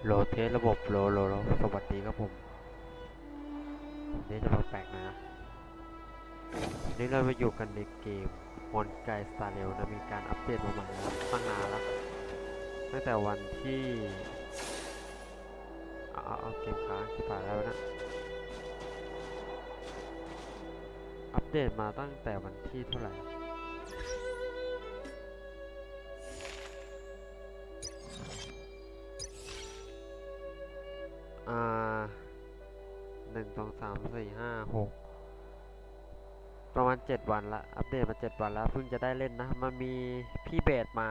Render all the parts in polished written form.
โหลดเทสระบบโหลสวัสดีครับผมนี่จะมาแปลกนะนี่เราไปอยู่กันในเกมฮอนไกสตาร์เรลนะมีการอัปเดตมาใหม่แล้วตั้งนานแล้วตั้งแต่วันที่เอาเกมค้างที่ผ่านแล้วนะอัปเดตมาตั้งแต่วันที่เท่าไหร่1 2 3 4 5 6ประมาณ7 วันละอัปเดตมา7 วันแล้วเพิ่งจะได้เล่นนะมันมีพี่เบสมา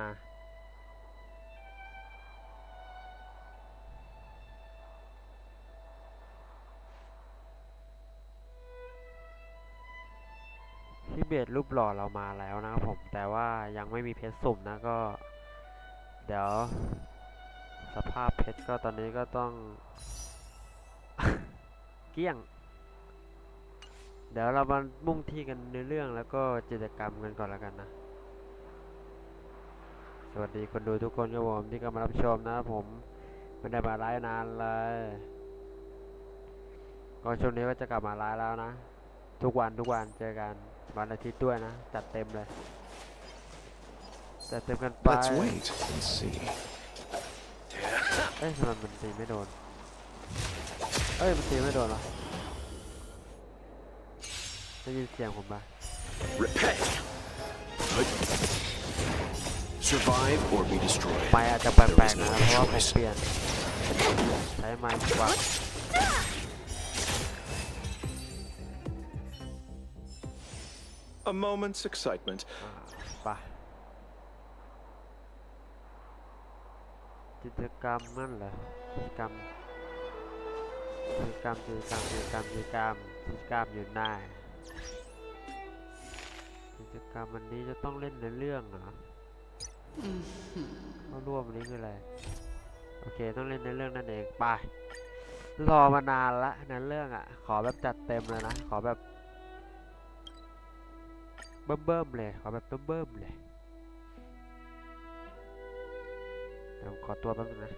พี่เบสรูปหล่อเรามาแล้วนะครับผมแต่ว่ายังไม่มีเพชรสุ่มนะก็เดี๋ยวสภาพเพชรก็ตอนนี้ก็ต้อง เกลี้ยงเดี๋ยวเรามามุ่งที่กันในเรื่องแล้วก็กิจกรรมกันก่อนแล้วกันนะสวัสดีคนดูทุกคนครับผมที่กำลังรับชมนะผมไม่ได้มาไลฟ์นานเลยก็ช่วงนี้ก็จะกลับมาไลฟ์แล้วนะทุกวันเจอกันวันอาทิตย์ด้วยนะจัดเต็มเลยจัดเต็มกันไปเอ้ยทำไมมันตีไม่โดนมันตีไม่โดนเหรอได้ยินเสียงผมปะไปอาจจะแปลกๆนะเพราะว่าผมเปลี่ยนใช้ไม้กว่าA moment's excitement. ไปกิจกรรมนั่นเหรอกิจกรรมอยู่หน้ากิจกรรมวันนี้จะต้องเล่นในเรื่องเหรอเข้าร่วมวันนี้คืออะไรโอเคต้องเล่นในเรื่องนั่นเองไปรอมานานละในเรื่องขอแบบจัดเต็มเลยนะขอแบบเบิ่มเลยขอแบบเบิ่มเลยเดี๋ยวขอตัวแป๊บนึงนะ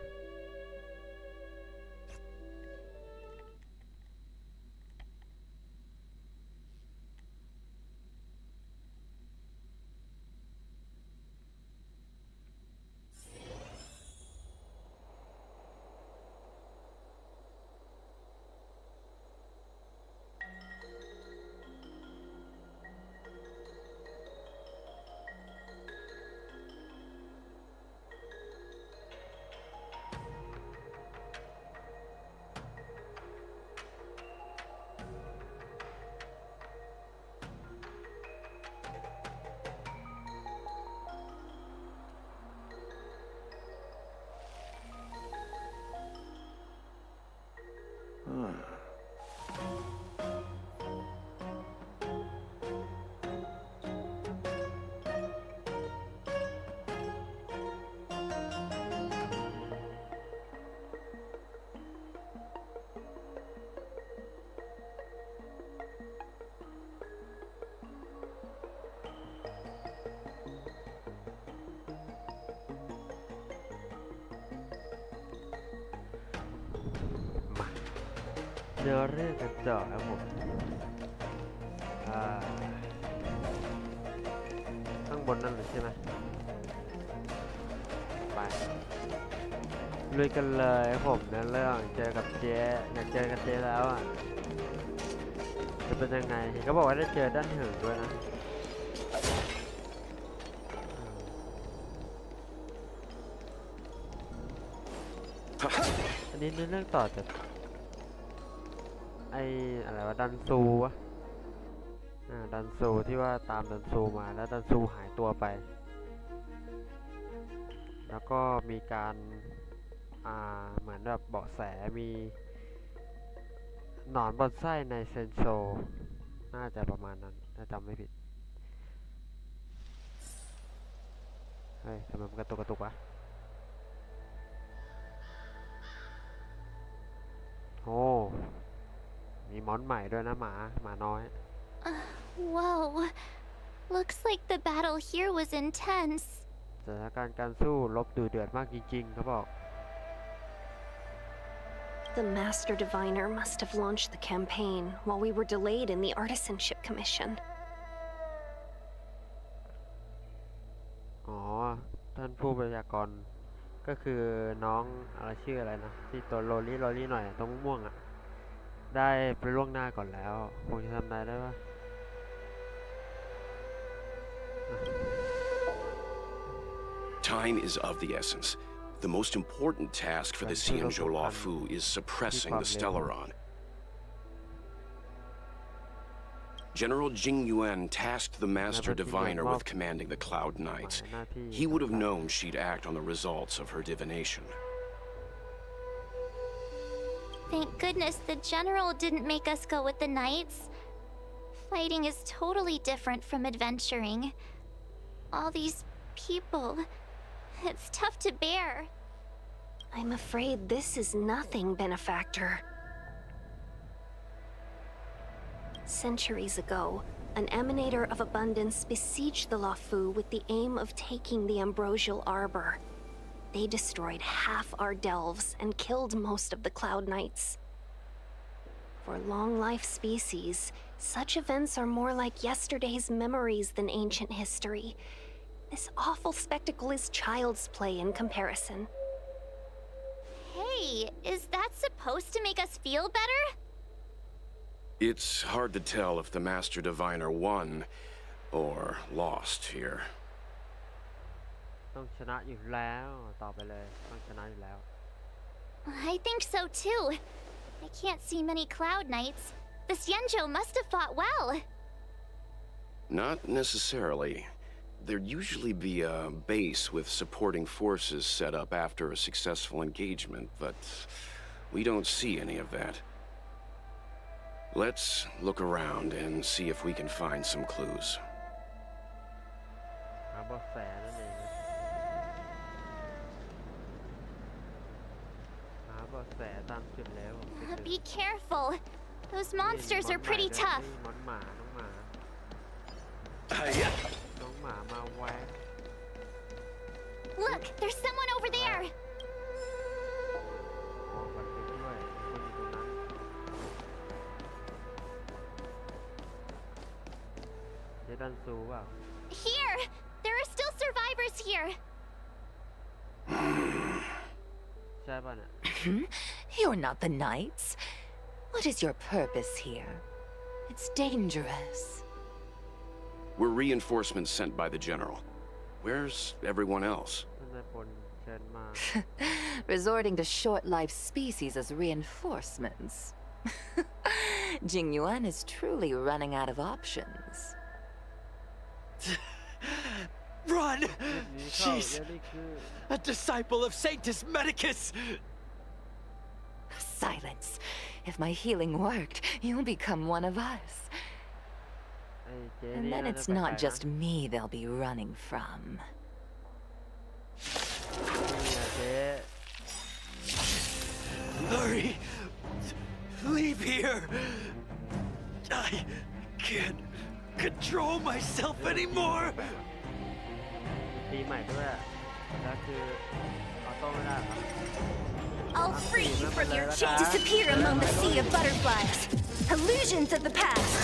เนื้อเรื่องกันต่อครับผมข้างบนนั่นเลยใช่ไหมไปลุยกันเลยครับผมเนื้อเรื่องเจอกับเจ๊อยากเจอกับเจ๊แล้วจะเป็นยังไงเขาบอกว่าได้เจอด้านหึงด้วยนะอันนี้เนื้อเรื่องต่อจากอะไรวะดันซูวะดันซูที่ว่าตามดันซูมาแล้วดันซูหายตัวไปแล้วก็มีการเหมือนแบบเบาะแสมีหนอนบอนไส้ในเซนโซน่าจะประมาณนั้นถ้าจำไม่ผิดเฮ้ยทำไมมันกระตุกวะโอ้มีมอนใหม่ด้วยนะหมาน้อย Whoa. Looks like the battle here was intense. สถานการณ์การสู้รบดุเดือดมากจริงๆเขาบอก The Master Diviner must have launched the campaign while we were delayed in the Artisanship Commission. อ๋อ ท่านผู้บัญชาการก็คือน้องอะไรชื่ออะไรนะ ที่ตัวโรลี่หน่อยตัวม่วงๆอ่ะ ได้ไปล่วงหน้าก่อนแล้วคงจะทำได้ปะ Time is of the essence. The most important task for the Xianzhou Luofu is suppressing the Stellaron. General Jing Yuan tasked the Master Diviner with commanding the Cloud Knights. He would have known she'd act on the results of her divination. Thank goodness the general didn't make us go with the knights. Fighting is totally different from adventuring. All these people, it's tough to bear. I'm afraid this is nothing, Benefactor. Centuries ago, an emanator of abundance besieged the Luofu with the aim of taking the ambrosial arbor. They destroyed half our delves and killed most of the Cloud Knights. For long-life species, such events are more like yesterday's memories than ancient history. This awful spectacle is child's play in comparison. Hey, is that supposed to make us feel better? It's hard to tell if the Master Diviner won or lost here. ต้องชนะอยู่แล้วต่อไปเลยต้องชนะอยู่แล้ว I think so too. I can't see many Cloud Knights. The Xianzhou must have fought well. Not necessarily. There'd usually be a base with supporting forces set up after a successful engagement, but we don't see any of that. Let's look around and see if we can find some clues. หาเบาะแสนั่นเองนะหาเบาะแสตามจุดแล้ว Be careful. Those monsters are pretty tough. น้องหมาน้องหมามาแวะ Look, there's someone over there. มองกันไปด้วยคนอยู่ตรงนั้นเจดันซูเปล่า Here! There are still survivors here. ใช่ป่ะเนี่ย You're not the knights. What is your purpose here? It's dangerous. We're reinforcements sent by the General. Where's everyone else? ท่านนายพลเชิญมา Resorting to short-lived species as reinforcements. Jing Yuan is truly running out of options. Run! นี่เข้า She's เดี๋ยวนี่คือ a disciple of Sanctus Medicus! Silence. If my healing worked, you'll become one of us. ไอ้เจ And นี่ then น่า it's จะแปล not กๆ just me they'll be running from. นี่เจ๊ Hurry! Leave here! I can't control myself anymore! ตีใหม่ด้วยแล้วคือออโต้ไม่ได้เหรอ I'll free you from your chain. Disappear among the sea of butterflies. Illusions of the past.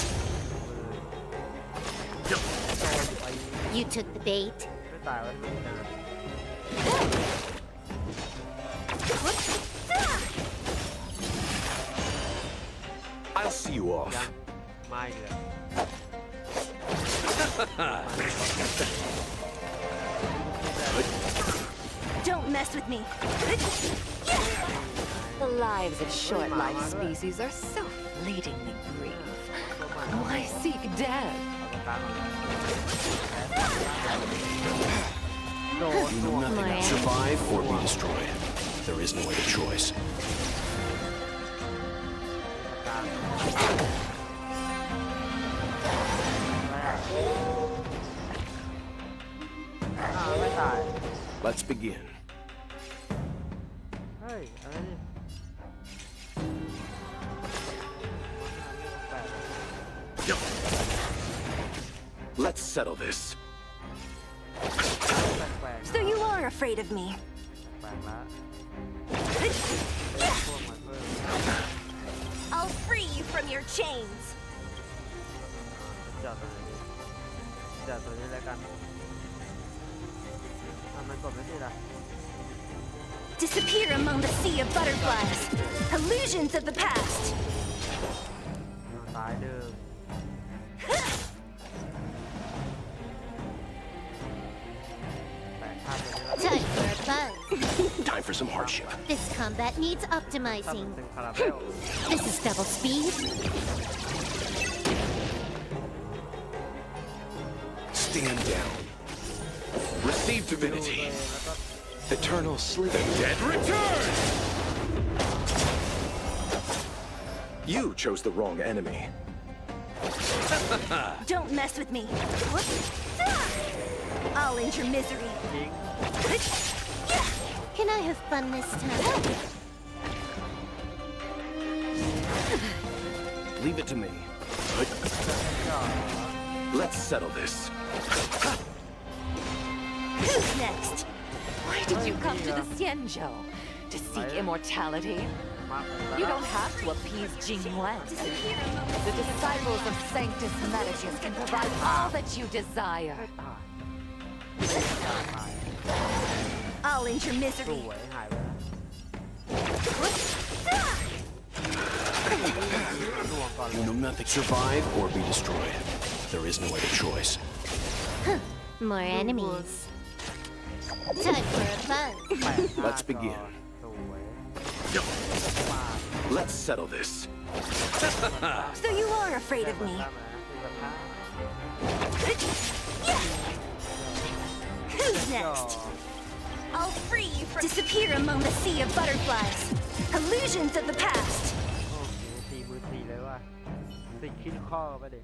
You took the bait. ไม่ตายวันนี้นะ I'll see you ยั off. งมาอีกเลย Don't mess with me. The lives of short-lived species are so fleetingly brief. Why seek death? โดน You know nothing. Survive or be destroyed. There is no other choice. ไม่ตาย Let's begin. เฮ้ยอะไรนี่ Let's settle this. แปลก So you are afraid of me. แปลกละพวกมันเพิ่ม I'll free you from your chains. จัดตัวนี้จัดตัวนี้แล้วกันมันกดไม่ติดอ่ะ Disappear among the sea of butterflies. Illusions of the past. ตายเดิมแตกข้ามไปนี่แล้ว Time for a buzz. Time for some hardship. This combat needs ถ้ามัน optimizing. เป็นคาราเบล This is double speed. Stand down. Receive ดูตัวเอ divinity. งแล้วก็ Eternal sleep. The dead return! You chose the wrong enemy. Don't mess with me. I'll end your misery. ทิ้ง Can I have fun this time? Leave it to me. Let's settle this. Who's next? Why did you come to the Xianzhou? To seek immortality? มากเลย You don't have to appease Jingyuan. The disciples of Sanctus Medicus can provide all that you desire. ตายตาย I'll end your ส misery. วยหายไปแล้วดวงก่อนเล You ย know nothing. Survive or be destroyed. There is no other choice. More enemies. Time for a buzz. แปะหน้า Let's begin. สวย Let's settle this. So you are afraid of me. ตั้งเลยนะคือ Who's next? I'll free you from. Disappear among the sea of butterflies. Illusions of the past. โอเคตีมือตีเลยว่าติดขึ้นข้อไปเด็ก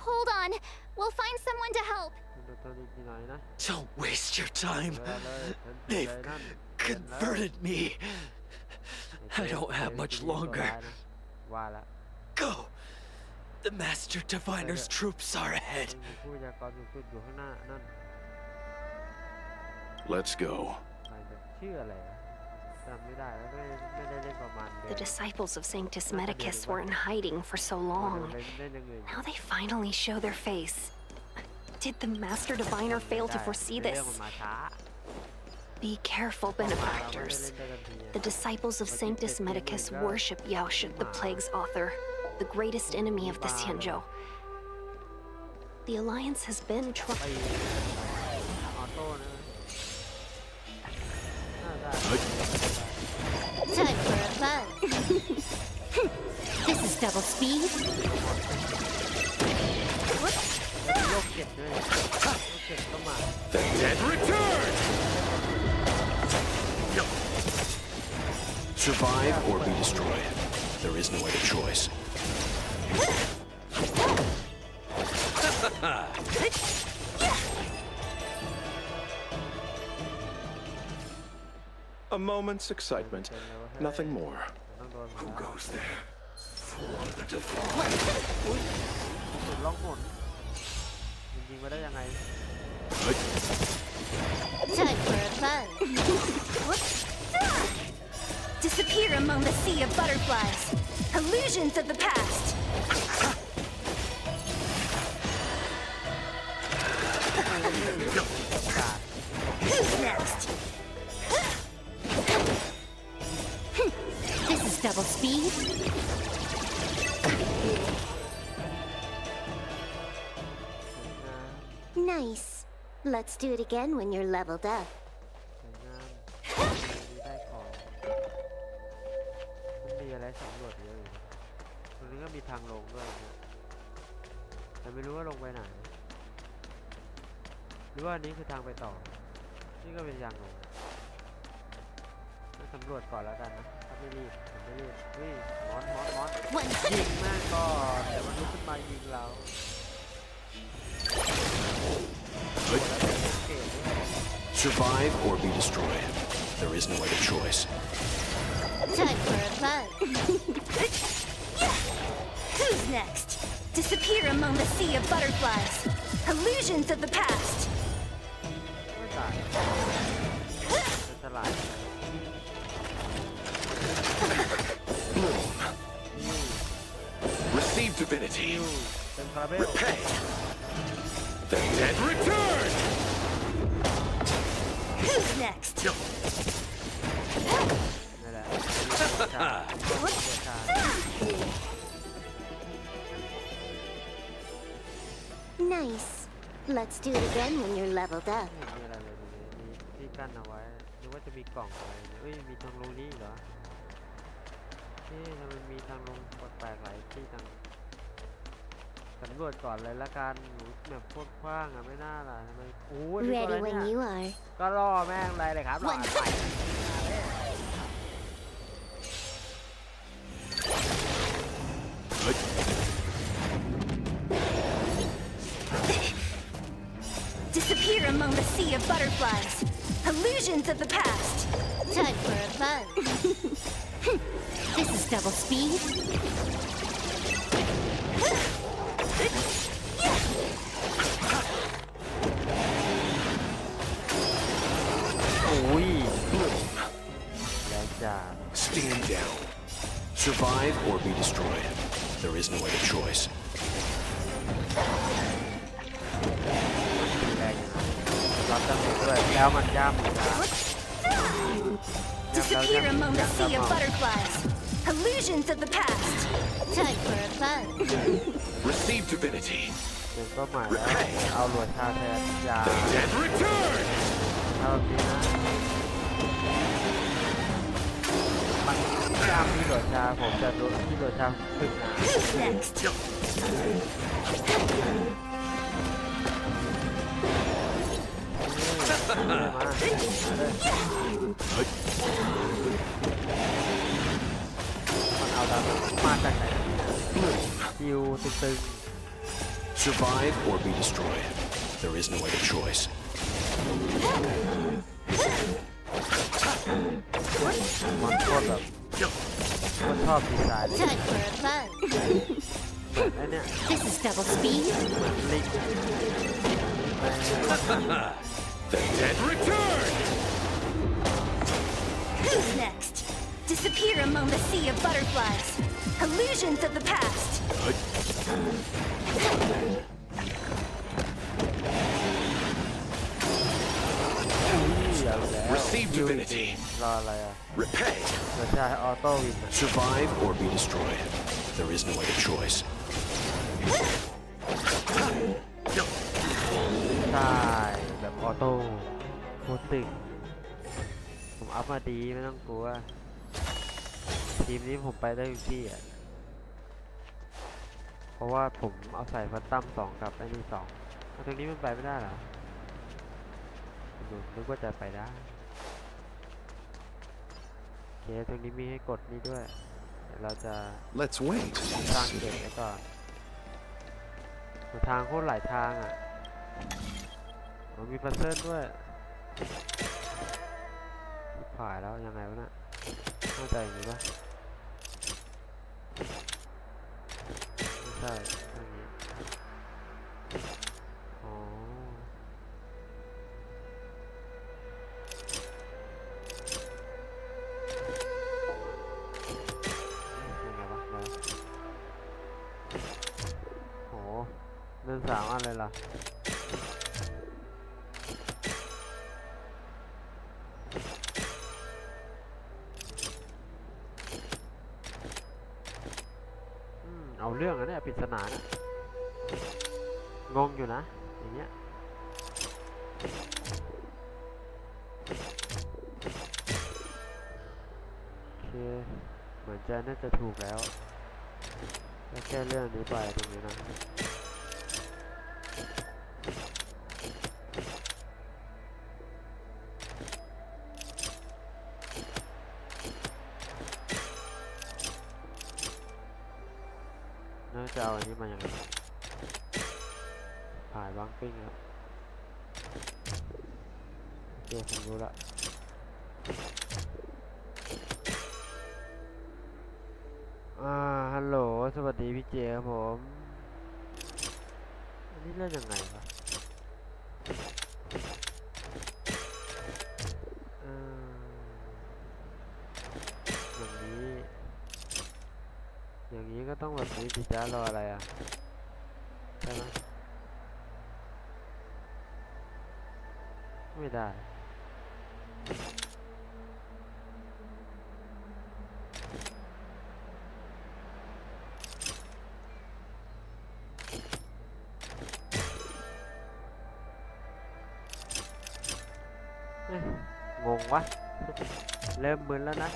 Hold on. We'll find someone to help. ดูตัวนี้ที่ไหนนะ Don't waste your time. เวลาเลยฉันติด They've เลยนั่น converted me. I don't have much longer. ว่าละ Go. The Master Diviner's troops are ahead. มีผู้วิทยากรสูงสุดอยู่ข้างหน้านั่น Let's go. ใครจะชื่ออะไรอะจำไม่ได้แล้วไม่ได้เล่นประมาณเดิ The ม disciples of Sanctus Medicus were in hiding for so เล่ long. นอย่างอื่น Now they finally show their face. Did the Master Diviner fail to ได้ foresee เรื่อง this? มันมาช้า Be careful, เราไม่ได้ benefactors. เล่นด้วยกันทีอะ The disciples of Sanctus Medicus worship Yaoshut, the plague's author, the greatest enemy of the Xianzhou. The alliance has been ไป trying. ออโต้นะน่าได้ Time for a buzz. This is double speed. แล้วมีโรคเก็ดด้วยโรคเก็ดก็มา The dead return! Survive or be destroyed. There is no other choice. A moment's excitement. Nothing more. ต้องโดนมา Who แล้ว goes there? สุดล่องหนยิงๆมาได้ยังไง Time for a buzz. Disappear among the sea of butterflies. Illusions of the past. Who's next? This is double speed. Nice. Let's do it again when you're leveled up. สวยงามมีได้ของมันมีอะไรสำรวจเยอะอยู่ตรงนี้ก็มีทางลงด้วยนะแต่ไม่รู้ว่าลงไปไหนหรือว่าอันนี้คือทางไปต่อนี่ก็เป็นทางลงสำรวจก่อนแล้วกันนะถ้าไม่รีบผมไม่รีบเฮ้ยมอน One ยิงแม่งก่อนเดี๋ยวมันลุกขึ้นมายิงเราโอ้แล้วเป็นเกตด้วย Survive or be destroyed. There is no other choice. time for a buzz. Who's next? Disappear among the sea of butterflies. Illusions of the past. ไม่ตาย ลาย Bloom. Receive divinity. เต็มคาราเบล Repay. The dead return. Who's next? นี่แหละ Nice. Let's do it again when you're leveled up. ไม่เห็นมีอะไรเลยมีที่กั้นเอาไว้นึกว่าจะมีกล่องอะไรเนี่ยเอ้ยมีทางลงนี้เหรอเอ๊ะทำไมมีทางลงแปลกๆหลายที่จังสำรวจก่อนเลยละกันหนูแบบโคตรกว้างอ่ะไม่น่าล่ะทำไมโอ้ยนี่ตัวอะไร Ready เนี่ when ย you are. ก็ล่อแม่งเลยครับล่อไป Disappear among the sea of butterflies. Illusions of the past. Time for a fun. This is double speed. โอ้ยแรงจัด Stand down. Survive or be destroyed. There is no other choice. แรงอยู่นะรับดาเมจด้วยแล้วมันย่ำนะ Disappear among the sea of butterflies. Illusions of the past. Time for a fun. Receive divinity. เป็นเป้าหมายแล้วเอาหลวดชาแทนยา The dead return. เท่านี้นะมันย่ำที่หลวดชาผมจะรู้ที่หลวดชาขึ้นนะ Who's next? มันเอาดาวมาจากไหนคิวตึง Survive or be destroyed. There is no other choice. ๆมันโคตรแบบมันชอบดีไซน์เลย Time for a fun. เหมือนไอ้เนี่ย This is double speed. ลิง The dead return. Who's next? Disappear among the sea of butterflies. Illusions of the past. Receive divinity. รออะไรอ่ะ Repay. เดี๋ยวจะออโต้วิน Survive or be destroyed. There is no other choice. ใช่แบบออโต้โคตรตึงผมอัพมาดีไม่ต้องกลัว ทีมนี้ผมไปได้ทุกที่อ่ะ เพราะว่าผมเอาใส่ฟันตั้ม2กับไอ้นี่2ตรงนี้มันไปไม่ได้เหรอนึกว่าจะไปได้โอเคตรงนี้มีให้กดนี่ด้วยเดี๋ยวเราจะ Let's wait. สร้างเก็บไว้ก่อนทางโคตรหลายทางอ่ะมีพัซเซิลด้วยผ่ายแล้วยังไงวะน่ะเข้าใจอย่างนี้ปะไม่ใช่อย่างนี้อ๋อยังไงวะแล้วโหเดิน3 อันเลยเหรอเอาเรื่องนะเนี่ยปริศนานะงงอยู่นะอย่างเงี้ยโอเคเหมือนจะน่าจะถูกแล้วแค่เรื่องนี้ไปตรงนี้นะน่าจะเอาอันนี้มาอย่างไรผ่ายบางปิ้งครับโอเคผมรู้ละฮัลโหลสวัสดีพี่เจครับผมอันนี้เล่นยังไงวะ ต้องแบบนี้สิจ้ารออะไรอ่ะใช่ไหมไม่ได้เอ๊ะงงวะ เริ่มมึนแล้วนะ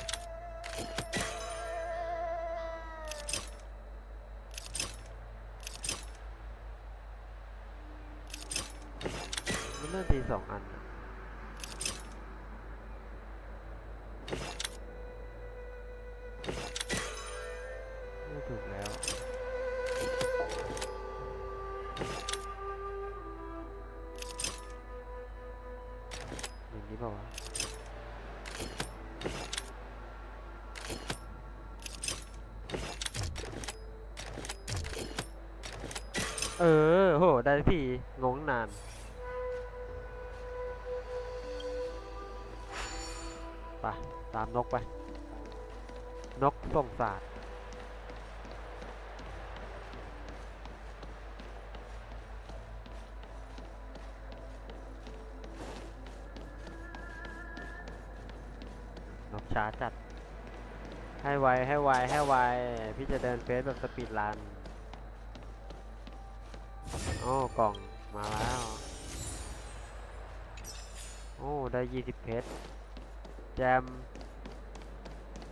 มันน่าตี2 อันอะไม่ถูกแล้วอย่างนี้เปล่าวะโห ได้ทีงงนาน ไป ตามนกไป นกส่งสารนกช้าจัด ให้ไว ให้ไว ให้ไว พี่จะเดินเฟสแบบสปีดรัน โอ้ กล่องมาแล้ว โอ้ ได้20 เพชร แจม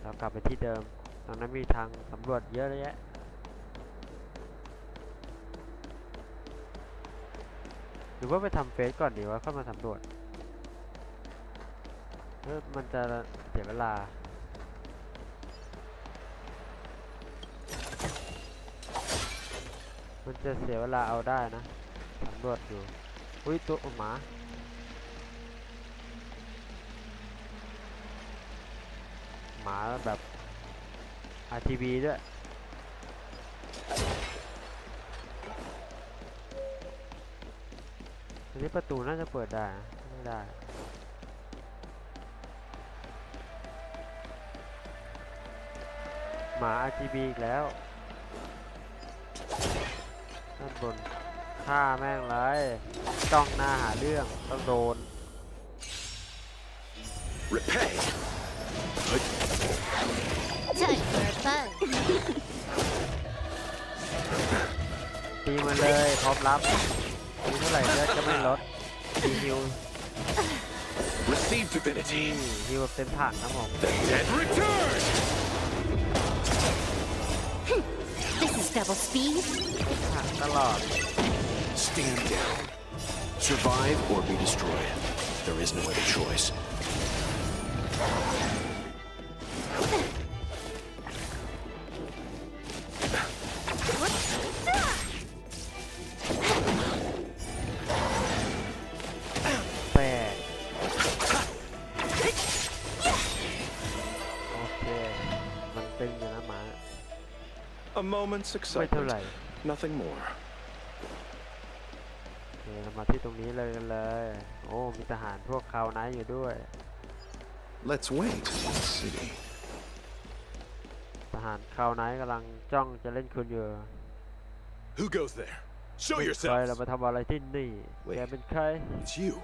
เรากลับไปที่เดิม ตรงนั้นมีทางสำรวจเยอะเลยแยะ หรือว่าไปทำเฟสก่อนดีวะเข้ามาสำรวจมันจะเสียเวลา มันจะเสียเวลาเอาได้นะสำรวจอยู่ อุ้ยตัวหมาแบบ RTB ด้วยอันนี้ประตูน่าจะเปิดได้นะไม่ได้หมา RGB อีกแล้วด้านบนฆ่าแม่งเลยจ้องหน้าหาเรื่องต้องโดน Repay. Time for a buzz. ตีมันเลยพร้อมรับตีเท่าไหร่เลือดก็ไม่ลดตีฮิว Receive divinity. ฮิวแบบเต็มถังนะผม The dead return. This is double speed. ถังตลอด Stand down. Survive or be destroyed. There is no other choice. แปลกโอเค มันตึงอยู่นะหมา A moment's ไม่เท่าไหร่ excitement. Nothing more. โอเคเรามาที่ตรงนี้เลยกันเลย โอ้ มีทหารพวกคาวไนท์อยู่ด้วย Let's wait and see. ทหารคาวไนท์กำลังจ้องจะเล่นคุณอยู่ Who goes there? Show ใครเรามาทำอะไรที่นี่ Wait. แกเป็นใคร It's you.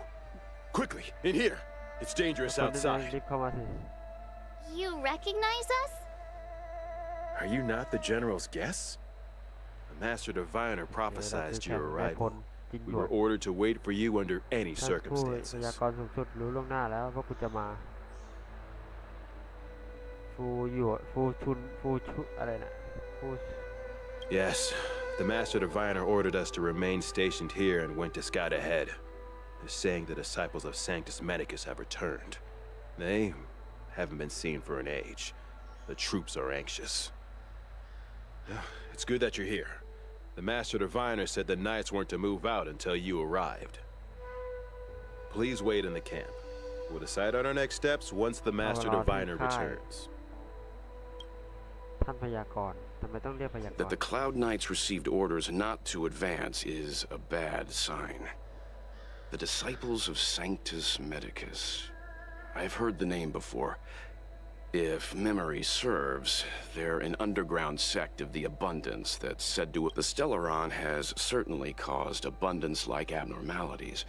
Quickly, in here. It's dangerous คนที่เดิน outside. รีบเข้ามาสิ You recognize us? Are you not the general's guests? The master diviner เรา prophesied คือ your แข่งนายพล arrival. จินหย We ว were ด ordered to wait for you under any ท่านผู้พ circumstances. ยากรณ์สูงสุดรู้ล่วงหน้าแล้วว่าคุณจะมา ฟูหยวดฟูชุอะไรนะฟู Yes, the master diviner ordered us to remain stationed here and went to scout ahead. They're saying the disciples of Sanctus Medicus have returned. They haven't been seen for an age. The troops are anxious. It's good that you're here. The master diviner said the knights weren't to move out until you arrived. Please wait in the camp. We'll decide on our next steps once the master diviner returns. ท่านพยากรณ์ทำไมต้องเรียกพยากร That the ณ์ Cloud Knights received orders not to advance is a bad sign. The disciples of Sanctus Medicus. I've heard the name before. If memory serves, they're an underground sect of the Abundance that's said to... The Stellaron has certainly caused Abundance-like abnormalities.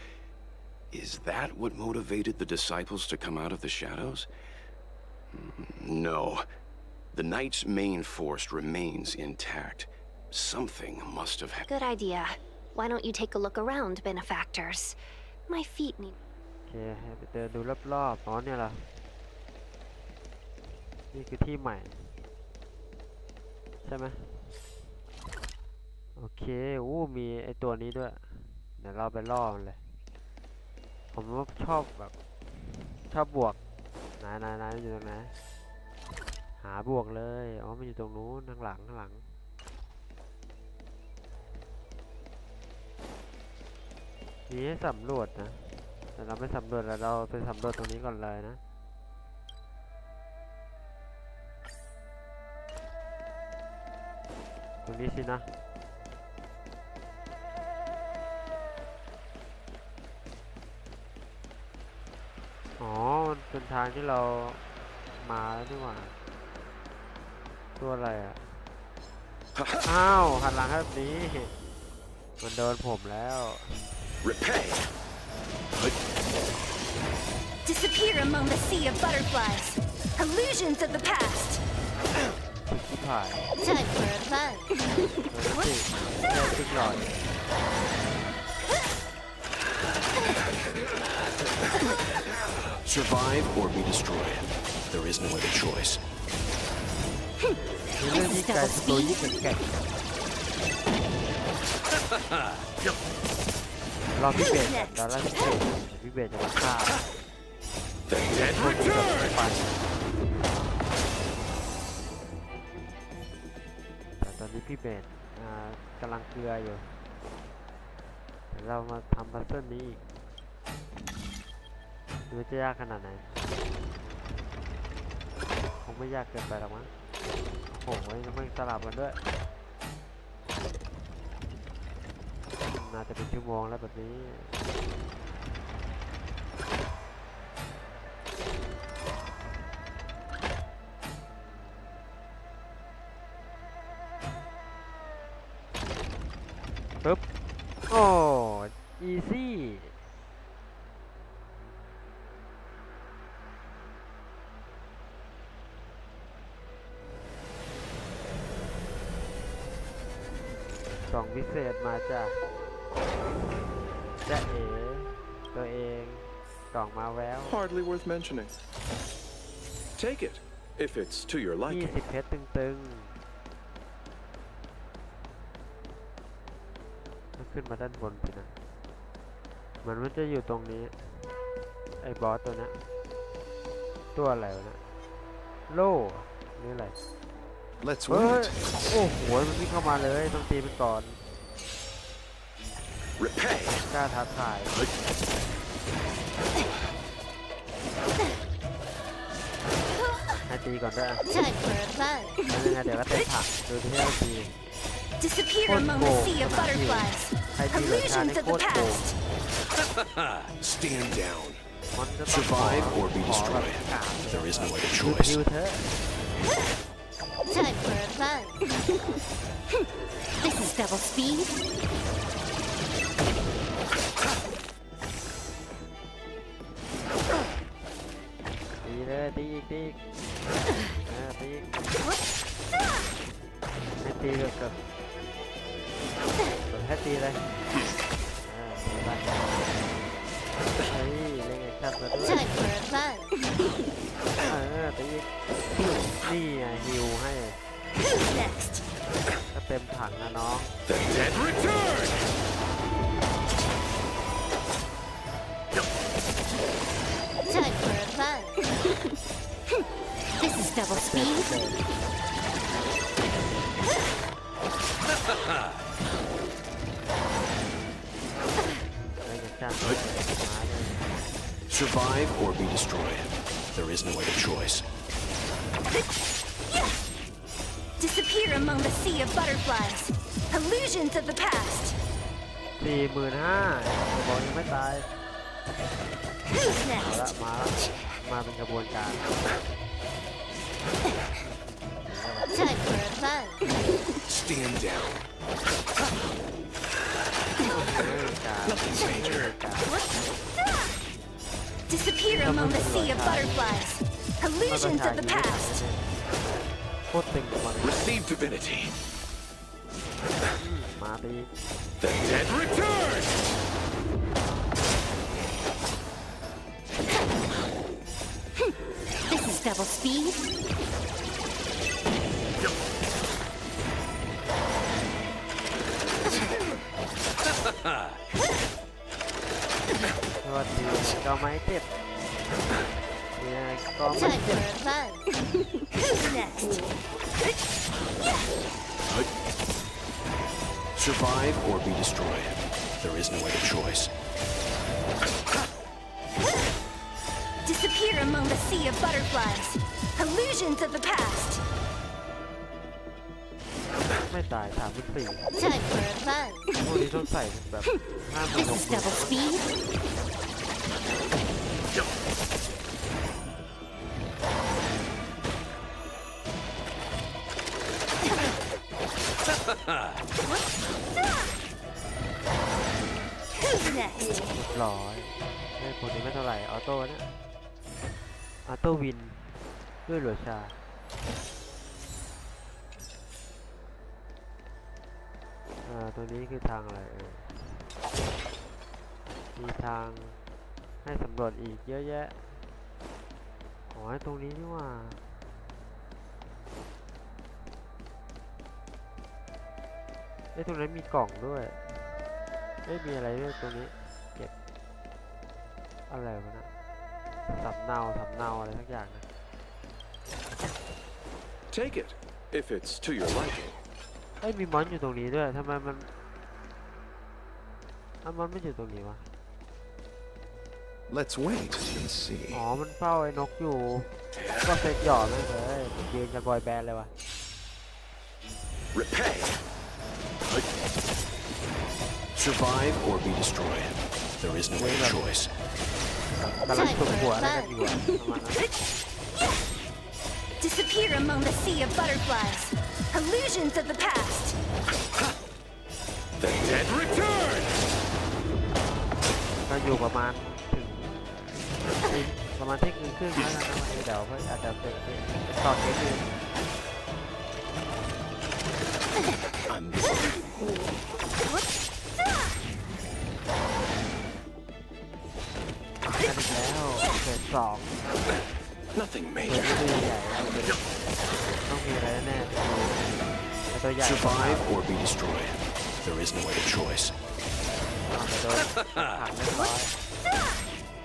Is that what motivated the disciples to come out of the shadows? No. The Knight's main force remains intact. Something must have happened. Good idea. Why don't you take a look around, benefactors? My feet need... โอเคให้ไปเดินดูรอบๆอ๋อเนี่ยเหรอนี่คือที่ใหม่ใช่ไหมโอเคอู้มีไอตัวนี้ด้วยเดี๋ยวเราไปล่อมันเลยผมว่าชอบแบบชอบบวกไหนอยู่ตรงไหนหาบวกเลยอ๋อมันอยู่ตรงนู้นข้างหลังมีให้สำรวจนะแต่เราไม่สำรวจแล้วเราไปสำรวจตรงนี้ก่อนเลยนะตรงนี้สินะอ๋อมันเป็นทางที่เรามาแล้วนี่หว่าตัวอะไรอ่ะอ้าวหันหลังแบบนี้มันโดนผมแล้ว Repay! Disappear among the sea of butterflies. Illusions of the past. ชิบหาย Time for a fun. แค่ติ๊กหน่อย Survive or be destroyed. There is no other choice. มีเรื่องที่ไกลตัวยิ่งแก่รอพี่เบสตอนแรกพี่เบสจะมาฆ่า The dead return! แต่ตอนนี้พี่เบสกำลังเกลืออยู่เดี๋ยวเรามาทำพัซเซิลนี้อีกดูจะยากขนาดไหนคงไม่ยากเกินไปหรอกมั้งโอ้โหยังไม่สลับกันด้วยน่าจะเป็นชั่วโมงแล้วแบบนี้ปึ๊บโอ้อีซี่กล่องพิเศษมาจ้ะจะเอ๋ตัวเองกล่องมาแวว Hardly worth mentioning. Take it, if it's to your 20 liking. เพชรตึงๆขึ้นมาด้านบนสินะมันจะอยู่ตรงนี้ไอ้บอสตัวนี้ตัวอะไรวะเนี่ยโล่หรืออะไร Let's เฮ้ย wait. โอ้โหมันวิ่งเข้ามาเลยต้องตีมันก่อน Repay! กล้าท้าทายให้ตีก่อนด้วย Time for a fun. แล้วยังไงเดี๋ยวก็เตะผักดูที่ให้ตี Disappear among the sea of butterflies. ใครตีเหลือชา Illusions ใน of โค the ตรโกง past. Stand down. มันจะต้อง Survive or be ขอแบบ destroyed. กาด There is no other คิ choice. วเถอะ Time for a fun. This is double speed. ตีเลยตีอีกตีอีกตีอีกให้ตีกับให้ตีเลยตีไปเฮ้ยเล่นแอคชั่นมาด้วย Time for a fun. ตีอีกนี่ฮิวให้ Who's next? ก็เต็มถังนะน้อง The dead return! Time for a fun. This is double speed. เล่นแอคชั่นมาเลย Survive or be destroyed. There is no other choice. Disappear among the sea of butterflies. Illusions of the past. 45,000บอกยังไม่ตาย Who's เอาละ next? มาเป็นกระบวนการ Time for a buzz. Stand down. ไม่เลยการ Disappear among the sea of butterflies. Illusions of the past. โคตรตึงมัน Receive divinity. มาดี The dead return! This is double speed. สวัสดีก็ไม่เจ็บเนี่ยก็ไม่ Time เจ็ for บ a buzz. Who's next? Survive or be destroyed. There is no other choice. Disappear among the sea of butterflies. Illusions of the past. ไม่ตาย34 Time for a buzz. พวกนี้ต้องใส่แบบ5 This is double speed. Who's next? เรียบร้อยไอ้พวกนี้ไม่เท่าไหร่ออโต้เนี่ยออโต้วินด้วยหลัวชาตัวนี้คือทางอะไรมีทางให้สำรวจอีกเยอะแยะอ๋อตรงนี้นี่ว่าตรงนั้นมีกล่องด้วยมีอะไรด้วยตรงนี้เก็บอะไรวะนะสำเนาอะไรสักอย่างนะ Take it, if it's to your liking. มีมอนอยู่ตรงนี้ด้วยทำไมมันมอนไม่อยู่ตรงนี้วะ Let's wait and see. อ๋อมันเฝ้าไอ้นกอยู่ก็เซ็ตหย่อเลยยืนจะบอยแบนด์เลยวะ Repay. Survive or be destroyed. There is no other choice. กำลังตุ่มหัวอะไรกันอยู่อะประมาณนั้น Disappear among the sea of butterflies. Illusions of the past. The dead return! ก็อยู่ประมาณถึงประมาณเที่ยงคืนแล้วนะเดี๋ยวอาจจะเป็นต่อเกมอื่น I'm กันอีกแล้วเฟส2 nothing เฟส major. ที่ใหญ่ต้องมีอะไรแน่ๆตัวใหญ่ Survive or be destroyed. There is no other choice. โดนขังเรียบร้อย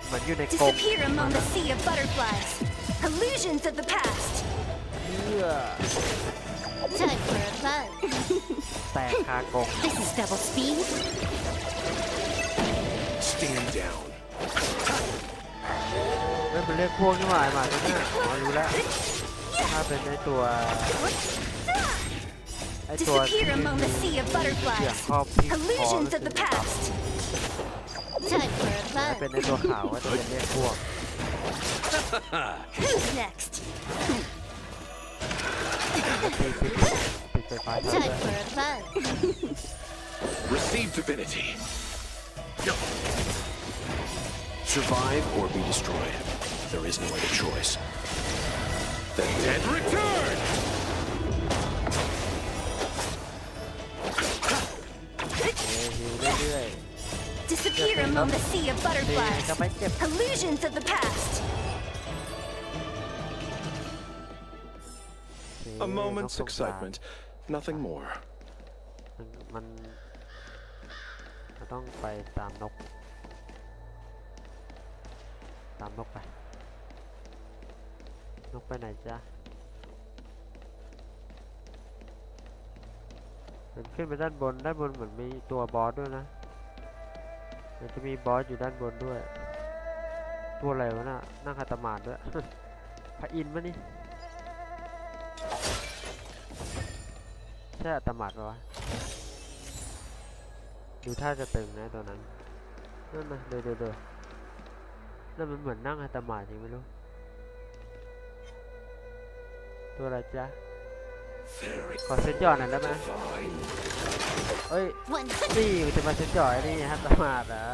เหมือนอยู่ในกรง Disappear among the sea of butterflies. Illusions of the past. เพื่อ Time for a buzz. แตกคากรง This is double speed. Stand down. มันเรียกพวกนี่หว่าหมาตัวนี้อ๋อรู้แล้วถ้าเป็นไอตัว Disappear among the sea of เสียง butterflies. ครอบที่คอ Illusions of the past. Time for a ถ้า buzz. เป็นในตัวขาวก็จะเป็นเรียกพวก Who's next? ติดไฟฟ้าเท่า Time ด้วย for a buzz. Receive divinity. Survive or be destroyed. There is no other choice. The dead return! หิวเรื่อย Disappear among the sea of ๆ butterflies. จะไม่เจ็บ Illusions of the past. A moment's excitement, nothing more. มันต้องไปตามนกไปนกไปไหนจ๊ะมันขึ้นไปด้านบนเหมือนมีตัวบอสด้วยนะมันจะมีบอสอยู่ด้านบนด้วยตัวอะไรวะน่ะนั่งคาตามาดด้วย พระอินทร์มั้นี่ใช่อัตมาดปะวะดูท่าจะตึงนะตัวนั้นนั่นนะเดี๋ยวนั่นมันเหมือนนั่งอัตมาดจริงไม่รู้ ตัวอะไรจ๊ะขอเซ็ตหย่อนหน่อยได้ไหมเฮ้ย 100. นี่จะมาเซ็ตหย่อนนี่ฮัตตมาดเหรอ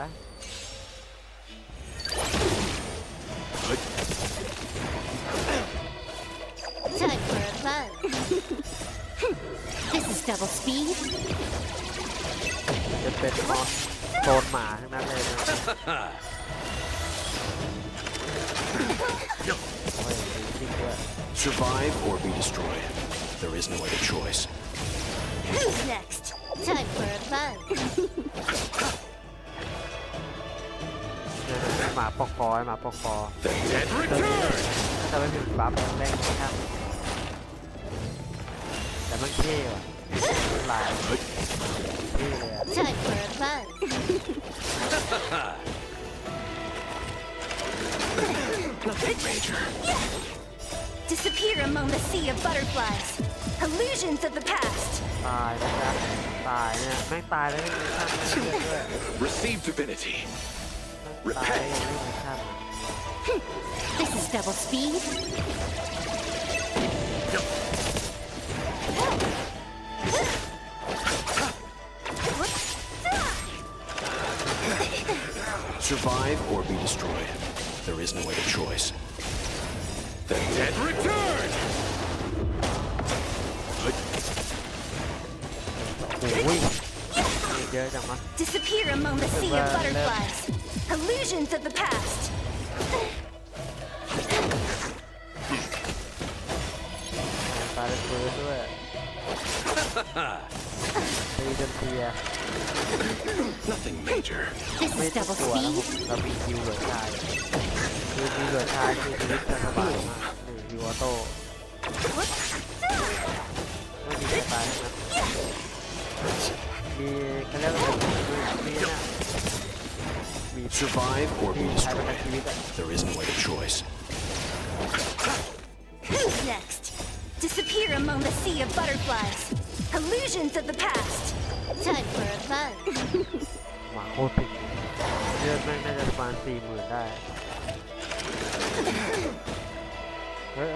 Time for a fun. This is double speed. จะเป็นมอนโซนหมาทั้งนั้นเลยนะโอ้ยจริงด้วย Survive or be destroyed. There is no other choice. Who's next? Time for a fun. หมาปอกคอหมาปอกคอ The dead return! ถ้าไม่ถึงปั๊บแรงครับแต่มันเท่ว่ะลายเท่เลยอะ Time for a fun. Nothing major. Disappear among the sea of butterflies. Illusions of the past. ตายนะจ๊ะตายเนี่ยแม่งตายแล้วไม่มีขั้นไม่เลือดด้วย Receive divinity. ตายยังไม่มีขั้น This is double speed. Survive or be destroyed. There is no other choice. The dead return! โอ้ยเยอะจังวะ Disappear among the sea of butterflies. Illusions of the past. ตายเป็นปืนด้วยตีจนเทีย Nothing major. This ไม่ is ต้อง double กลัวนะ speed. เรามีคิวเหลือชายคือมีเหลือชายคือชีวิตจะสบายมากหนึ่งคิวออโต้ไม่มีใครตายนะมีเขาเรียกว่ามีนะมี Survive or มี be ใครประกัน destroyed. ชีวิตอะ There is no other choice. Who's next? Disappear among the sea of butterflies. Illusions of the past. Time for a fun. หมาโคตรติดเลือดแม่งน่าจะประมาณ40,000ได้เฮ้ย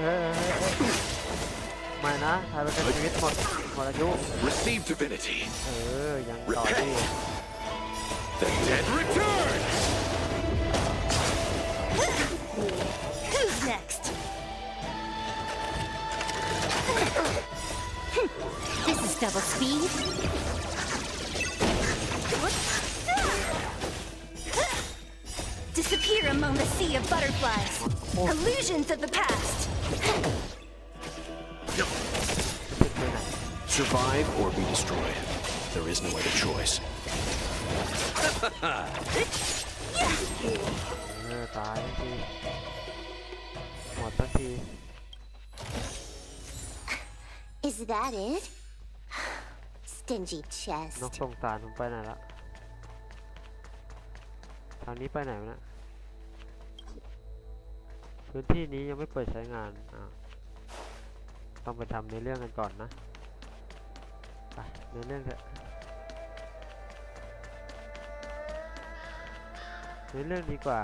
ไม่นะใครประกันชีวิตหมดอายุ Receive divinity. ยังต่อที่ The dead return! Who's next? This is double speed. Disappear among the sea of butterflies. Illusions of the past. ขึ้นไปไหน Survive or be destroyed. There is no other choice. ตายทันทีหมดทันที Is that it? Stingy นก chest. ส่งสารผมไปไหนละทางนี้ไปไหนวะเนี่ยพื้นที่นี้ยังไม่เปิดใช้งานต้องไปทำในเรื่องกันก่อนนะไปในเรื่องเถอะในเรื่องดีกว่า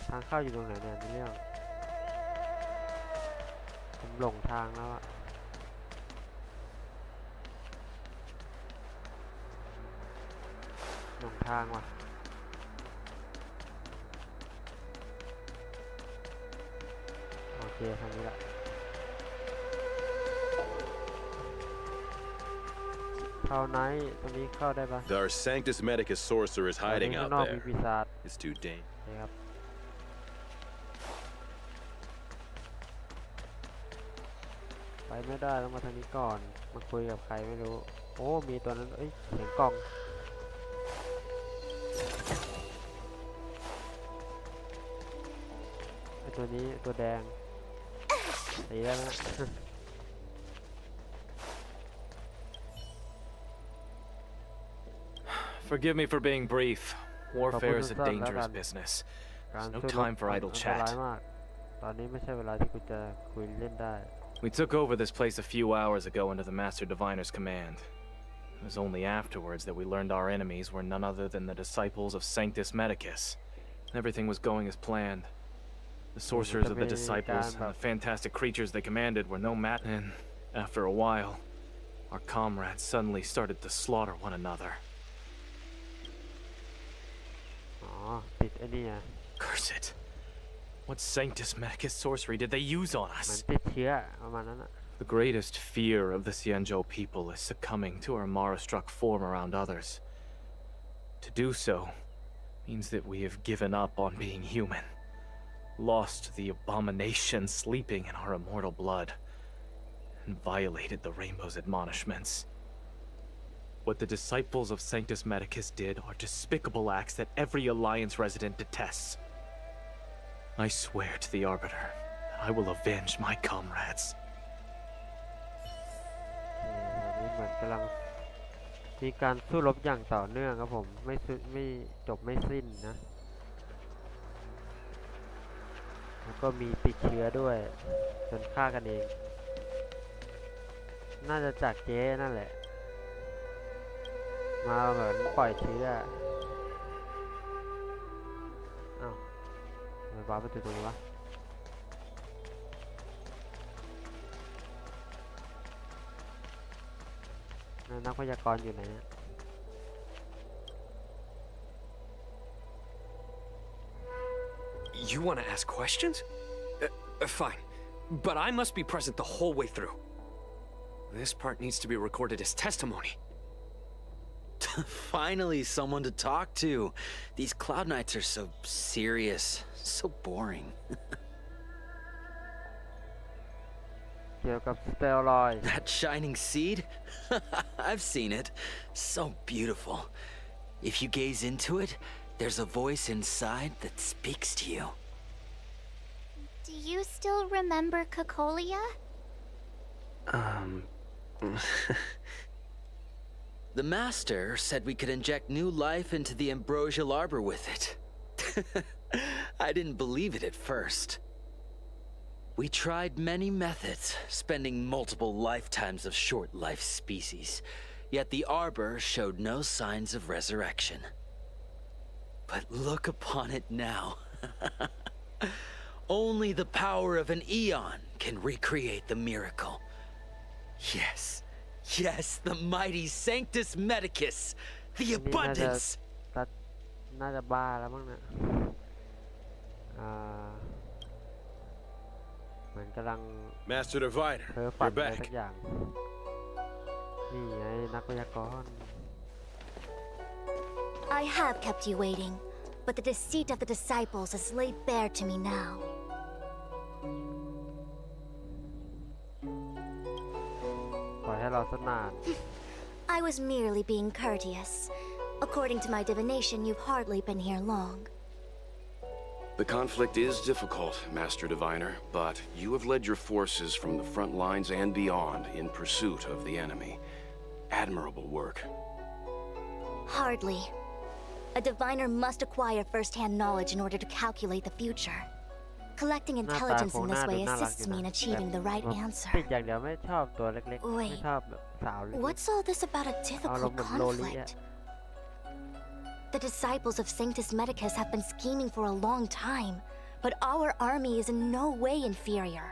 ทางเข้าอยู่ตรงไหนเนี่ยในเรื่องผมหลงทางแล้วอะหลงทางว่ะโอเคทางนี้ละเข้าไหนตรงนี้เข้าได้ปะ Our Sanctus Medicus sorcerer is hiding ข้าง out นอกมี there. ปีศาจ It's too dangerous. นี่ครับไปไม่ได้ต้องมาทางนี้ก่อนมาคุยกับใครไม่รู้โอ้มีตัวนั้นเอ้ยเสียงกล่องไอตัวนี้ตัวแดงตีได้ไหม Forgive me for being brief. Warfare is a Kapag dangerous usapan. business. การ There's no สู้รบ time for มัน idle อันตราย chat. มากตอนนี้ไม่ใช่เวลาที่คุณจะคุยเล่นได้ We took over this place a few hours ago under the Master Diviner's command. It was only afterwards that we learned our enemies were none other than the disciples of Sanctus Medicus. Everything was going as planned. The sorcerers of the disciples and the fantastic creatures they commanded were no match. And after a while, our comrades suddenly started to slaughter one another. อ๋อติดไอ้นี่อ่ะ Curse it. What Sanctus Medicus sorcery did they use on เหมือน us? ติดเชื้อประมาณนั้นอ่ะ The greatest fear of the Xianzhou people is succumbing to our Mara-struck form around others. To do so means that we have given up on being human, lost the abomination sleeping in our immortal blood, and violated the Rainbow's admonishments. What the disciples of Sanctus Medicus did are despicable acts that every Alliance resident detests. I swear to the Arbiter that I will avenge my comrades. นี่เหมือนกำลังมีการสู้รบอย่างต่อเนื่องครับผมไม่จบไม่สิ้นนะแล้วก็มีติดเชื้อด้วยจนฆ่ากันเองน่าจะจากเจ๊นั่นแหละมาเหมือนปล่อยเชื้ออ้าวทำไมบ้าไปถึงตรงนี้วะนักพยากรณ์อยู่ไหนเนี่ย You want to ask questions? Fine. But I must be present the whole way through. This part needs to be recorded as testimony. Finally, someone to talk to. These Cloud Knights are so serious, so boring. เกี่ยวกับสเตียรอยด์ That shining seed? I've seen it. So beautiful. If you gaze into it, there's a voice inside that speaks to you. Do you still remember Cocolia? The Master said we could inject new life into the ambrosial arbor with it. I didn't believe it at first. We tried many methods, spending multiple lifetimes of short-life species, yet the arbor showed no signs of resurrection. But look upon it now. Only the power of an eon can recreate the miracle. Yes, the mighty Sanctus Medicus, the abundance. น่าจะบ้าแล้วมั้งเนี่ยเหมือนกำลัง Master Diviner, เพ้อฝัน you're อะไรสั back. กอย่างนี่ไงนักพยากรณ์ I have kept you waiting, but the deceit of the disciples is laid bare to me now. ปล่อยให้เราสักนาน I was merely being courteous. According to my divination, you've hardly been here long. The conflict is difficult, Master Diviner, but you have led your forces from the front lines and beyond in pursuit of the enemy. Admirable work. Hardly. A diviner must acquire first-hand knowledge in order to calculate the future. Collecting หน้าตา intelligence คง in น่า this ดู way น่ารัก assists อยู่ me นะ in achieving the right ติด answer. อย่างเดียวไม่ชอบตัวเล็กๆ ไม่ Wait. ชอบแบบสาวเล็ก What's all this about a difficult Aroma Loli, conflict? The disciples of Sanctus Medicus have been scheming for a long time, but our army is in no way inferior.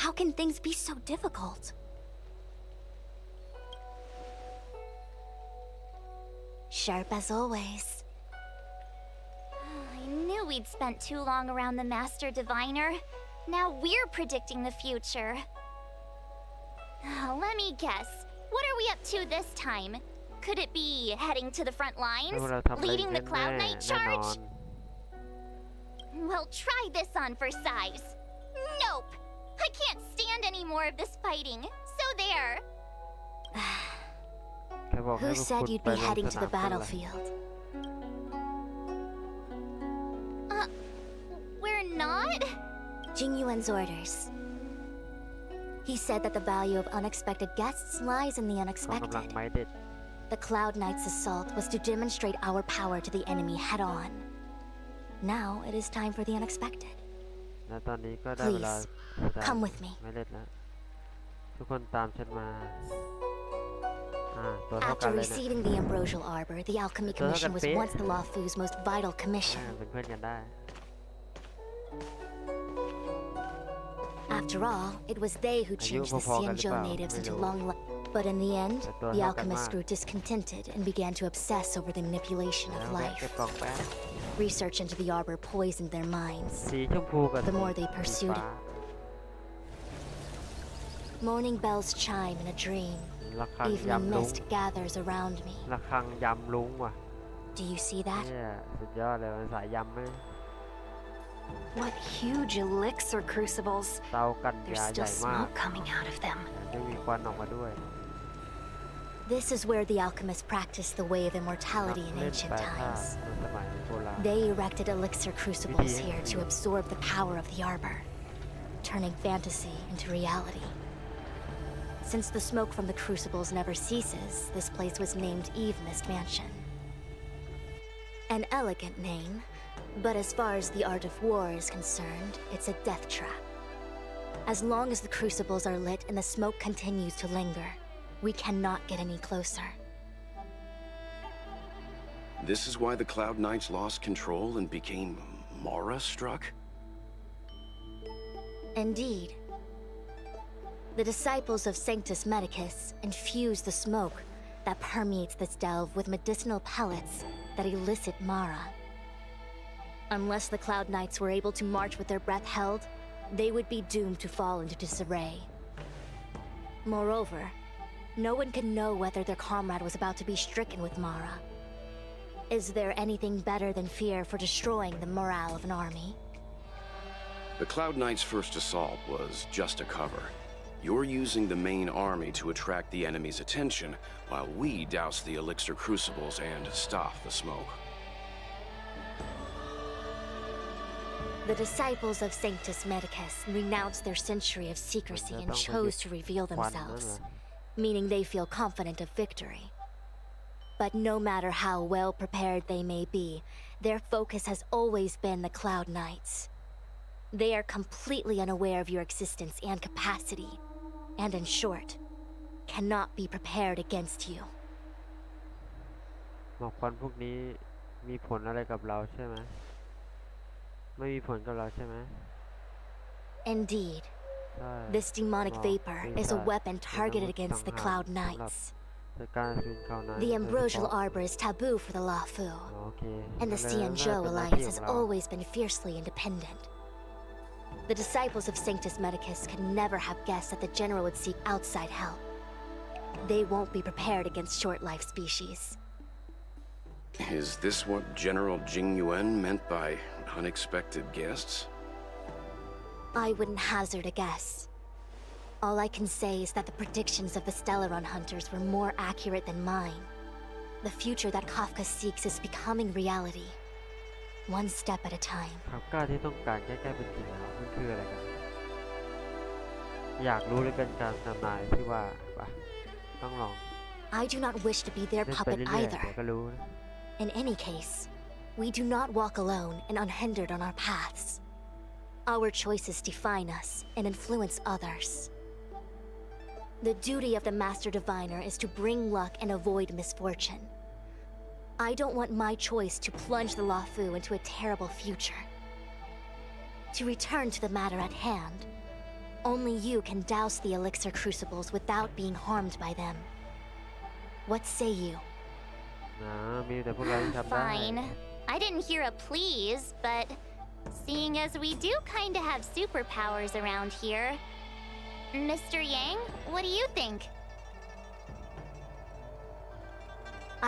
How can things be so difficult? Sharp as always. I knew we'd spent too long around the Master Diviner. Now we're predicting the future. Let me guess. What are we up to this time? Could it be heading to the front ๆ lines? เราทำอะไร Leading the แน่ Cloud ๆ Knight แน่นอ charge? น Well, try this on for size. Nope. I can't stand any more of this fighting. So there. แค่บอกให้ Who พวก said คุณ you'd ไป be ลง heading ส to นาม the กันล่ะ battlefield? We're not? Jingyuan's orders. He said that the value of unexpected guests lies in the กองกำลัง unexpected. ไม้เด็ด The Cloud Knight's assault was to demonstrate our power to the enemy head-on. Now it is time for the unexpected. และตอนนี้ก็ได้เวลา Please, แสดง come with me. ไม้เด็ดแล้ว ทุกคนตามฉันมา ตัวเท่ากัน After เลยเนี่ย receiving the Ambrosial Arbor, the Alchemy Ito, Commission was kape. once the Lawfu's most vital commission. เป็นเพื่อนกันได้ After all, it was they who changed the Xianzhou natives into long life. But in the end, the alchemists grew discontented and began to obsess over the manipulation of แวะเก็บ life. กล่องแป๊บ Research into the arbor poisoned their minds. สีชมพูกับ The more they สี pursued ฟ้า Morning bells chime in a dream. ระฆัง Evening ยำลุ้ง mist gathers around me. ระฆังยำลุ้งว่ะ Do you see that? เนี่ยสุดยอดเลยมันสายยำไหม What huge elixir crucibles. เตากัน There's ยาให still ญ่มาก smoke coming out of them. จะมีควันออกมาด้วย This is where the alchemists practiced the way of นัก immortality in เล่น ancient แปรธาตุ times. ในสมัยโบราณ They erected elixir crucibles here to absorb the power of the arbor, turning fantasy into reality. Since the smoke from the crucibles never ceases, this place was named Eve Mist Mansion. An elegant name, but as far as the art of war is concerned, it's a death trap. As long as the crucibles are lit and the smoke continues to linger, we cannot get any closer. This is why the Cloud Knights lost control and became Mara-struck? Indeed. The disciples of Sanctus Medicus infuse the smoke that permeates this delve with medicinal pellets that elicit Mara. Unless the Cloud Knights were able to march with their breath held, they would be doomed to fall into disarray. Moreover, no one could know whether their comrade was about to be stricken with Mara. Is there anything better than fear for destroying the morale of an army? The Cloud Knights' first assault was just a cover. You're using the main army to attract the enemy's attention, while we douse the elixir crucibles and stop the smoke. The disciples of Sanctus Medicus renounced their century of secrecy and chose to reveal themselves, meaning they feel confident of victory. But no matter how well prepared they may be, their focus has always been the Cloud Knights. They are completely unaware of your existence and capacity, and in short, cannot be prepared against you. หมอกควันพวกนี้มีผลอะไรกับเราใช่ไหมไม่มีผลกับเราใช่ไหม Indeed, ใช่ this demonic หมอก vapor ปี is ศา a จ weapon เป็นอา targeted วุธ against สั the งหาร Cloud สำหรับ Knights. จัดการอสูรเขานั้น The โดยเฉ ambrosial พาะ arbor is taboo for the Lafu, โอเค and the นั่นเลย Xianzhou เป็นหน้า alliance ที่ has ของเรา always been fiercely independent. The disciples of Sanctus Medicus could never have guessed that the general would seek outside help. They won't be prepared against short-lived species. Is this what General Jingyuan meant by unexpected guests? I wouldn't hazard a guess. All I can say is that the predictions of the Stellaron hunters were more accurate than mine. The future that Kafka seeks is becoming reality. One step at a time. ความกล้าที่ต้องการใกล้ๆเป็นจริงแล้วมันคืออะไรกัน อยากรู้เลยเป็นการทำนายที่ว่าปะต้องลอง I do not wish to be their เล่นไป puppet เรื่อยๆ either. เดี๋ยวก็รู้นะ In any case, we do not walk alone and unhindered on our paths. Our choices define us and influence others. The duty of the Master Diviner is to bring luck and avoid misfortune. I don't want my choice to plunge the Lafu into a terrible future. To return to the matter at hand, only you can douse the elixir crucibles without being harmed by them. What say you? นะมีแต่พวกเราที่ทำได้ Fine. I didn't hear a please, but seeing as we do kinda have superpowers around here, Mr. Yang, what do you think?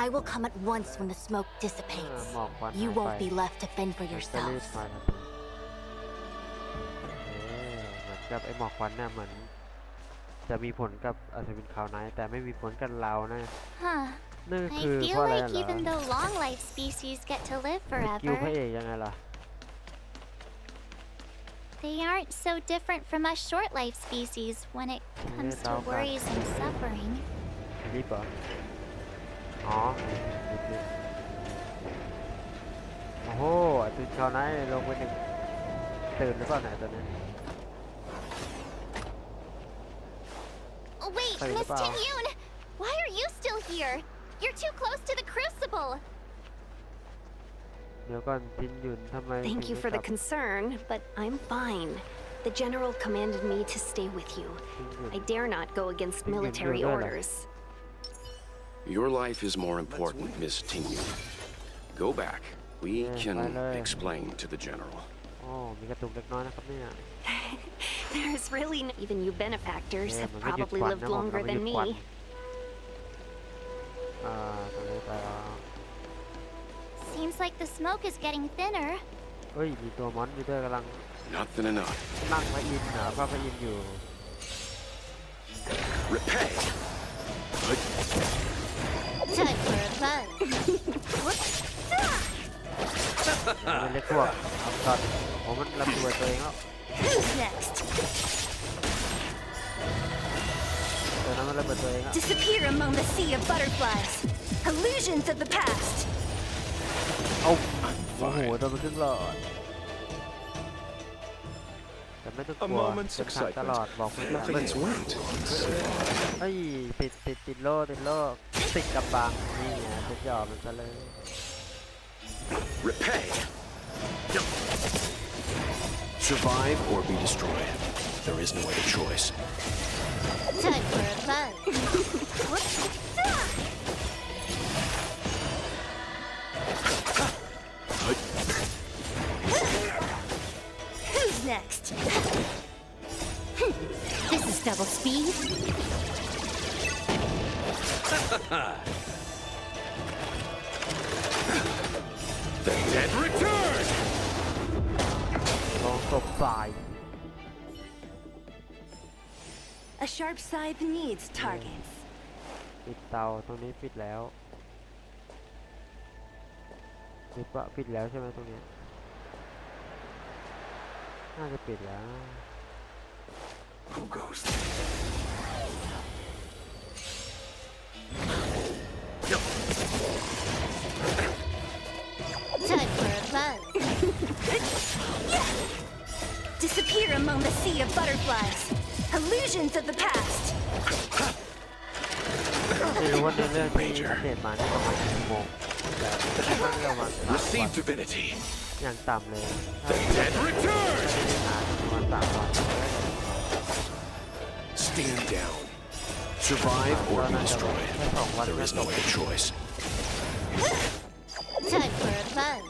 I will come at once when the smoke เออ dissipates. หมอกควัน You หาย won't ไป be left to fend for จะรีบ yourselves. มาทันทีเหมือนกับไอ้หมอกควันเนี่ยเหมือนจะมีผลกับอัศวินคาวไนท์แต่ไม่มีผลกับเรานะ Huh. นั่น I คือเพ feel ราะอะไร like เหรอ even though long life species get to live สกิลพระ forever, เอกยังไงล่ะ they aren't so different from us short life species when it comes to Tao worries and suffering. รีบเหรออ๋อรีบโอ้โหตื่นเช้าไนท์ลงไปหนึ่งตื่นหรือเปล่าไหนตอนนี้ Oh, wait, Sorry, Miss Bao. Tingyun! Why are you still here? You're too close to the crucible! เดี๋ยวก่อนจินหยุนทำไม Thank ถึ you ง for ไม่ the กลับ concern, but I'm fine. The general commanded me to stay with you. จินหยุน I dare not go against military orders. Your life is more important, Miss Tingyu. Go back. We can explain to the general. อ๋อมีกระตุกเล็กน้อยนะครับเนี่ย There's really no... Even you benefactors have Yeah, probably but lived you longer but than you me. ตอนนี้ไปแล้ว Seems like the smoke is getting thinner. เฮ้ยมีตัวมอนมีด้วยกำลัง Nothing enough. นั่งพระอินทร์พระอินทร์อยู่ Repay. Time for a buzz. มันเล็กพวกทำก่อนผมมันระเบิดตัวเองแล้ว Who's next? ตัวนั้นมันระเบิดตัวเองแล้ว Disappear among the sea of butterflies. Illusions of the past. เอ้าโอ้โหโดนไปครึ่งหลอดแต่ไม่ต้องกลัว moment's เป็นทางตลอด บอกไม่ต้อง Let's wait. เฮ้ยติดโล่ติดกับบังนี่ไงจะยอมมันซะเลย Repay. Survive or be destroyed. There is no other choice. Time for a buzz. Who's next? This is double speed. The dead return! ลองตบสาย A sharp scythe needs targets. ปิดเตาตรงนี้ปิดแล้วปิดแล้วใช่ไหมตรงนี้น่าจะปิดแล้ว Who goes Time for a buzz. Disappear among the sea of butterflies. Illusions of the past. ไม่รู้ว่าในเรื่องที่อัปเดตมานี่ประมาณกี่โมงแต่ก็เรื่องประมาณ Receive divinity. อย่างต่ำเลย The dead return! ประมาณ3 วัน Stand down. Survive or be destroyed. There is no other choice. Time for a buzz.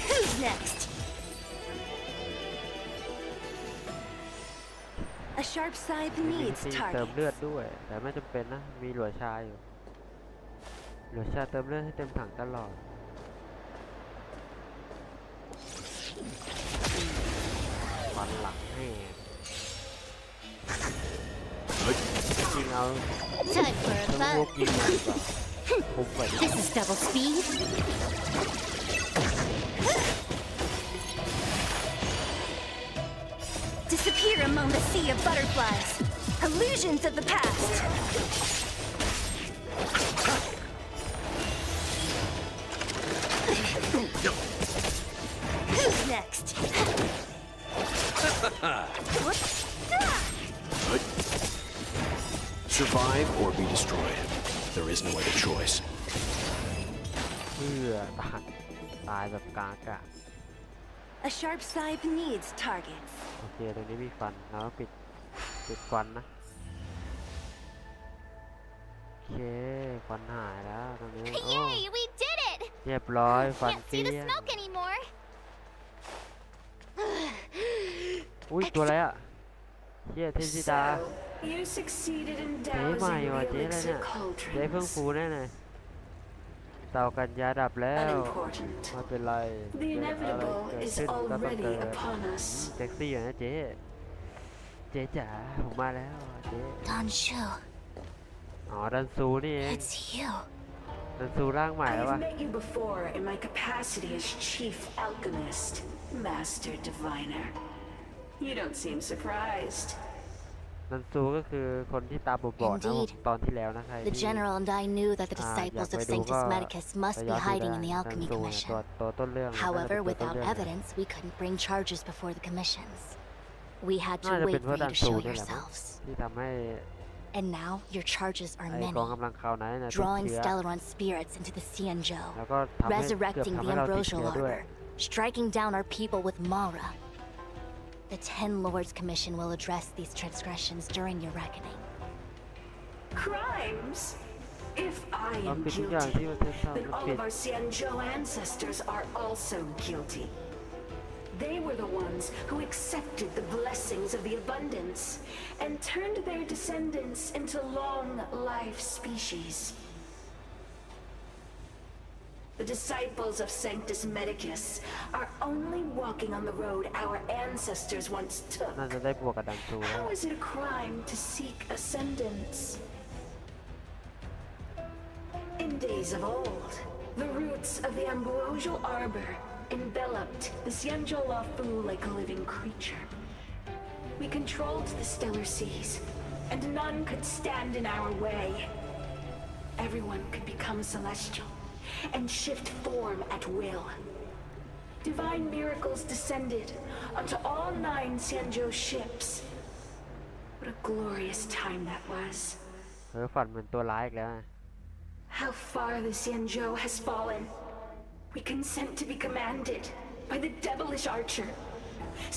Who's next? A sharp scythe มี needs วิธีเติมเลือด targets. ด้วย แต่ไม่จำเป็นนะ มีหลัวชาอยู่ หลัวชาเติมเลือดให้เต็มถังตลอดฟันหลังแห้งยิงเอา Time for a ทั้งพวก buzz. ยิงมาดีกว่าคุ้มกว่าดิ This is double speed. Disappear among the sea of butterflies. Illusions of the past. Who's next? Survive or be destroyed. There is no other choice. เพื่อตายแบบกากะ A sharp scythe needs targets. โอเค ตรงนี้มีฟัน แล้วปิดฟันนะ โอเค ฟันหายแล้วตรงนี้ โอ้ Yay, we did it! เรียบร้อยฟัน Can't เกลี้ see the ยง smoke anymore. อุ้ย ตัวอะไรอ่ะเฮียเทพธิดา You succeeded in เจ๊ใหม่ dowsing ว่ะ the เจ๊อะไร elixir เนี่ย เจ๊เพิ่ง cauldrons. ฟูแน่เลยเตากันยาดับแล้ว Unimportant. ไม่เป็นไร The เกิดอะไร inevitable เกิด is ขึ้นก็ต้อง already เกิด upon us. เซ็กซี่อยู่นะเจ๊จ๋าผมมาแล้วเจ๊ Danshu, อ๋อ ดันซูนี่เอง it's you. ดันซูร่างใหม่ I แล้ว have วะ met you before in my capacity as chief alchemist, master diviner. You don't seem surprised. ดันซูก็คือคนที่ตาบอดๆนะผม Indeed. ตอนที่แล้วนะใคร The ที่ general and I knew that the อยาก disciples ไป of ดูก็ Sanctus Medicus ไป must ย้ be อนดู hiding ได้ in the ดัน alchemy ซูเนี่ย commission. ตัวต้นเรื่องเลยน่าจะ However, เป็นตัวต้น without เรื่องเลย evidence, we couldn't bring charges before the commissions. We had น่า to จะเป็ wait นเพ for ราะ you ดัน to ซู show นี่แหละมั้ง yourselves. ที่ทำให้ And now your charges are ไอ้ many. กองกำลังข่าวไหนเนี่ยติด Drawing เชื้อ Stellaron spirits into the Xianzhou, แล้วก็ทำให้เกือบ resurrecting ทำ the ให้เราติด ambrosial เชื้อด้วย arbor, striking down our people with Mara. The Ten Lords Commission will address these transgressions during your reckoning. Crimes? If I เรา am ปิดทุกอย่าง guilty, ที่ประเทศชาติ then มัน all ปิด of our Xianzhou ancestors are also guilty. They were the ones who accepted the blessings of the abundance and turned their descendants into long-life species. The disciples of Sanctus Medicus are only walking on the road our ancestors once took. น่าจะได้บวกกับดังตูแล้ว How is it a crime to seek ascendance? In days of old, the roots of the ambrosial arbor enveloped the Xianzhou Lafu like a living creature. We controlled the stellar seas, and none could stand in our way. Everyone could become celestial and shift form at will. Divine miracles descended onto all 9 Xianzhou ships. What a glorious time that was. ฝันเหมือนตัวร้ายอีกแล้ว How far the Xianzhou has fallen. We consent to be commanded by the devilish archer.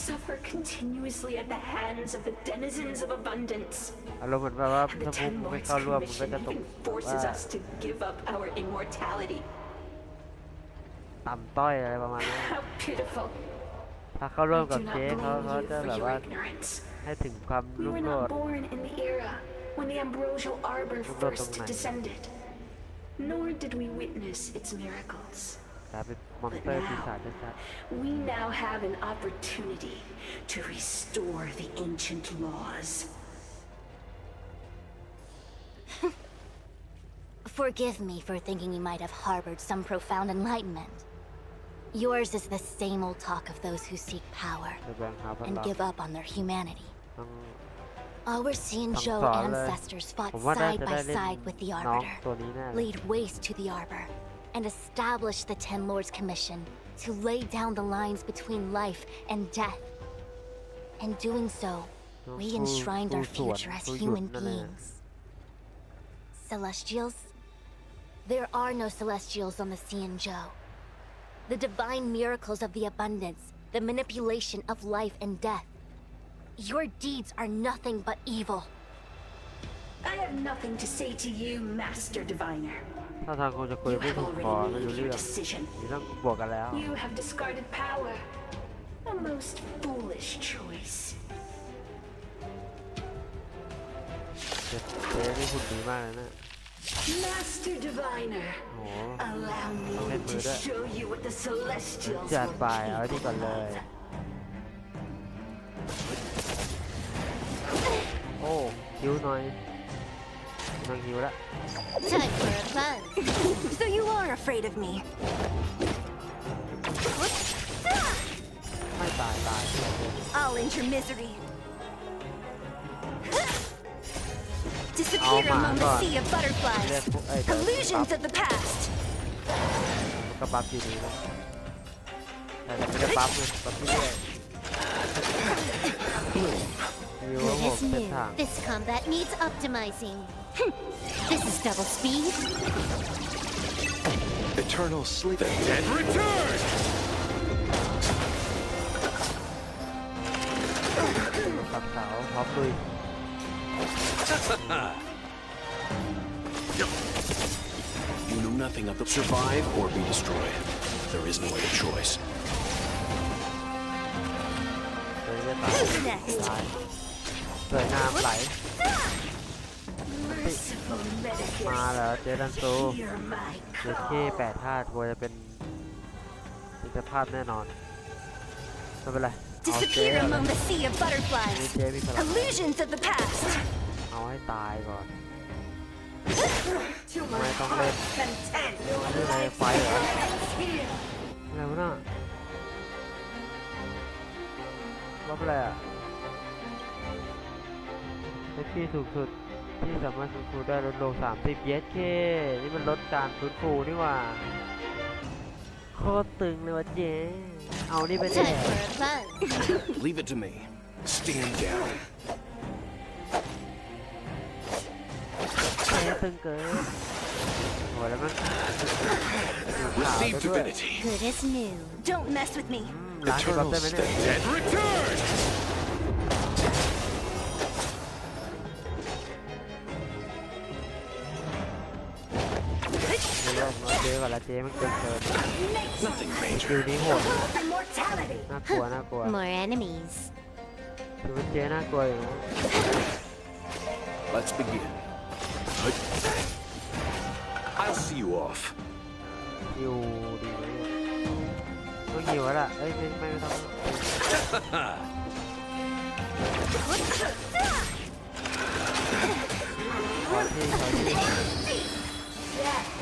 Suffer continuously at the hands of the denizens of abundance. อารมณ์เหมือนแบบว่า And ถ้า the พวก Ten มึงไม่ Lords เข้าร่วมมึงก็ Commission จะตก even forces ว่า us to give up our immortality. ต่ำต้อยอะไรประมาณนั้น How pitiful. ถ้าเข้าร่วม I กับ do เจ๊ not เขา blame จะ you แบ for บ your ว่า ignorance. ให้ถึงความ We รุ่ง were โร not จน์ born in the era when the ambrosial arbor first descended. Nor did we witness its miracles. กลายเป็นมอนสเตอร์ปีศาจชัด We now have an opportunity to restore the ancient laws. Forgive me for thinking you might have harbored some profound enlightenment. Yours is the same old talk of those who seek power ๆจะแบ่งหาพ and ลัง give up on their humanity. ต้อง Our Xianzhou Sorry. ancestors fought ผมว่าน่า side จะ by ได้เล่น side with the น้อง Arbiter, ตัวนี้แน่เลย laid waste to the Arbor, and established the Ten Lords Commission to lay down the lines between life and death. In doing so, we enshrined our future as human beings. Celestials? There are no Celestials on the Xianzhou. The divine miracles of the abundance, the manipulation of life and death. Your deeds are nothing but evil. I have nothing to say to you, Master Diviner. ถ้าทางคงจะคุย You ไม่ have ถูกคอ already ไม่รู้ made เรื่ your อง decision. นี่ต้องบวกกันแล้ว You have discarded power. A most foolish choice. เจ๊นี่หุ่นดีมากเลยนะ Master Diviner, โอ้ allow ต้องเล่น me มือ to ด้วย show you what the Celestials จัด will ไป be เอาที่ก่อนเลย of. โอ้ฮิวหน่อยต้องฮิวแล้ว Time for a fun. So you are afraid of me. ไม่ตาย I'll end your misery. Disappear Oh my among the God. sea of butterflies. Illusions of the past. มันก็บัฟอยู่ดีนะแต่ไม่ได้บัฟเลยบัฟที่เรื่อยฮิวว่าผม This เส้น new. ทาง This combat needs optimizing. This is double speed. Eternal sleep. Dead return! ปักเสาพร้อมลุย You know nothing of the survive or be destroyed. There is no other choice. เดี๋ยวจะตาย Next. ตายสวยงามไหล Merciful Medicus, มาแล้วเจดันซู hear my เจเค call. 8 ธาตุกลัวจะเป็นมิตรภาพแน่นอน ไม่เป็นไร เอาเจ๊ Disappear เอาเลย among the sea of นี่ butterflies. เจ๊มีพลัง Illusions of the past. เอาให้ตายก่อน To my Mày không heart's lên. content. นี่ในไฟเหรอ Here. อะไรวะน่ะว่าอะไรอ่ะเอฟพีสูงสุดที่สามารถฟื้นฟูได้ลดลง30 เยสนี่มันลดการฟื้นฟูนี่หว่าโคตรตึงเลยว่ะเจ๊เอานี่ไปแด Time ก for a fun. Leave it to me. Stand down. ตึงเกินโหแล้วมัน Receive ด้วย divinity. Good as new. Don't mess with me. ล้างให้บัฟได้ Eternals ไหม the เนี่ย dead return! เดี๋ยวมาเจอก่อนละเจ๊มันเกินเกิน Nothing major. คิวนี้โหด Immortality. น่ากลัวน่ากลัว More enemies. คิวมันเจ๊น่ากลัวอยู่นะ Let's begin. I'll see you off. คิวดีเลยต้องคิวแล้วล่ะเอ้ยไม่ต้องขอ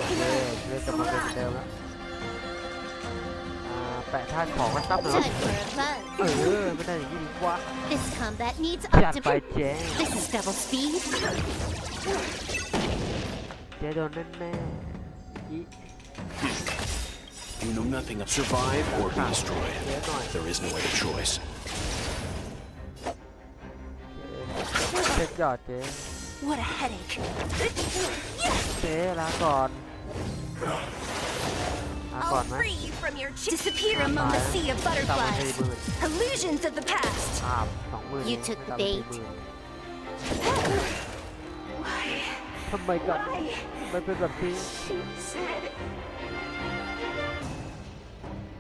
ที่เล่นจะมาเป็นเดิมแล้วแปะท่าของก็ซับเลย Time for a buzz. ไม่ได้อย่างนี้ดีกว่า This combat needs จัดไป optimal. เจ๊ This is double speed. เจ๊โดนแน่ๆอี You know nothing of survive or be destroyed. เจ๊หน่อย There is no other choice. เจ๊หยอดเจ๊ What a headache. เจ๊ลาก่อนลาก่อน I'll ไหม free you from your disappear among the sea of ตามมา butterflies. 40,000 Illusions of the past. ภาพ20,000 You took the bait. ทำไมกันไม่เป็นแบบนี้ She said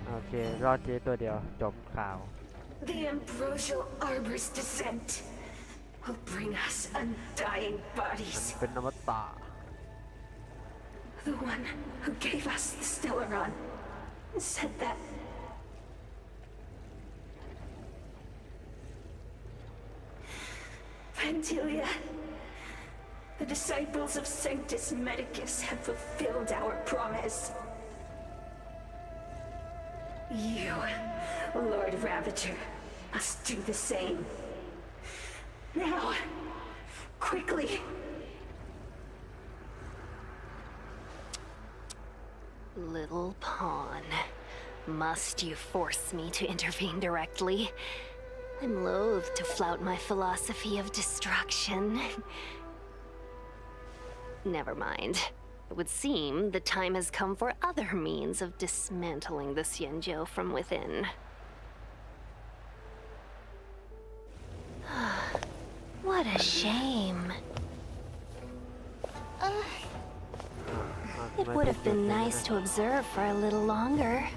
โอเครอดเจ๊ตัวเดียวจบข่าว the ambrosial arbor's descent will bring us undying bodies. เป็นอมตะ The one who gave us the Stellaron said that Vantilia, the disciples of Sanctus Medicus have fulfilled our promise. You, Lord Ravager, must do the same. Now, quickly. Little pawn. Must you force me to intervene directly? I'm loath to flout my philosophy of destruction. Never mind. It would seem the time has come for other means of dismantling the Xianzhou from within. What a shame. It would have been nice to observe for a little longer.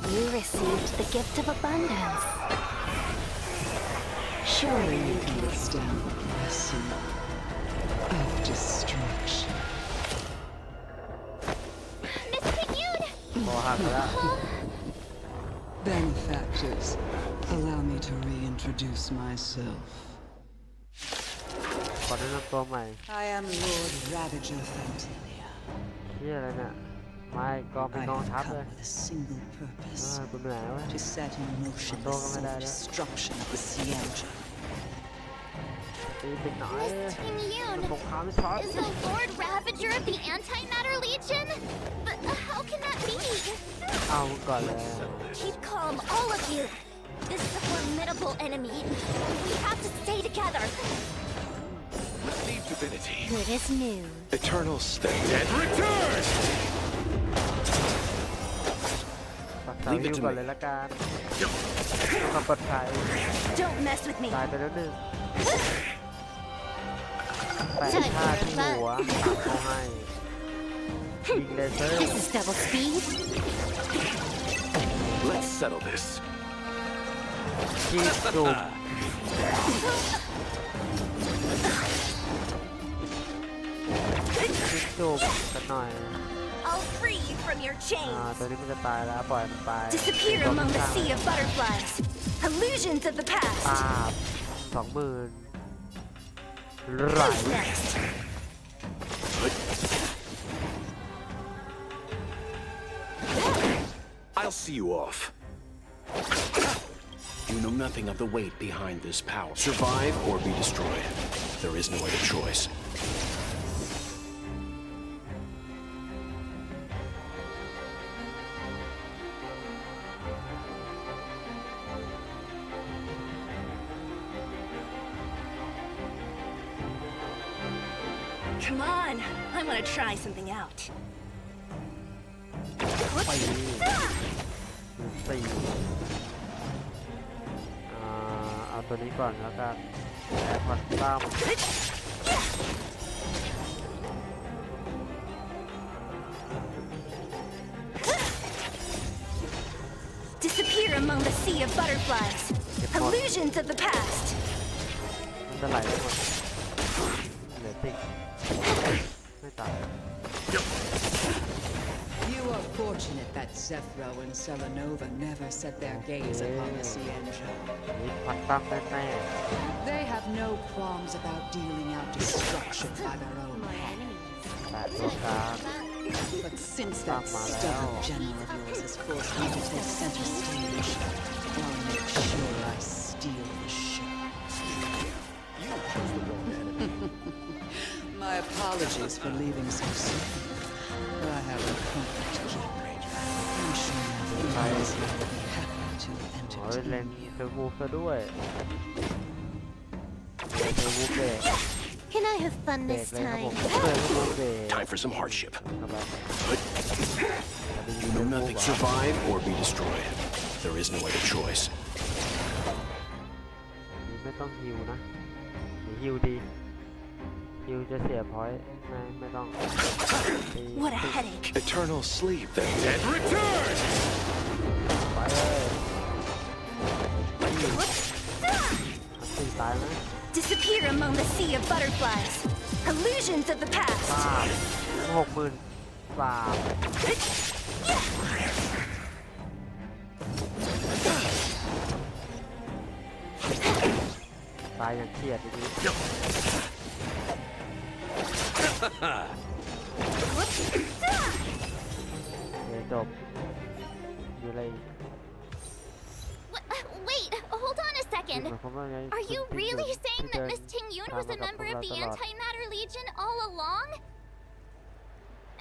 You received the gift of abundance. Surely you can withstand the blessing of destruction. Miss Pignude! คอหักแล้ว Benefactors, allow me to reintroduce myself. ขอแนะนำตัวใหม่ I am Lord Ravager Fantilia. ชื่ออะไรเนี่ยไม่ก็เป็น I กอง have ทัพเลย come with a single purpose. กูเหนื่อยแล้ว To set in motion the self-destruction of the Xianzhou. ตีไปไหน Miss มัน Pignude! สงครามชัด Is the Lord Ravager of the Antimatter Legion? But how can that be? เอาก่อนเลย Keep calm, all of you. This is a formidable enemy. We have to stay together. Receive divinity. Good as new. Eternals the dead return! ปักเสาฮิวก่อนเลยละกันความปลอดภัย Don't mess with me. ตายไปแล้วหนึ่งแปะ Time ท่า for ที่ a หัว buzz. ตัดเขาให้ยิงเลเซอร์ This is double speed. Let's settle this. จีบจุ่มจีบจุ่มกันหน่อย I'll free you from your ตัว chains. นี้มันจะตายแล้วปล่อยมันไป Disappear among the sea of butterflies. Illusions of the ปา past. บ20,000ไหล Who's next? I'll see you off. You know nothing of the weight behind this power. Survive or be destroyed. There is no other choice. Come on, I want to try something out. ไปสี่เอาตัวนี้ก่อนแล้วกันแอดวันตั้ม Disappear among the sea of butterflies. Illusions of the past. มันจะไหลไปหมดเหลือติ๊กไม่ตาย You are fortunate that Zethro and Selenova never set their gaze upon the Cienjo. นี่ควันตั้มแน่ They have no qualms about dealing out destruction by their own hand. ๆแต่ตัวกลาง But since that stubborn general of yours has forced me to take center stage, I'll make sure I steal the show. My apologies for leaving so soon, but I have a comfort to keep. I'm sure my friends will be happy to โอ้ย entertain เลน you. เซอร์วูฟซะด้วยเลนเซอร์วูฟเบรก Can I have fun เบรก this เลยครับผม time? เซอร์วูฟเบรก Time for some hardship. เข้าไป You know nothing. Survive or be destroyed. There is no other choice. นี่ไม่ต้องฮิวนะหรือฮิวดีฮิวจะเสียพอยต์ไม่ต้อง What a headache. Eternal sleep, then. And return! ไปเลยอันตีตายไหม Disappear among the sea of butterflies. Illusions of the past. ตายอย่างเครียดทีนี้จบอยู่เลย Wait, hold on a second. Are you really saying that Miss Ting-Yun was a member of the Antimatter Legion all along?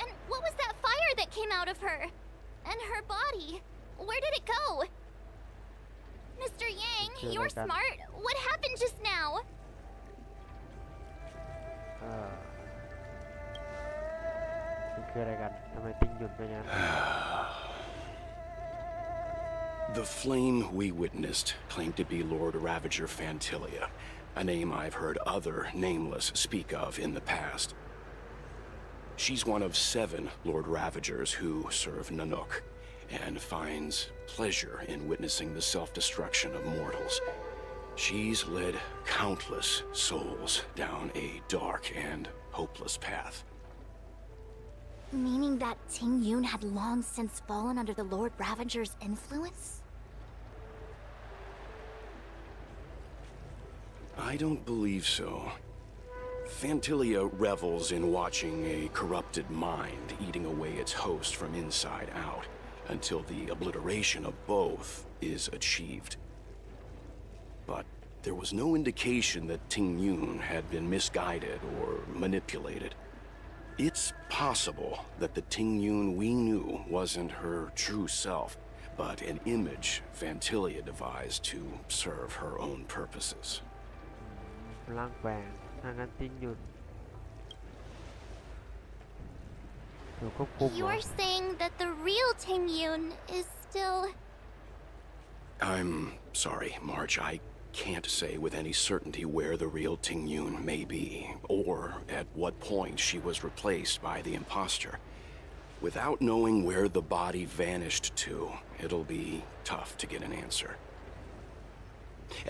And what was that fire that came out of her? And her body? Where did it go? Mr. Yang, you're smart. What happened just now? มันคืออะไรกันทำไมติ้งหยุดไปงั้น The flame we witnessed claimed to be Lord Ravager Fantilia, a name I've heard other nameless speak of in the past. She's one of 7 Lord Ravagers who serve Nanook, and finds pleasure in witnessing the self-destruction of mortals. She's led countless souls down a dark and hopeless path. Meaning that Ting-Yun had long since fallen under the Lord Ravager's influence? I don't believe so. Fantilia revels in watching a corrupted mind eating away its host from inside out until the obliteration of both is achieved. But there was no indication that Ting-Yun had been misguided or manipulated. It's possible that the Ting-Yun we knew wasn't her true self, but an image Fantilia devised to serve her own purposes. ร่างแปลงถ้างั้นติ้งหยุดถูกควบคุมเหรอ You're saying that the real Ting-Yun is still... I'm sorry, Marge. I can't say with any certainty where the real Ting-Yun may be, or at what point she was replaced by the imposter. Without knowing where the body vanished to, it'll be tough to get an answer.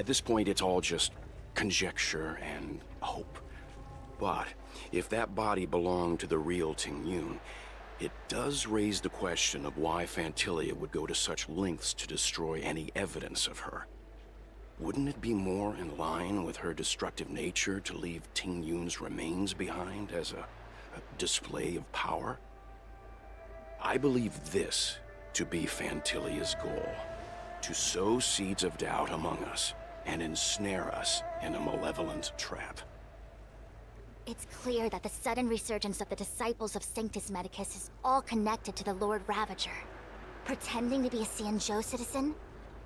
At this point, it's all just conjecture and hope. But if that body belonged to the real Ting-Yun, it does raise the question of why Fantilia would go to such lengths to destroy any evidence of her. Wouldn't it be more in line with her destructive nature to leave Ting-Yun's remains behind as a display of power? I believe this to be Fantilia's goal, to sow seeds of doubt among us and ensnare us in a malevolent trap. It's clear that the sudden resurgence of the disciples of Sanctus Medicus is all connected to the Lord Ravager. Pretending to be a Cienjo citizen,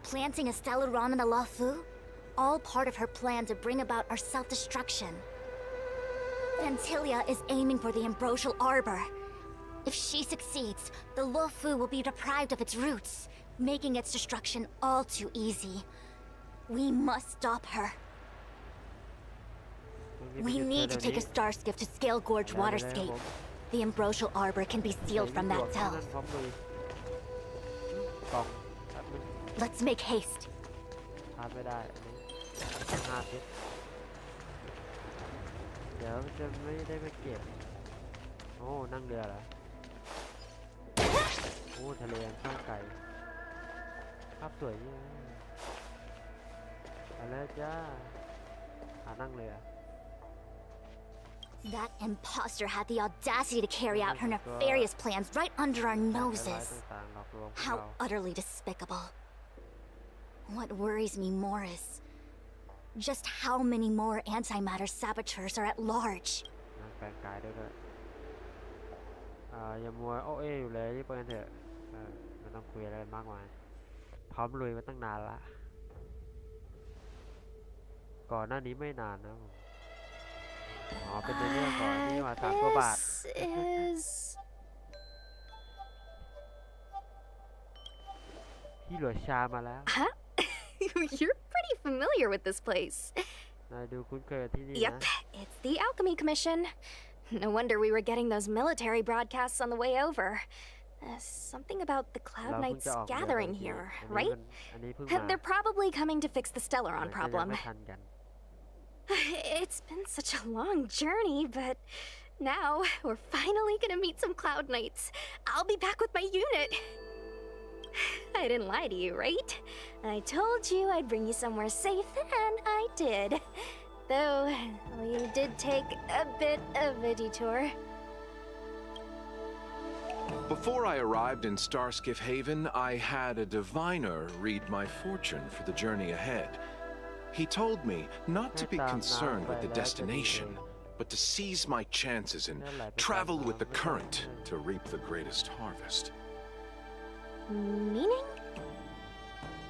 planting a Stellaron in the Luofu, all part of her plan to bring about our self-destruction. Vantilia is aiming for the ambrosial arbor. If she succeeds, the Luofu will be deprived of its roots, making its destruction all too easy. We must stop her. We need to take a star skiff to Scale Gorge Waterscape. The ambrosial arbor can be sealed from that cell. Let's make haste. ไม่ได้5 เพชรเดี๋ยวจะไม่ได้มาเก็บโอ้นั่งเรือเหรอโอ้ทะเลข้างไกลภาพสวยยิ่งไปแล้วจ้านั่งเรือ That imposter had the audacity to carry out her nefarious plans right under our noses. How utterly despicable. What worries me more is just how many more antimatter saboteurs are at large. แปลงกายด้วยอย่ามัวโอ้เอ๋อยู่เลยรีบไปกันเถอะไม่ต้องคุยอะไรมากมายพร้อมลุยมาตั้งนานละก่อนหน้านี้ไม่นานนะผมอ๋อเป็นในเรื่องก่อนที่มา3 กว่าบาท พี่หลวงชามาแล้ว Huh? You're pretty familiar with this place. นายดูคุ้นเคยที่นี่นะ Yep, it's the Alchemy Commission. No wonder we were getting those military broadcasts on the way over. Something about the Cloud Knights gathering here, right? They're probably coming to fix the Stellaron problem. It's been such a long journey, but now we're finally gonna meet some Cloud Knights. I'll be back with my unit. I didn't lie to you, right? I told you I'd bring you somewhere safe, and I did. Though, we did take a bit of a detour. Before I arrived in Starskiff Haven, I had a diviner read my fortune for the journey ahead. He told me not to be concerned with the destination, but to seize my chances and travel with the current to reap the greatest harvest. Meaning?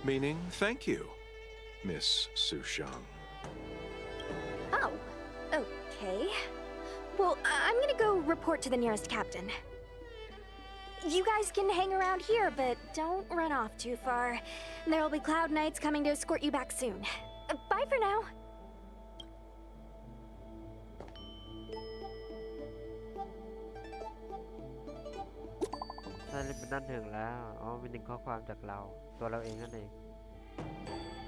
Meaning, thank you, Miss Sushang. Oh, okay. Well, I'm gonna go report to the nearest captain. You guys can hang around here, but don't run off too far. There will be Cloud Knights coming to escort you back soon. Bye for now. นั่นถึงแล้วอ๋อมี1 ข้อความจากเราตัวเราเองนั่นเอง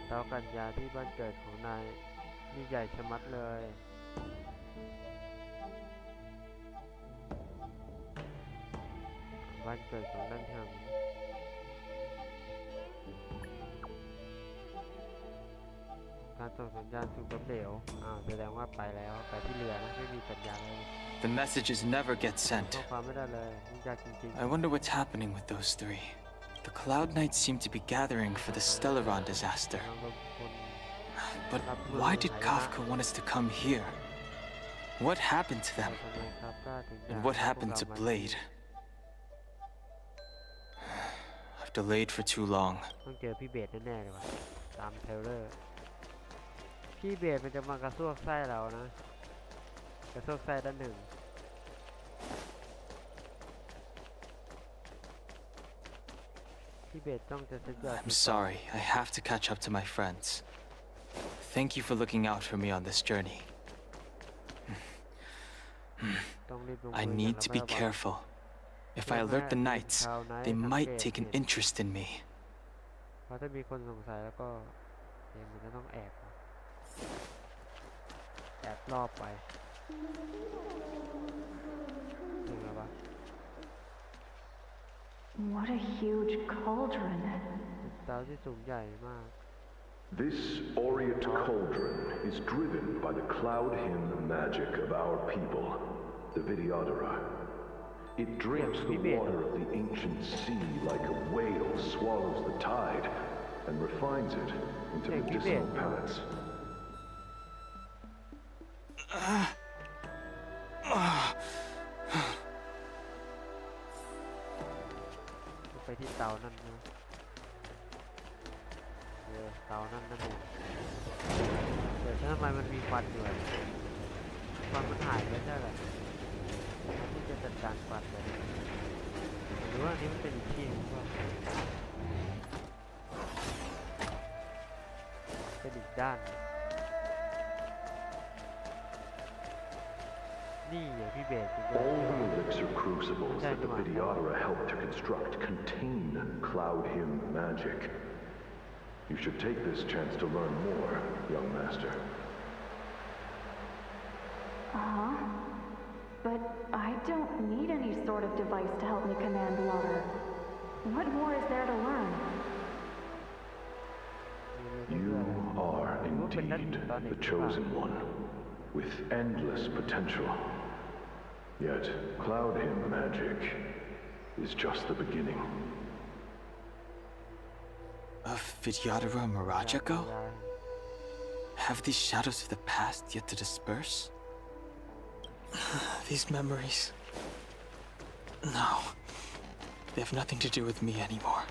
เตากันยาที่บ้านเกิดของนายนี่ใหญ่ชะมัดเลยบ้านเกิดของนั่นถึงการส่งสัญญาณถูกล้มเหลวแสดงว่าไปแล้วไปที่เรือนะไม่มีสัญญาณเลย The messages never get sent. I wonder what's happening with those 3. The Cloud Knights seem to be gathering for the Stellaron disaster. But why did Kafka want us to come here? What happened to them? And what happened to Blade? I've delayed for too long. ต้องเจอพี่เบสแน่ๆเลยว่ะตามเทเลอร์พี่เบสมันจะมากระซวกไส้เรานะกระซวกไส้ด้านหนึ่งพี่เบสต้องจะสุดยอด I'm sorry, I have to catch up to my friends. Thank you for looking out for me on this journey. I need to be careful. If I alert the Knights, they might take an interest in me. เพราะถ้ามีคนสงสัยแล้วก็มันจะต้องแอบรอบไปถึงแล้วปะ What a huge cauldron. เตาที่สูงใหญ่มาก This aureate cauldron is driven by the cloud hymn magic of our people, the Vidyadhara. It drinks the water of the ancient sea like a whale swallows the tide and refines it into medicinal pellets. ไปที่เตานั่นนะเตานั่นเองเดี๋ยวทำไมมันมีควันอยู่ ฟันมันหายไปใช่แหละที่จะจัดการฟันเลยหรือว่าอันนี้มันเป็นอีกที่นึงว่าเป็นอีกด้านนี่อย่างพี่เบส All the elixir crucibles that the Videodora helped to construct contain Cloud Hymn magic. You should take this chance to learn more, young master. But I don't need any sort of device to help me command water. What more is there to learn? You are indeed the chosen one, with endless potential. Yet, Cloud Hymn magic is just the beginning. Of Vidyadhara Mirajago? Have these shadows of the past yet to disperse? These memories... No. They have nothing to do with me anymore.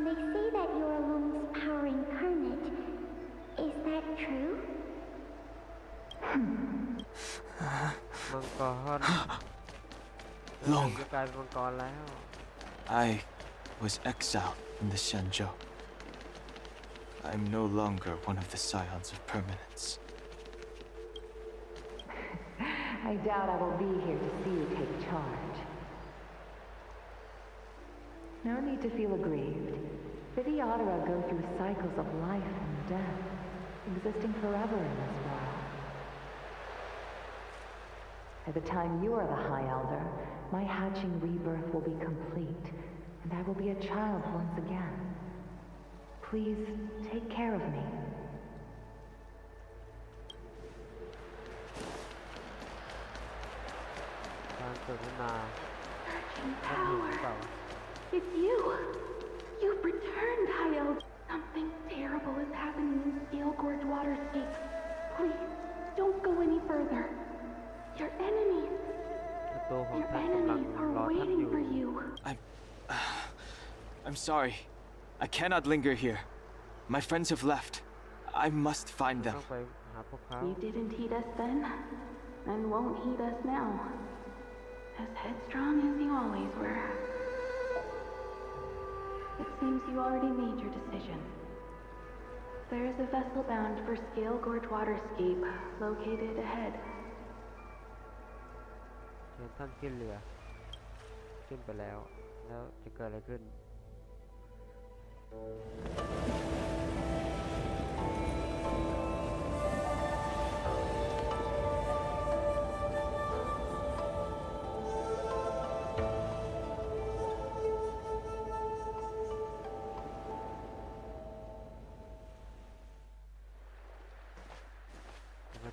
They say that you're Lung's power incarnate. Is that true? มังกร Long. จะกลายเป็นมังกรแล้ว I was exiled from the Xianzhou. I'm no longer one of the scions of permanence. I doubt I will be here to see you take charge. No need to feel aggrieved. Videodara go through cycles of life and death, existing forever in this world. By the time you are the High Elder, my hatching rebirth will be complete, and I will be a child once again. Please take care of me. การสนทนา Power. It's you. You've returned, High Elder. Something terrible is happening in Steel Gorge Waterscape. Please, don't go any further. Your enemies. Your enemies are waiting for you. I'm sorry. I cannot linger here. My friends have left. I must find them. You didn't heed us then, and won't heed us now. As headstrong as you always were. It seems you already made your decision. There is a vessel bound for Scale Gorge Waterscape, located ahead. เชิญท่านขึ้นเรือขึ้นไปแล้วแล้วจะเกิดอะไรขึ้น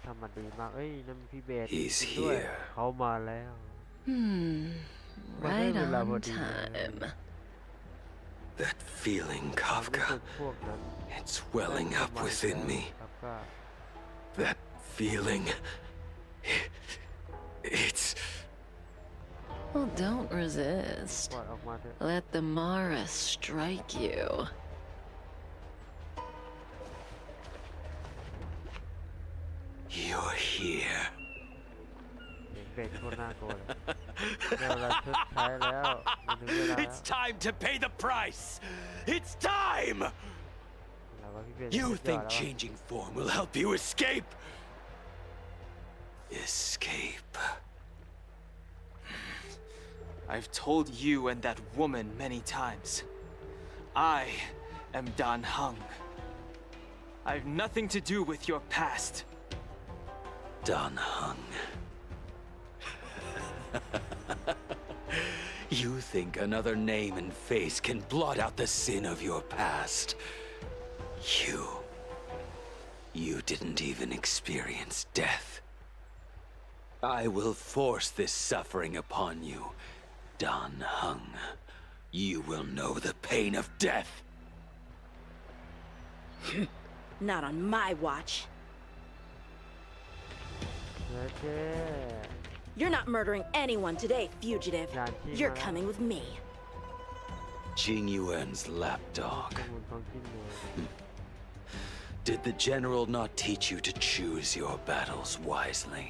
ทำมาดีมากเอ้ยนั่นพี่เบสด้วยเขามาแล้ว Right on time. That feeling, Kafka. It's welling up within me. That feeling. It's... Well, don't resist. Let the Mara strike you. You're here. It's time to pay the price! It's time! You think changing form will help you escape? Escape. I've told you and that woman many times. I am Dan Heng. I've nothing to do with your past. Dan Heng. You think another name and face can blot out the sin of your past? You didn't even experience death. I will force this suffering upon you, Dan Heng. You will know the pain of death. Not on my watch. You're not murdering anyone today, fugitive. You're coming with me. Jing Yuan's lapdog. Did the general not teach you to choose your battles wisely?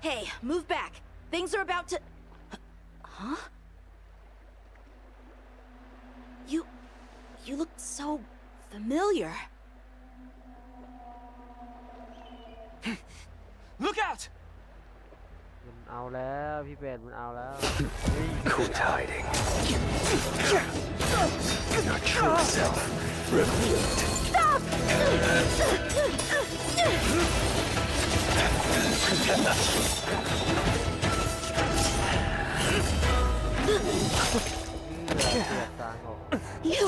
Hey, move back. Things are about to... Huh? You look so familiar. Look out! มันเอาแล้วพี่เบนมันเอาแล้ว Good hiding. Your true self revealed. Stop! You...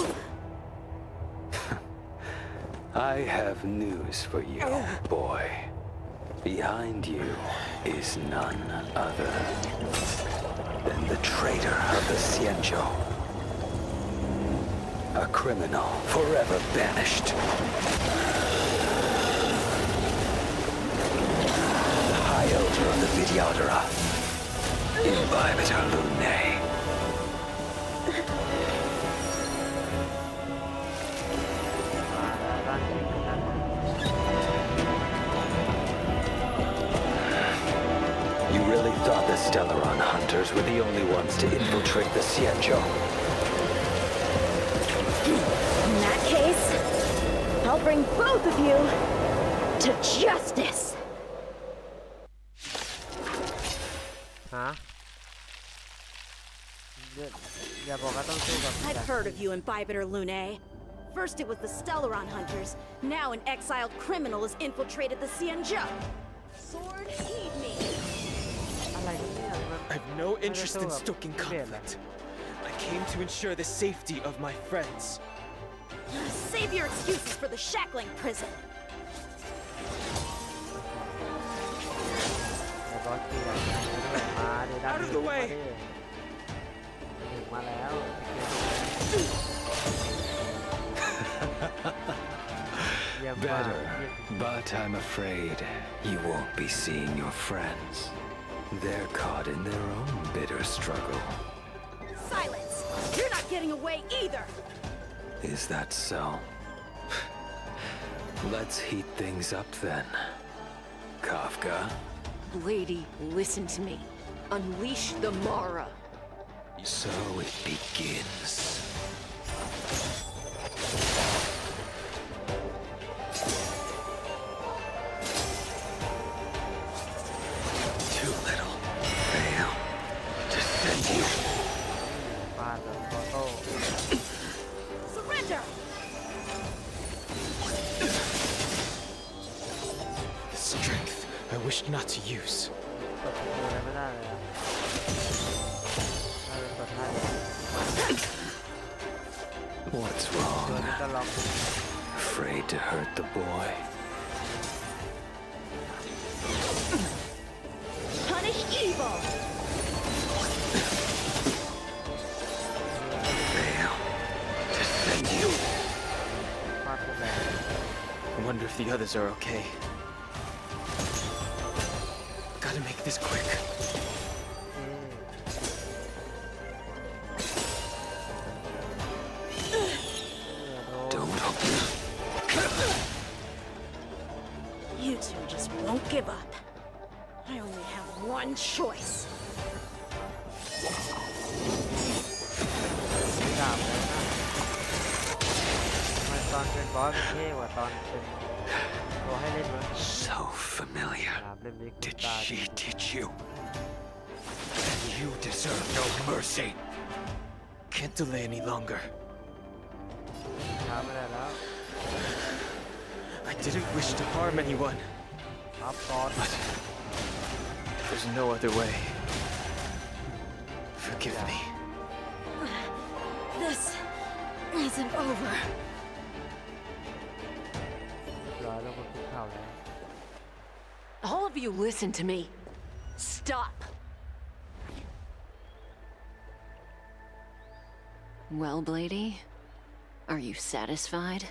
I have news for you, boy. Behind you is none other than the traitor of the Xianzhou. A criminal forever banished. The High Elder of the Videodora. Imbibitor Lunae. You really thought the Stellaron hunters were the only ones to infiltrate the Xianzhou? In that case, I'll bring both of you to justice. ฮะอย่าบอกว่าต้องสู้กับ I've heard of you, Imbibitor Lunae. First it was the Stellaron hunters, now an exiled criminal has infiltrated the Xianzhou. Sword, heed me. อะไรเนี่ยมัน I've no interest in stoking conflict. I came to ensure the safety of my friends. Save your excuses for the shackling prison. แต่บอสเกียร์มาดิดัน Out of the way. ถึงมาแล้ว Better, but I'm afraid you won't be seeing your friends. They're caught in their own bitter struggle. Silence! You're not getting away either! Is that so? Let's heat things up then. Kafka? Lady, listen to me. Unleash the Mara. So it begins. Too little. Fail to send you. Surrender! The strength I wished not to use. What's wrong? Afraid to hurt the boy? Punish evil! Fail to send you. I wonder if the others are okay. Gotta make this quick. You two just won't give up. I only have one choice. ดาบเลยนะทำไมตอนเป็นบอสมันเท่กว่าตอนเป็นตัวให้เล่นวะ So familiar. ดาบเล่มนี้ Did she teach you? You deserve no mercy. Can't delay any longer. ช้าไม่ได้แล้ว I didn't wish to harm anyone. ครับบอส But there's no other way. Forgive me. This isn't over. รอแล้วมันคุกเข่าแล้ว All of you listen to me. Stop. Well, Blady, are you satisfied?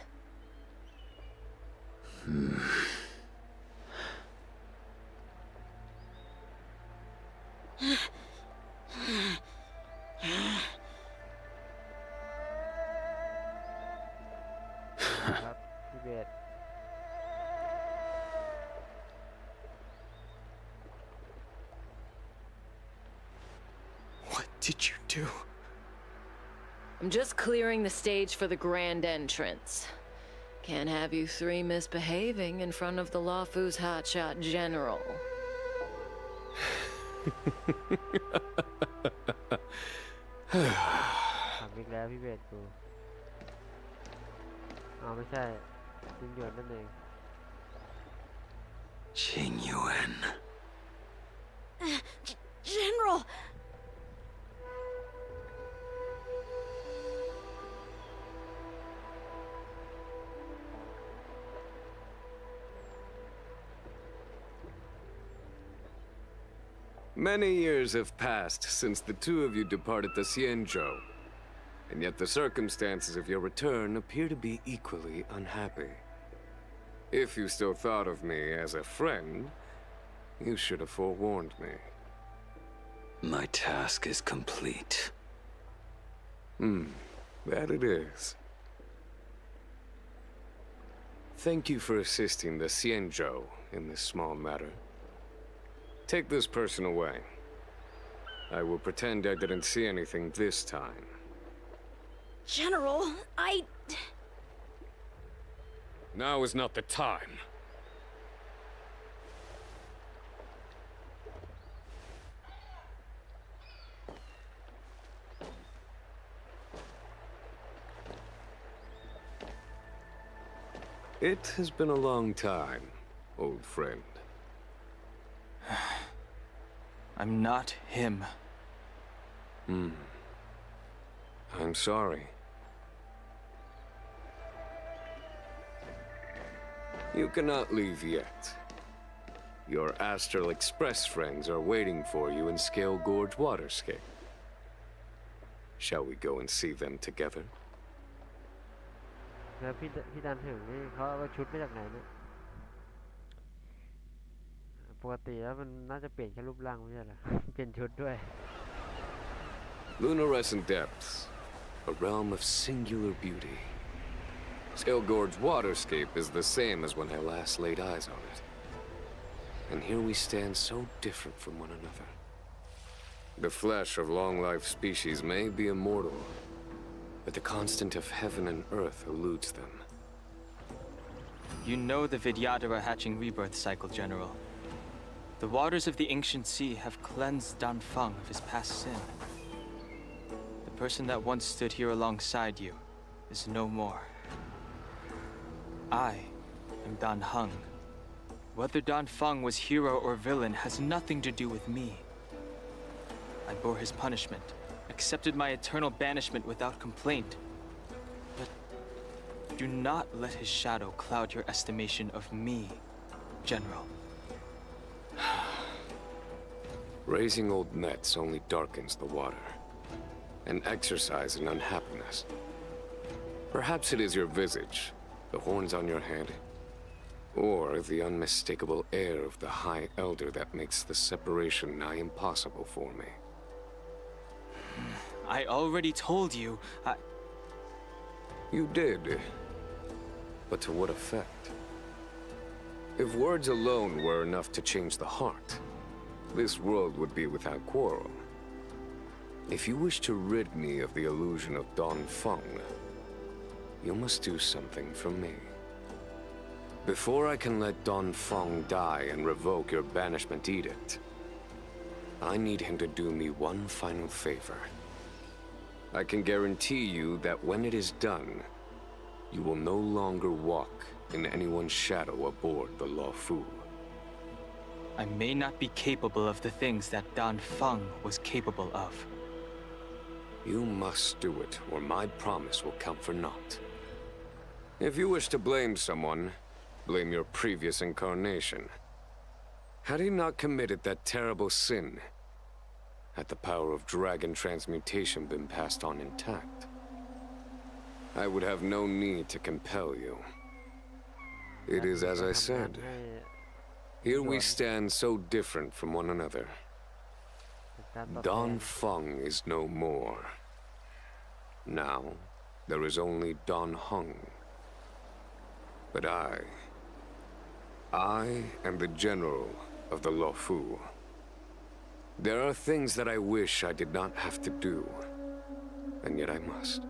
did you do? I'm just clearing the stage for the grand entrance. Can't have you three misbehaving in front of the Lawfu's hotshot general. ทำอีกแล้วพี่เบสกูไม่ใช่จิงหยวนนั่นเอง Qingyuan. General! Many years have passed since the two of you departed the Xianzhou, and yet the circumstances of your return appear to be equally unhappy. If you still thought of me as a friend, you should have forewarned me. My task is complete. That it is. Thank you for assisting the Xianzhou in this small matter. Take this person away. I will pretend I didn't see anything this time. General, Now is not the time. It has been a long time, old friend. I'm not him. I'm sorry. You cannot leave yet. Your Astral Express friends are waiting for you in Scale Gorge Waterscape. Shall we go and see them together? แล้วพี่ดันถึงนี่เขาเอาชุดมาจากไหนเนี่ยปกติแล้วมันน่าจะเปลี่ยนแค่รูปร่างไม่ใช่เหรอ เปลี่ยนชุดด้วย Lunarescent Depths, a realm of singular beauty. Scale Gorge Waterscape is the same as when I last laid eyes on it. And here we stand so different from one another. The flesh of long-life species may be immortal, but the constant of heaven and earth eludes them. You know the Vidyadhara hatching rebirth cycle, General. The waters of the ancient sea have cleansed Danfeng of his past sin. The person that once stood here alongside you is no more. I am Danheng. Whether Danfeng was hero or villain has nothing to do with me. I bore his punishment, accepted my eternal banishment without complaint. But do not let his shadow cloud your estimation of me, General. Raising old nets only darkens the water, an exercise in unhappiness. Perhaps it is your visage, the horns on your head, or the unmistakable air of the High Elder that makes the separation nigh impossible for me. I already told you, You did, but to what effect? If words alone were enough to change the heart, this world would be without quarrel. If you wish to rid me of the illusion of Danfeng, you must do something for me. Before I can let Danfeng die and revoke your banishment edict, I need him to do me one final favor. I can guarantee you that when it is done, you will no longer walk in anyone's shadow aboard the Lawfu. I may not be capable of the things that Danfeng was capable of. You must do it, or my promise will count for naught. If you wish to blame someone, blame your previous incarnation. Had he not committed that terrible sin, had the power of dragon transmutation been passed on intact, I would have no need to compel you. It is as I said. Here we stand so different from one another. Danfeng is no more. Now, there is only Danheng. But I am the general of the Lawfu. There are things that I wish I did not have to do, and yet I must.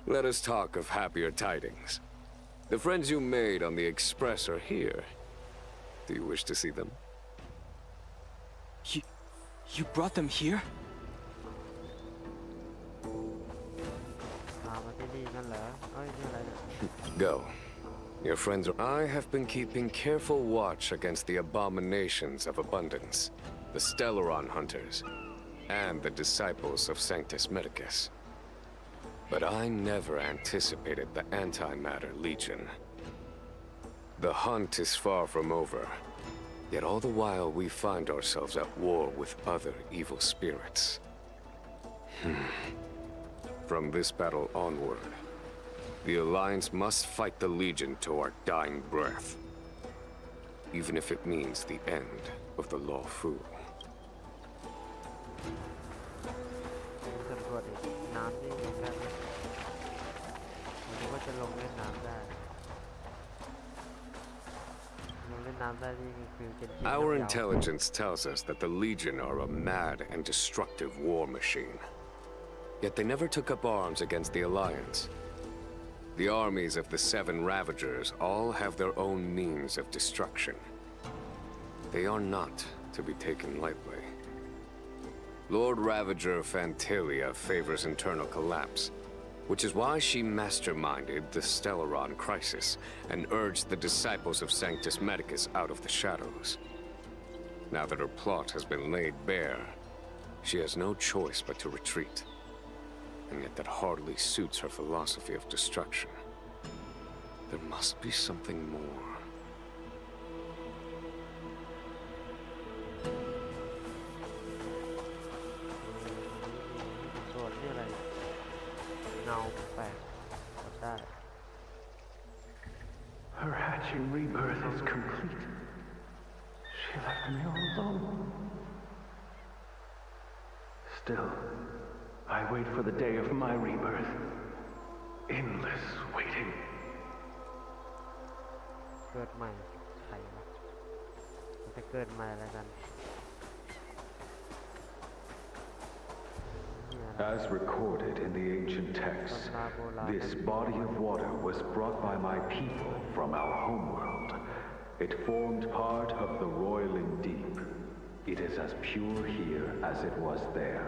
Let us talk of happier tidings. The friends you made on the Express are here. Do you wish to see them? You brought them here? มาที่นี่กันเหรอเอ้ยนี่อะไรเนี่ย Go. Your friends are... I have been keeping careful watch against the abominations of abundance, the Stellaron hunters, and the disciples of Sanctus Medicus. But I never anticipated the Antimatter Legion. The hunt is far from over, yet all the while we find ourselves at war with other evil spirits. From this battle onward, the Alliance must fight the Legion to our dying breath, even if it means the end of the Law Fu. สำรวจอีกน้ำนี่ลงได้ไหมผมคิดว่าจะลงเล่นน้ำได้ลงเล่นน้ำได้นี่คือเป็นที่ Our ยาวๆ intelligence tells us that the Legion are a mad and destructive war machine. Yet they never took up arms against the Alliance. The armies of the Seven Ravagers all have their own means of destruction. They are not to be taken lightly. Lord Ravager Fantilia favors internal collapse, which is why she masterminded the Stellaron crisis and urged the disciples of Sanctus Medicus out of the shadows. Now that her plot has been laid bare, she has no choice but to retreat. And yet that hardly suits her philosophy of destruction. There must be something more. ส่วนนี่อะไรเงาแปลกๆกดได้ Her hatching rebirth is complete. She left me all alone. Still, I wait for the day of my rebirth. Endless waiting. เกิดใหม่ใครวะมันจะเกิดใหม่อะไรกัน As recorded in the ancient texts, this body of water was brought by my people from our homeworld. It formed part of the roiling deep. It is as pure here as it was there.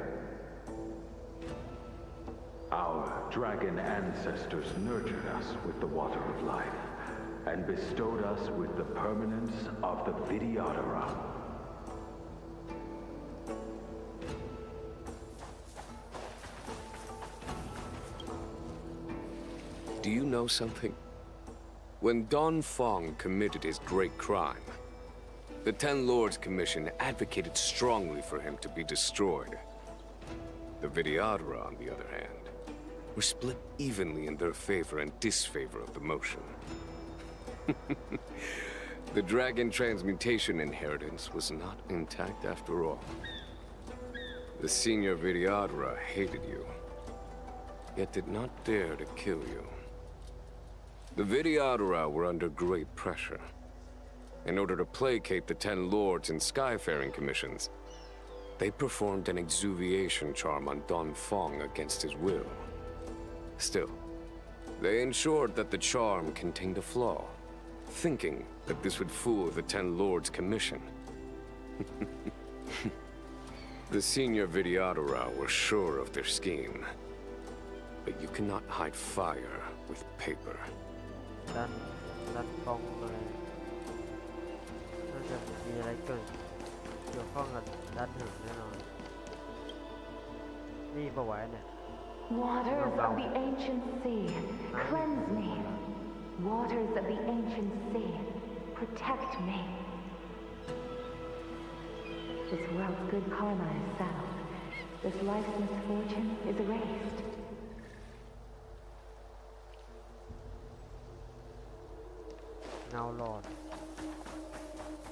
Our dragon ancestors nurtured us with the water of life and bestowed us with the permanence of the Vidyadhara. Do you know something? When Don Fong committed his great crime, the Ten Lords Commission advocated strongly for him to be destroyed. The Vidyadhara, on the other hand, were split evenly in their favor and disfavor of the motion. The dragon transmutation inheritance was not intact after all. The senior Vidyadhara hated you, yet did not dare to kill you. The Vidyadhara were under great pressure. In order to placate the Ten Lords and Skyfaring Commissions, they performed an exuviation charm on Don Fong against his will. Still, they ensured that the charm contained a flaw, thinking that this would fool the Ten Lords Commission. The senior Vidyadhara were sure of their scheme. But you cannot hide fire with paper. ดันกองอะไรน่าจะมีอะไรเกี่ยวข้องกับด้านหนึ่งแน่นอนนี่ปะวะเนี่ย Waters of the ancient sea, cleanse me. Waters of the ancient sea, protect me. This world's good karma is settled. This life's misfortune is erased. เงาหลอด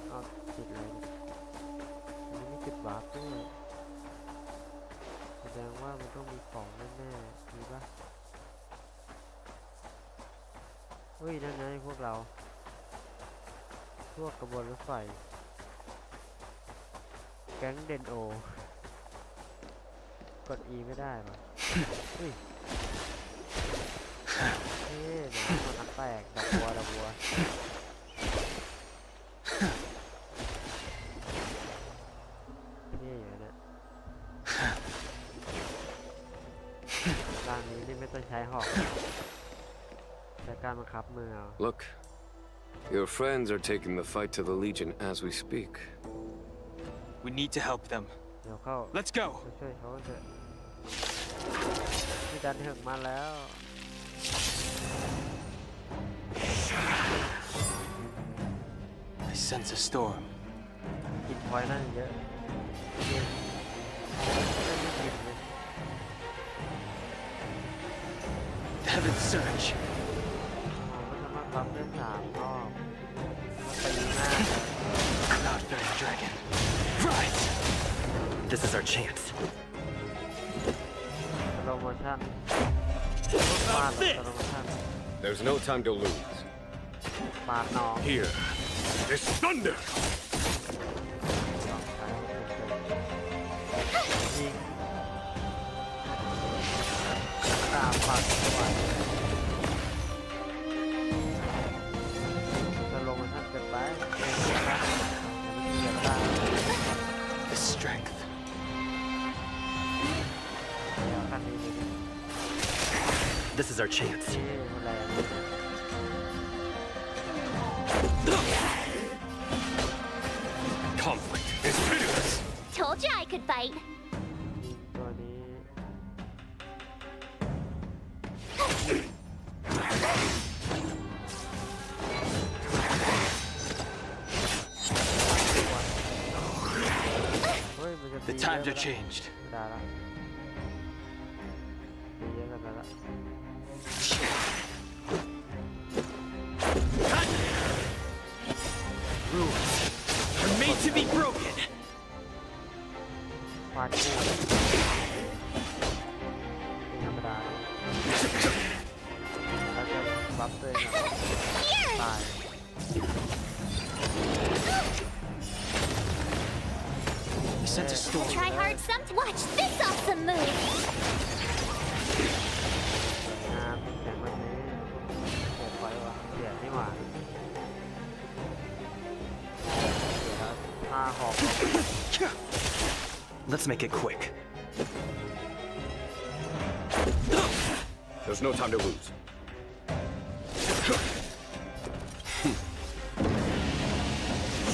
เอาจุดอะไรอันนี้มีจุดวาร์ปด้วยแสดงว่ามันต้องมีของแน่ๆมีปะเฮ้ยนั่นไงพวกเรา พวกกระบวนรถไฟแก๊งเดนโอกด E ไม่ได้ป่ะเฮ้ยเฮ้ยมันแตกดอกบัวนี่อยู่เนี่ยร้านนี้นี่ไม่ต้องใช้หอกใช้การบังคับมือเอา Look, your friends are taking the fight to the Legion as we speak. We need to help them. เดี๋ยวเข้า Let's go. ไปช่วยเขาเถอะพี่ดันถึงมาแล้ว I sense a storm. กินพอยนั่นเยอะเย็นไม่กินเลย Heaven's surge. มันสามารถปั๊มได้3 รอบมันตีหน้า Cloud-bearing dragon. Rise! This is our chance. สโลโมชั่นปาดสโลโมชั่น There's no time to lose. ปาดน้อง Here, this thunder! ยิงตามปาดเข้าไปสโลโมชั่นเกิดไปอย่าไป The strength. แล้วคันนี้นี่ This is our chance. มันแรง Conflict is pitiless! Told you I could fight. ตัวนี้ เฮ้ยมันจะ The ตี times เย are อะ changed. ไม่ได้ละตีเยอะกันไปละ Rules are made to be broken. ฟาดคู่ไม่ธรรมดาแล้วจะบัฟตัวเองตาย I sense a storm. Try hard some. Watch this awesome move. งานเสียงแบบนี้โหไปวะเสียนี่หว่าเสียท่าหอก Let's make it quick. There's no time to lose.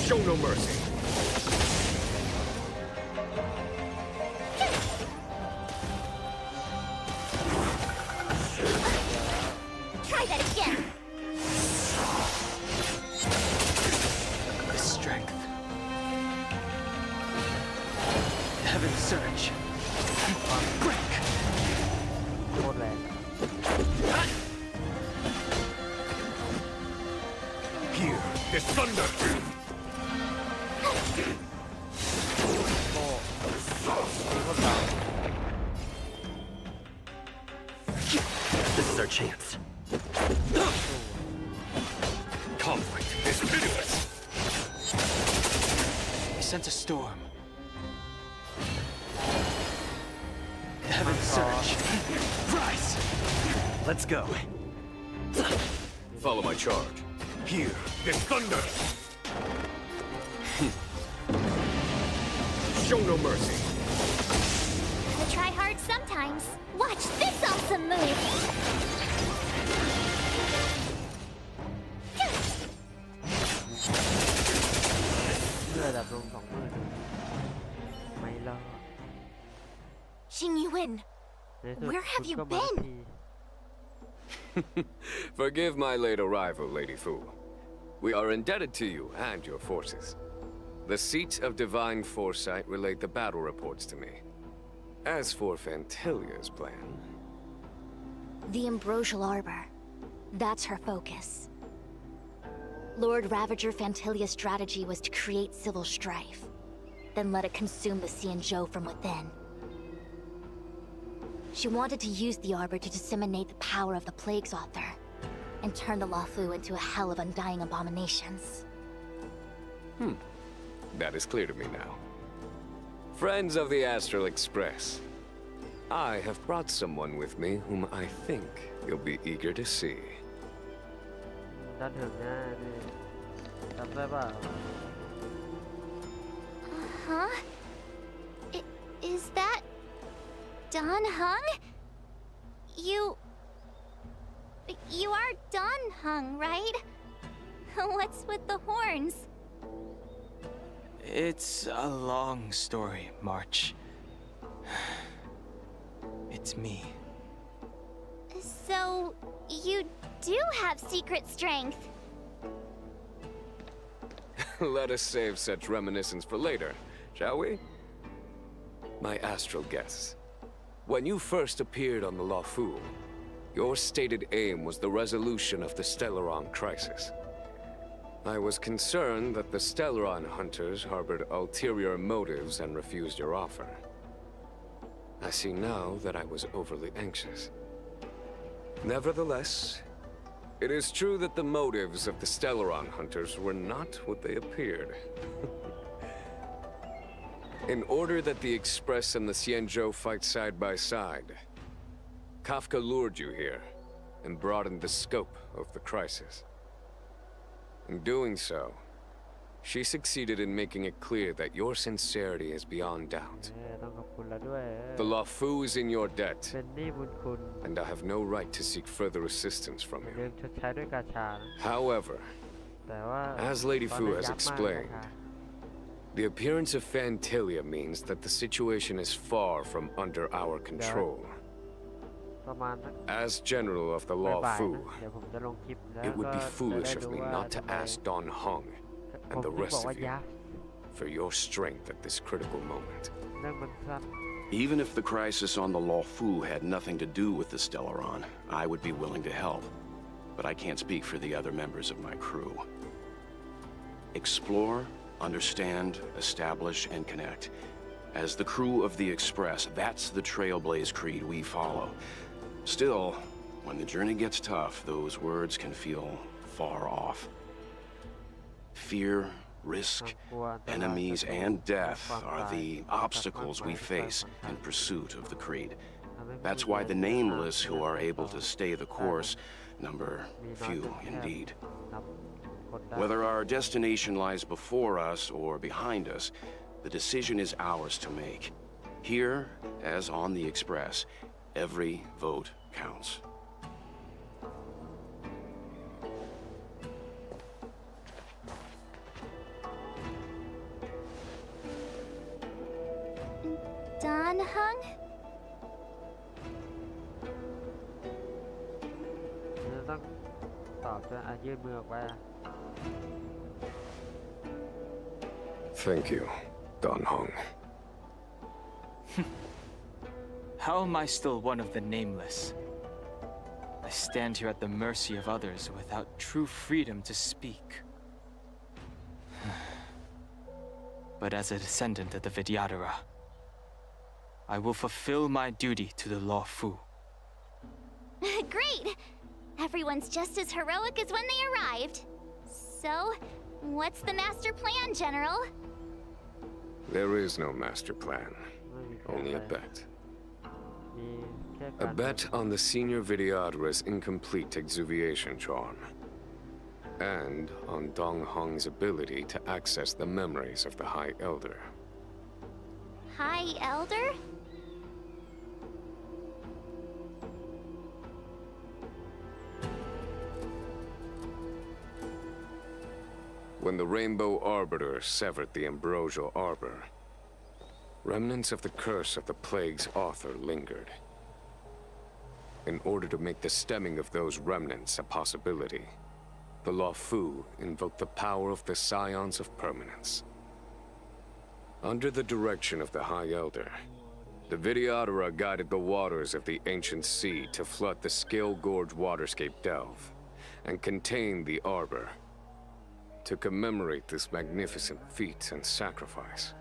Show no mercy. Try that again. The strength. Heaven's surge. Break. โคตรแรง Here, this thunder! โอ้โคตรเบา This is our chance. Conflict is pitiless! I sense a storm. Heaven's surge. Rise! Let's go. Follow my charge. Here, this thunder! Show no mercy. Gotta try hard sometimes. Watch this awesome move. เลือดดับลง20,000ไม่รอด Xingyuan, ในที่สุด where have คุณ you ก็มา been? ที Forgive my late arrival, Lady Fu. We are indebted to you and your forces. The seat of divine foresight relayed the battle reports to me. As for Fantilia's plan... The Ambrosial Arbor. That's her focus. Lord Ravager Fantilia's strategy was to create civil strife, then let it consume the Xianzhou from within. She wanted to use the Arbor to disseminate the power of the Plague's author, and turn the Luofu into a hell of undying abominations. That is clear to me now. Friends of the Astral Express, I have brought someone with me whom I think you'll be eager to see. ด้านถึงหน้านี่จำได้ป่ะ Huh? Is that Don Hung? You are Don Hung, right? What's with the horns? It's a long story, March. It's me. So, you do have secret strength. Let us save such reminiscence for later, shall we? My astral guests, when you first appeared on the Lafu, your stated aim was the resolution of the Stellaron crisis. I was concerned that the Stellaron hunters harbored ulterior motives and refused your offer. I see now that I was overly anxious. Nevertheless, it is true that the motives of the Stellaron hunters were not what they appeared. In order that the Express and the Xianzhou fight side by side, Kafka lured you here and broadened the scope of the crisis. In doing so, she succeeded in making it clear that your sincerity is beyond doubt. ต้องขอบคุณแล้วด้วย The Lafu is in your debt, เป็นหนี้บุญคุณ and I have no right to seek further assistance from เรื่อ you. งชดใช้ด้วยกาชานะ However, แต่ว่า as Lady ตอน Fu นี้ has ยับมากนะคะ explained, the appearance of Phantilia means that the situation is far from under our control. ประมาณสัก As General of the บ่ายๆนะ Lafu, เดี๋ยวผมจะลงคลิปแล้ว it would ก็ be จะ foolish ได้ of รู้ me ว่า not to ทำไม ask Don Hung ผ and ม the ถึงบอก rest ว่า of you ยับ for your strength at this critical moment. เรื่องมันสั้น Even if the crisis on the Lafu had nothing to do with the Stellaron, I would be willing to help. But I can't speak for the other members of my crew. Explore, understand, establish, and connect. As the crew of the Express, that's the Trailblaze creed we follow. Still, when the journey gets tough, those words can feel far off. Fear, risk, enemies, and death are the obstacles we face in pursuit of the creed. That's why the nameless who are able to stay the course number few indeed. Whether our destination lies before us or behind us, the decision is ours to make. Here, as on the Express, every vote counts. Don Hung? จะต้องตอบด้วยยื่นมือออกไป Thank you, Don Hung. How am I still one of the nameless? I stand here at the mercy of others without true freedom to speak. But as a descendant of the Vidyadhara, I will fulfill my duty to the Lafu. Great! Everyone's just as heroic as when they arrived. So, what's the master plan, General? There is no master plan, only a bet. A bet on the senior Vidyadhara's incomplete exuviation charm. And on Dong Hong's ability to access the memories of the High Elder. High Elder? When the Rainbow Arbiter severed the Ambrosial Arbor, remnants of the curse of the plague's author lingered. In order to make the stemming of those remnants a possibility, the Lafu invoked the power of the Scions of Permanence. Under the direction of the High Elder, the Vidyadhara guided the waters of the ancient sea to flood the Scale Gorge waterscape delve and contain the Arbor. To commemorate this magnificent feat and sacrifice,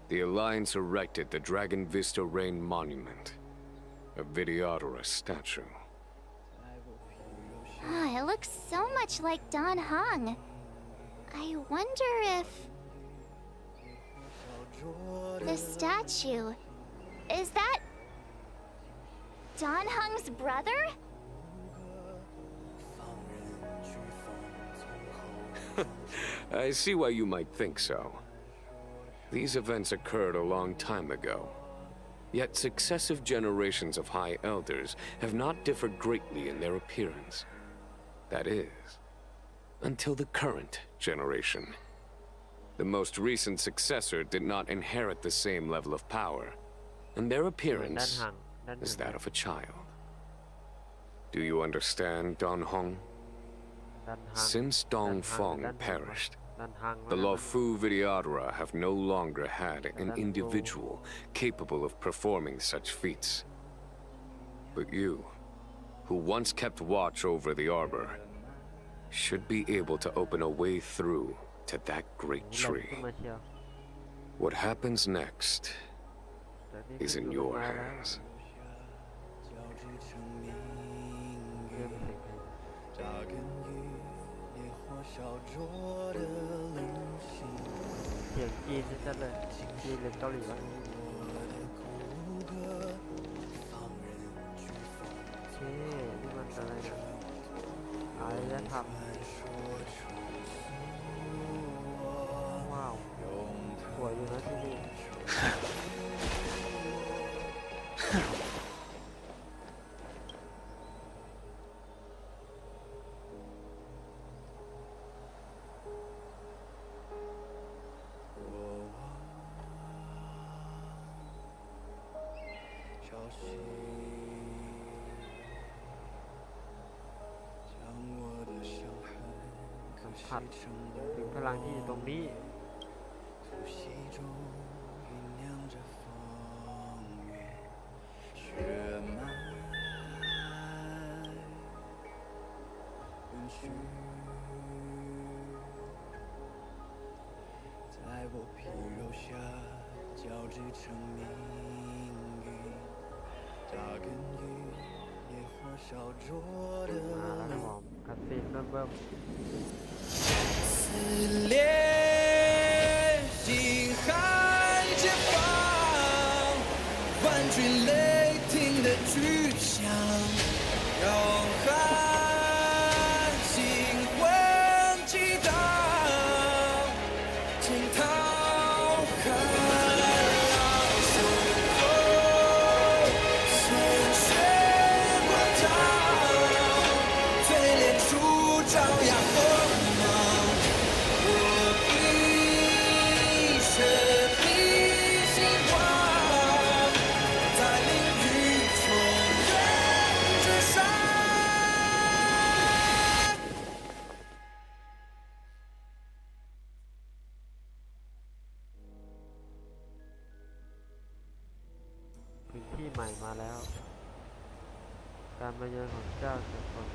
the Alliance erected the Dragon Vista Rain Monument, a Vidyadhara statue. It looks so much like Don Hung. I wonder if the statue is that Don Hung's brother? I see why you might think so. These events occurred a long time ago. Yet successive generations of High Elders have not differed greatly in their appearance. That is, until the current generation. The most recent successor did not inherit the same level of power, and their appearance is that of a child. Do you understand, Don Hong? Since Dong Feng perished, the Luofu Videodora have no longer had an individual capable of performing such feats. But you, who once kept watch over the arbor, should be able to open a way through to that great tree. What happens next is in your hands. เสียงจีนชัดๆเลยจีนหรือเกาหลีวะโอเคนี่มันอะไรนะอารยธรรมว้าวสวยอยู่นะที่นี่ สัมผัสถึงพลังที่อยู่ตรงนี้มาแล้วครับผมคัดซีนเบิ่ม撕裂星海前方，万军雷霆的巨响，摇撼星魂激荡，惊涛骇浪身后，鲜血滚烫，淬炼出朝阳光芒。พื้นที่ใหม่มาแล้วการมาเยือนของเจ้าเสือคน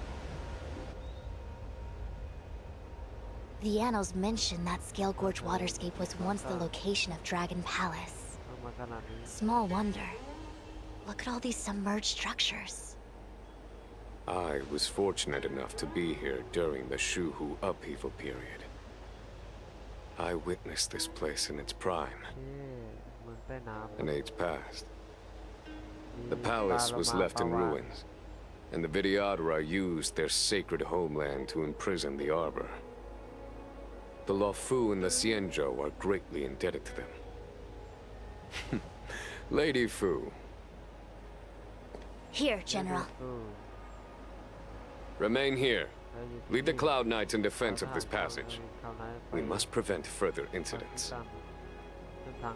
The annals mention that Scale Gorge waterscape was once the location of Dragon Palace. มาขนาดนี้ Small wonder. Look at all these submerged structures. I was fortunate enough to be here during the Shuhu upheaval period. I witnessed this place in its prime. เมืองใต้น้ำ An age passed. The palace was left in ruins, and the Videodora used their sacred homeland to imprison the arbor. The Luofu and the Xianzhou are greatly indebted to them. Lady Fu. Here, General. Remain here. Lead the Cloud Knights in defense of this passage. We must prevent further incidents.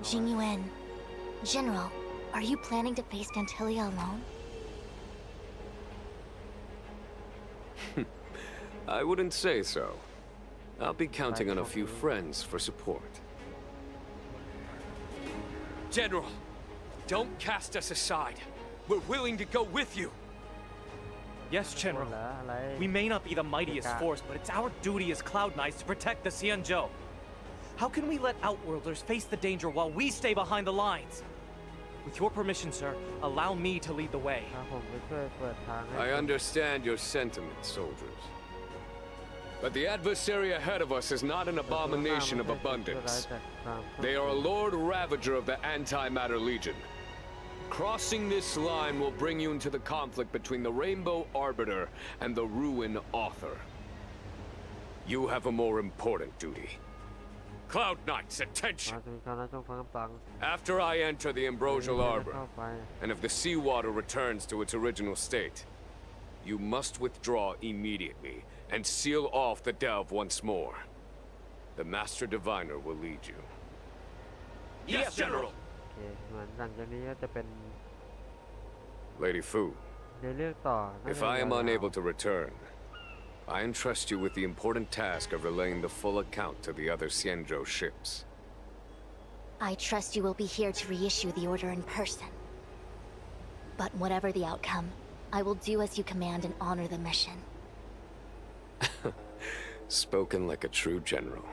Jingyuan, General, are you planning to face Dantilia alone? I wouldn't say so. I'll be counting on a few friends for support. General, don't cast us aside. We're willing to go with you. Yes, General. We may not be the mightiest force, but it's our duty as Cloud Knights to protect the Xianzhou. How can we let Outworlders face the danger while we stay behind the lines? With your permission, sir, allow me to lead the way. I understand your sentiments, soldiers. But the adversary ahead of us is not an abomination of abundance. They are a Lord Ravager of the Antimatter Legion. Crossing this line will bring you into the conflict between the Rainbow Arbiter and the Ruin Author. You have a more important duty. Cloud Knights, attention! After I enter the Ambrosial Arbor, and if the seawater returns to its original state, you must withdraw immediately and seal off the delve once more. The Master Diviner will lead you. Yes, General! เหมือนหลังจากนี้ก็จะเป็น Lady Fu, ในเรื่องต่อ if I am unable to return, I entrust you with the important task of relaying the full account to the other Xianzhou ships. I trust you will be here to reissue the order in person. But whatever the outcome, I will do as you command and honor the mission. Spoken like a true general.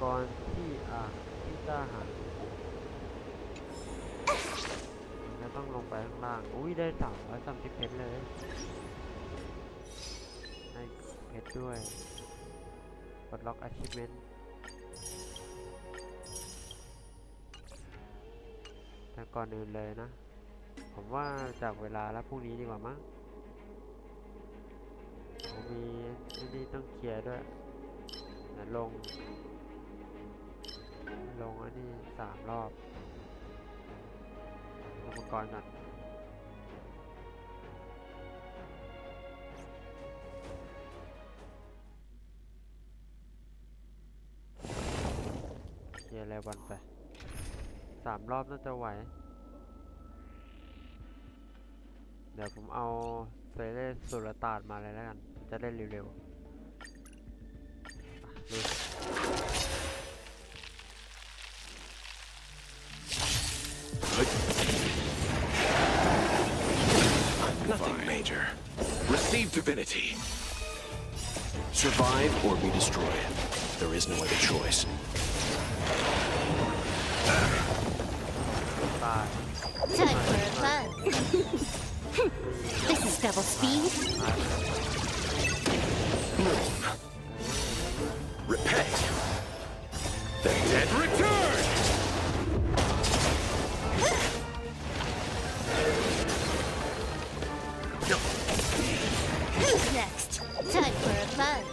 Honkai ที่กล้าหาญจะต้องลงไปข้างล่างอุ้ยได้330เพชรเลยได้เพชรด้วยปลดล็อก achievement แต่ก่อนอื่นเลยนะผมว่าจากเวลาแล้วพรุ่งนี้ดีกว่ามั้งผมมีที่นี่ต้องเคลียร์ด้วยแต่ลงอันนี้3 รอบอุปกรณ์ก่อนเคลียร์อะไรวันไป3 รอบน่าจะไหวเดี๋ยวผมเอาเซเลสสุรตาดมาเลยแล้วกันจะได้เร็วๆลุยNothing major. Receive divinity. Survive or be destroyed. There is no other choice. Time for a buzz. This is double speed. Repent. The dead return! Who's next? Time for a buzz.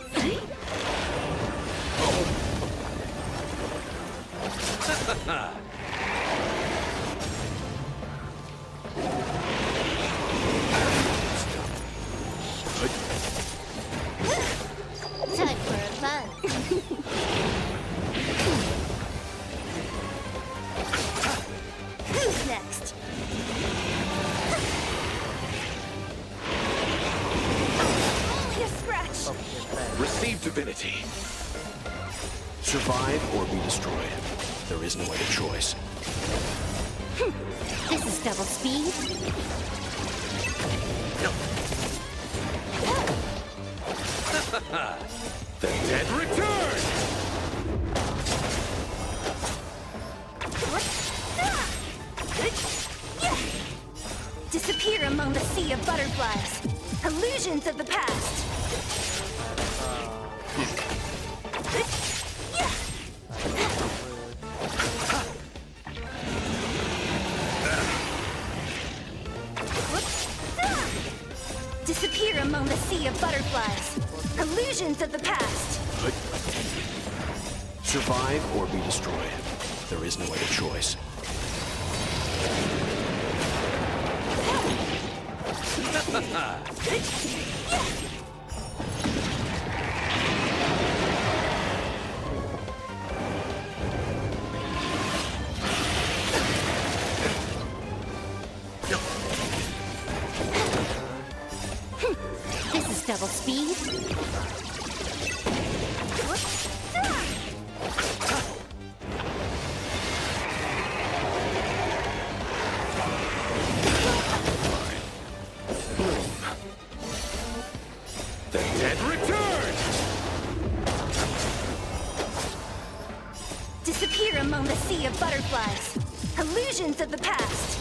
Time for a buzz. Who's next? Only a scratch! Receive divinity. Survive or be destroyed. There is no other choice. This is double speed. The dead return! Disappear among the sea of butterflies. Illusions of the past. Disappear among the sea of butterflies. Illusions of the past. Survive or be destroyed. There is no other choice. This is double speed. The dead return! Disappear among the sea of butterflies. Illusions of the past.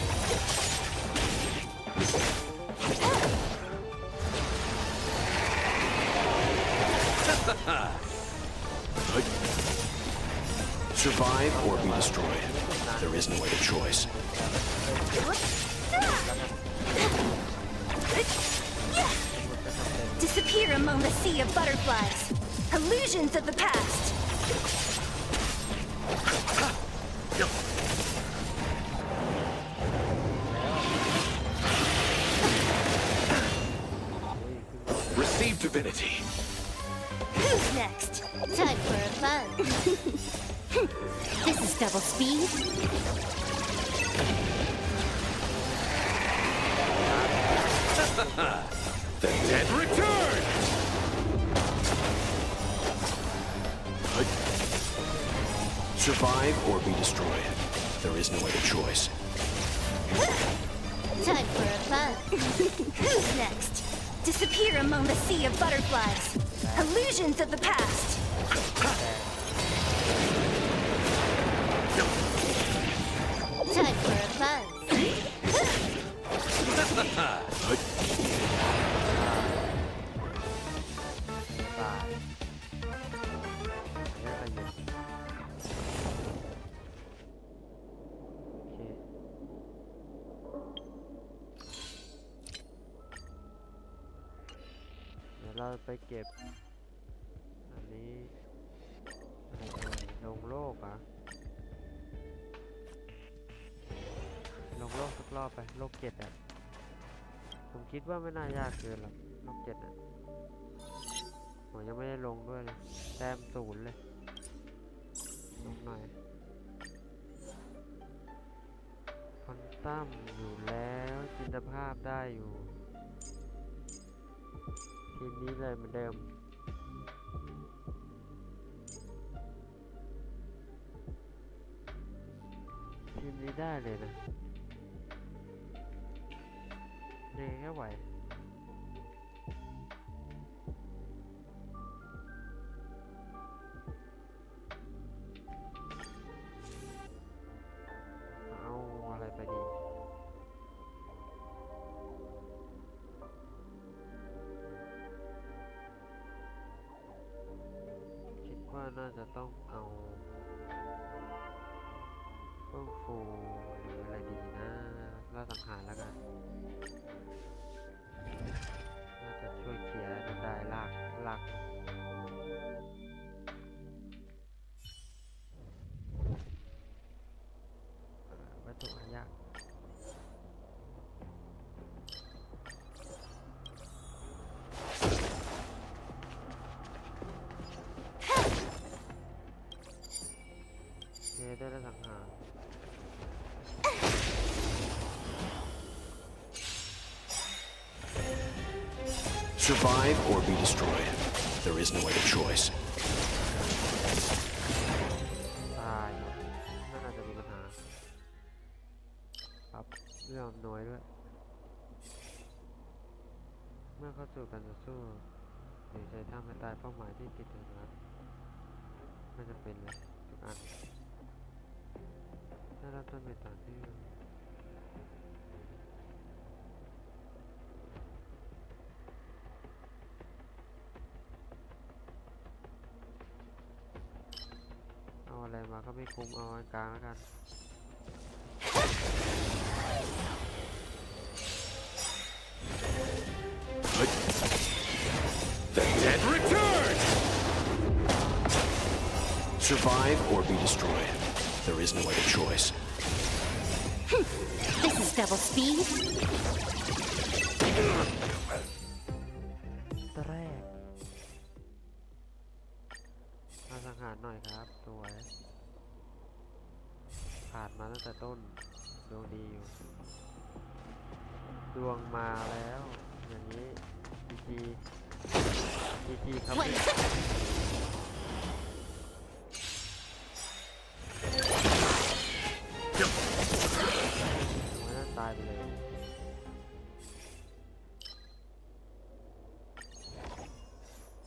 Survive or be destroyed. There is no other choice. Disappear among the sea of butterflies. Illusions of the past. Receive divinity. Who's next? Time for a fun. This is double speed. The dead return! Survive or be destroyed. There is no other choice. Time for a fun. Who's next? Disappear among the sea of butterflies. Illusions of the past. Time for a fun. ตายแล้วก็ยิงโอเคเดี๋ยวเราไปเก็บอันนี้อะไรเอ่ยลงโลกอ่ะลงโลกสักรอบไปโลก7อ่ะผมคิดว่าไม่น่ายากเกินหรอกโลก7อ่ะผมยังไม่ได้ลงด้วยเลยแต้ม0เลยลงหน่อยคอนตัมอยู่แล้วจินตภาพได้อยู่ทีมนี้เลยเหมือนเดิมทีมนี้ได้เลยนะเนยแค่ไหวเอาอะไรไปดีคิดว่าน่าจะต้องเอาเฟื่องฟูหรืออะไรดีนะล่าสังหารแล้วกันน่าจะช่วยเคลียร์ได้ลากวัตถุหายากเคลียร์ได้แล้วสังหาร Survive or be destroyed. There is no other choice. ตายหมดน่าจะมีปัญหาครับเรื่องน้อยด้วยเมื่อเข้าสู่การต่อสู้หรือใช้ทำให้ตายเป้าหมายที่ติดอยู่นั้นไม่จำเป็นเลยทุกอันถ้าเราต้นไปต่อที่เอาอะไรมาก็ไม่คุ้มเอาอันกลางแล้วกันThe dead return! Survive or be destroyed. There is no other choice. This is double speed. ตัวแรกมาสังหารหน่อยครับสวยผ่านมาตั้งแต่ต้นดวงดีอยู่ดวงมาแล้วอย่างนี้จีครับไม่น่าตายไปเลย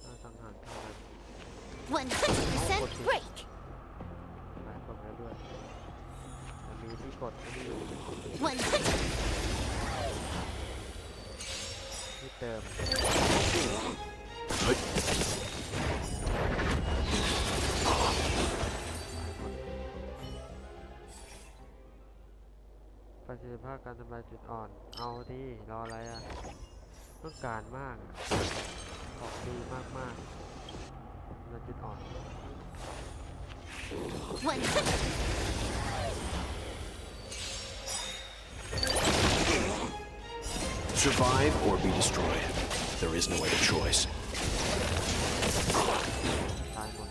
น่าสังหารเท่านั้น 100% break. หลายคน กดที่เติมประสิทธิภาพการทำลายจุดอ่อนเอาที่รออะไรอ่ะต้องการมากของดีมากๆทำลายจุดอ่อนSurvive or be destroyed. There is no other choice. ตายหมด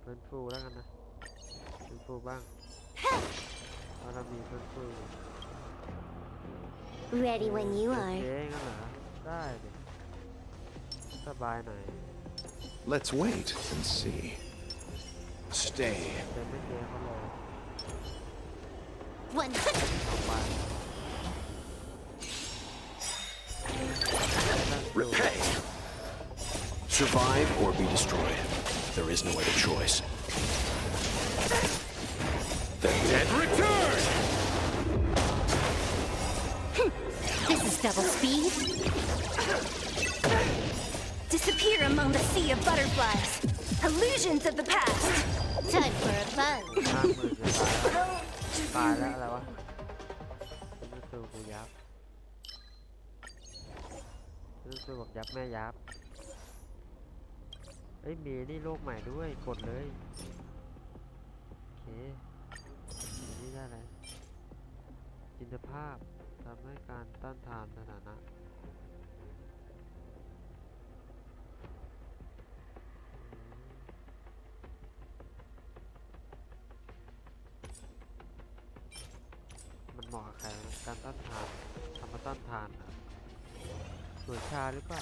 เพื่อนฟูแล้วกันนะเพื่อนฟูบ้างเพราะเรามีเพื่อนฟู Ready when you เจ๊ are. งั้นเหรอได้ดิสบายหน่อย Let's wait and see. Stay. แต่ไม่เจ๊เขาเลย One. เอาไป Repay. Survive or be destroyed. There is no other choice. The dead return! This is double speed. Disappear among the sea of butterflies. Illusions of the past. Time for a fun. ตายแล้วอะไรวะรู้สึกกูยับรู้สึกบอกยับแม่ยับเอ้ยมีนี่โลกใหม่ด้วยกดเลยโอเคนี่ได้อะไรจินตภาพทำให้การต้านทานสถานะมันเหมาะกับใครการต้านทานทำมาต้านทานหน่วยชาหรือเปล่า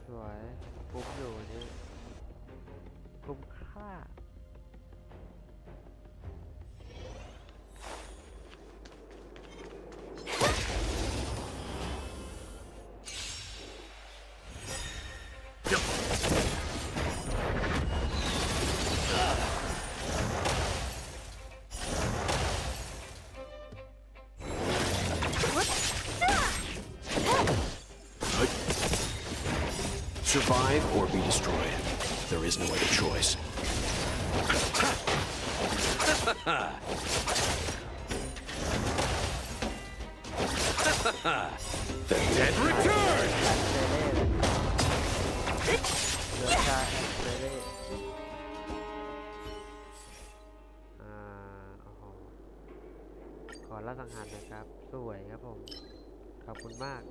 สวยคุ้มอยู่นี่คุ้มค่าSurvive or be destroyed. There is no other choice. The dead return! เรือชาแอนเซเล่โอ้โหขอละสังหารนะครับ สวยครับผม ขอบคุณมาก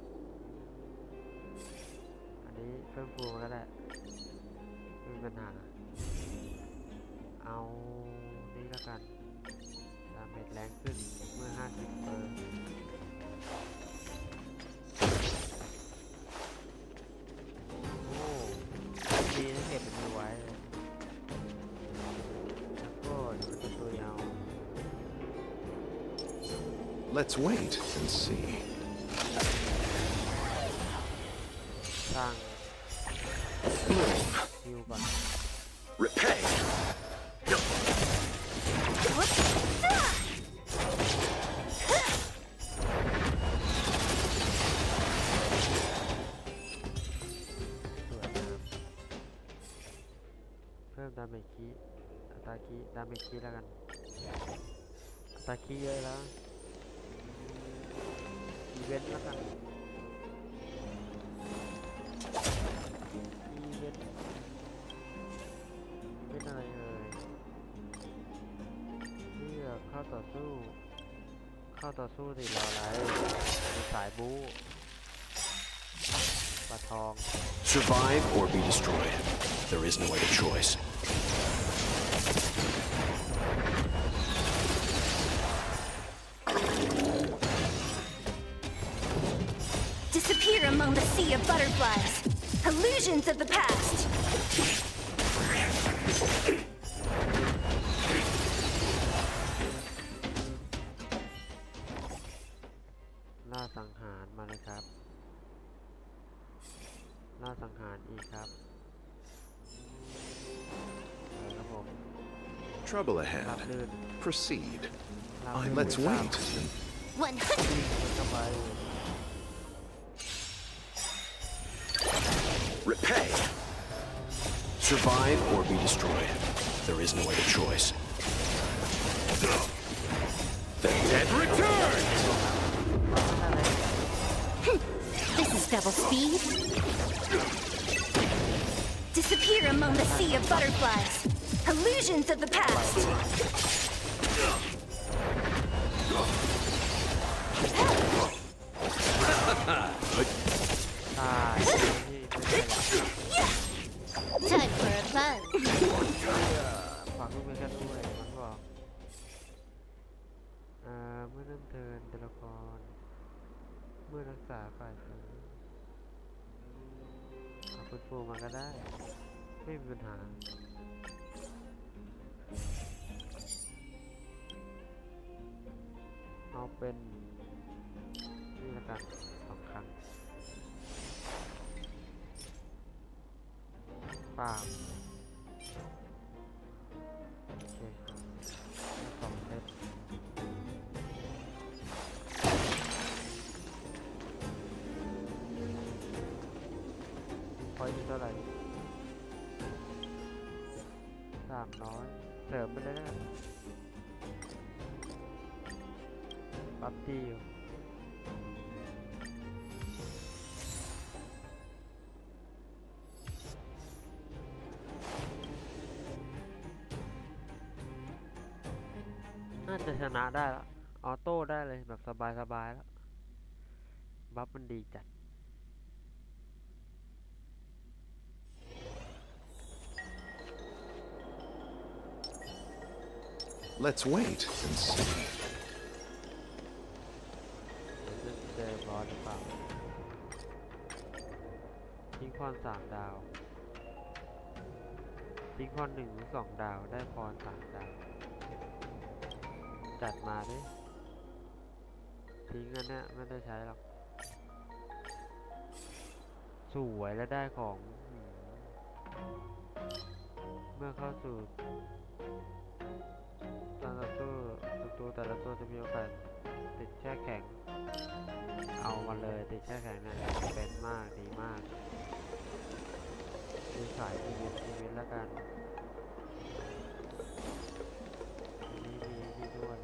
อันนี้เพิ่มฟูก็ได้ไม่มีปัญหา เอานี่แล้วกันดาเมจแรงขึ้นเมื่อ50เปอร์โอ้ดีนะเก็บมันไว้แล้วก็เดี๋ยวมันจะตัวยาว Let's wait and see. สร้างฮิวก่อน Repay. เพิ่มดาเมจคีอัตราคีดาเมจคีแล้วกันอัตราคีเยอะแล้วอีเวนต์แล้วกันอีเวนต์อะไรเอ่ยเลือกเข้าต่อสู้สิรออะไรมีสายบู๊ปลาทอง Survive or be destroyed. There is no other choice. Disappear among the sea of butterflies. Illusions of the past. สังหารอีกครับครับผม Trouble ahead. Proceed. Let's wait. 'Repay. Survive or be destroyed. There is no other choice. The dead return! This is double speed. Disappear among the sea of butterflies. Illusions of the past. Time for a plan. ฝากลูกไว้กันด้วยมันบอกเมื่อเริ่มเทิร์นตัวละครเมื่อรักษาฝ่ายฟื้นเอาคุณฟูมาก็ได้ไม่มีปัญหาเอาเป็นนี่ละกัน2 ครั้งป่าโอเค2 เซตพอยต์เท่าไหร่300เสริมไปเลยนะปั๊บดีอยู่น่าจะชนะได้แล้วออโต้ได้เลยแบบสบายๆแล้วบัฟมันดีจัด Let's wait and see. เจอบอสหรือเปล่าทิ้งพร3 ดาวทิ้งพร1 หรือ 2 ดาวได้พร3 ดาวจัดมาดิทิ้งอันเนี้ยไม่ได้ใช้หรอกสวยและได้ของเมื่อเข้าสู่การต่อสู้ตัวแต่ละตัวจะมีโอกาสติดแช่แข็งเอามาเลยติดแช่แข็งเนี่ยเป็นมากดีมากดูสายชีวิตแล้วกันนี่ด้วย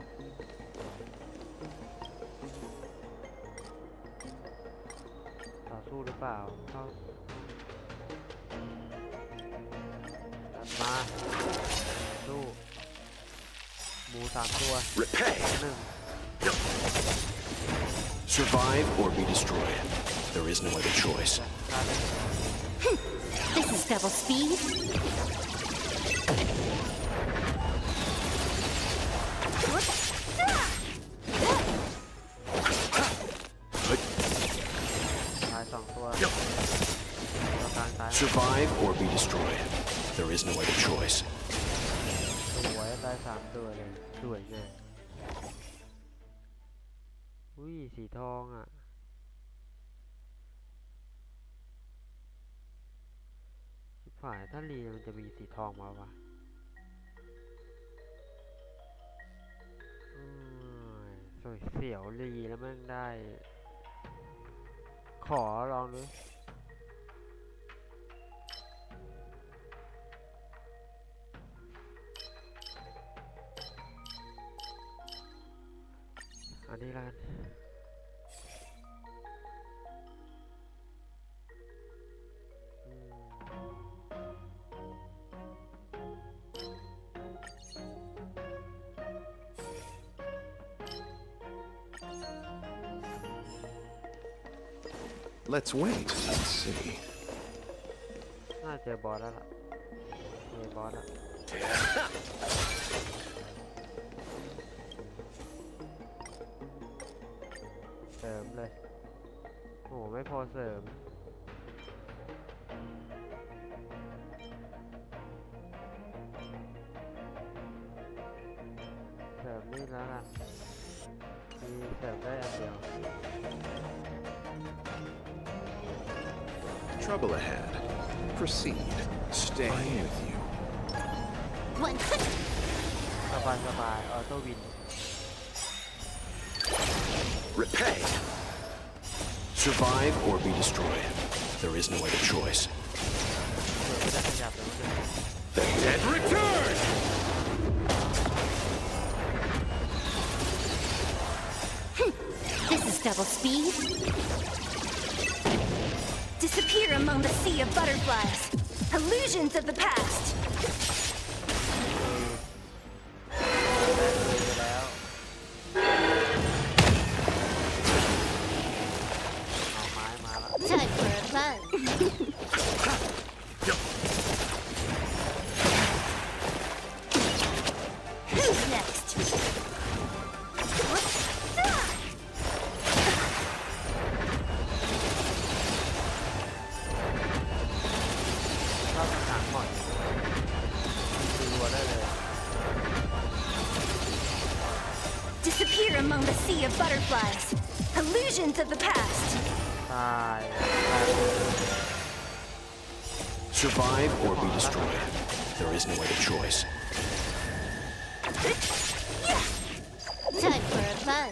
ต่อสู้หรือเปล่าเข้ามาสู้หมู3 ตัว Repay. 1 Survive or be destroyed. There is no other choice. This is double speed. Survive or be destroyed. There is no other choice. สวยได้3 ตัวเลยสวยไงอุ้ยสีทองอ่ะชิบหายถ้ารีมันจะมีสีทองมาวะสวยเสียวรีแล้วแม่งได้ขอลองดูอันนี้ละกันLet's wait and see. น่าเจอบอสแล้วล่ะเจอบอสอ่ะเสริมเลยโอ้ไม่พอเสริมนี่แล้วกันมีเสริมได้อันเดียว trouble ahead. Proceed. Staying with you. One. สบายสบายออโต้วิน Repay. Survive or be destroyed. There is no other choice. เดี๋ยวไม่ได้ขยับเลย The dead return! This is double speed. Disappear among the sea of butterflies. Illusions of the past. แล้ว เอาไม้มาแล้ว Time for a fun. Who's next? เข้าสนามก่อนดูรัวได้เลย Disappear among the sea of butterflies. Illusions of the past. ตาย Survive or be destroyed. There is no other choice. Time for a fun.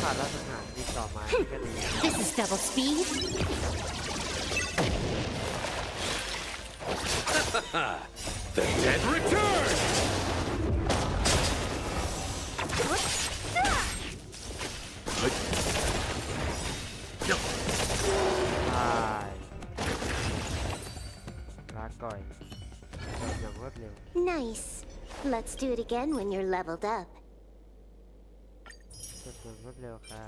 ผ่านราชสถานดีต่อไม้ก็ดี This is double speed. The dead return! ตายลาก่อยจบอย่างรวดเร็ว Nice. Let's do it again when you're leveled up. จบอย่างรวดเร็วค่ะ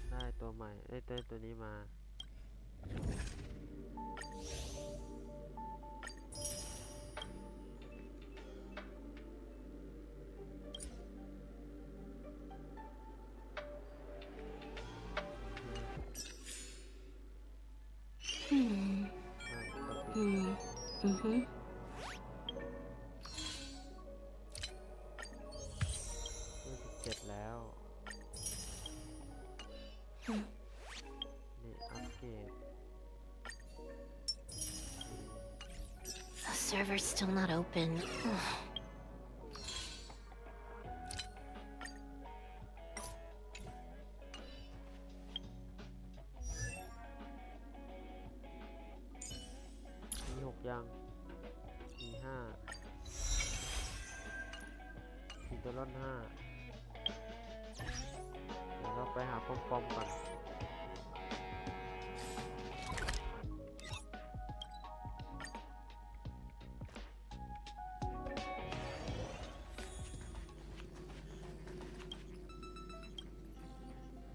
ได้ตัวใหม่ได้ตัวนี้มา Mm-hmm. 27แล้ว นี่อัปเกรด The server's still not open. มี6ยังมี5มีตัวร่อน5เดี๋ยวเราไปหาปอมๆก่อน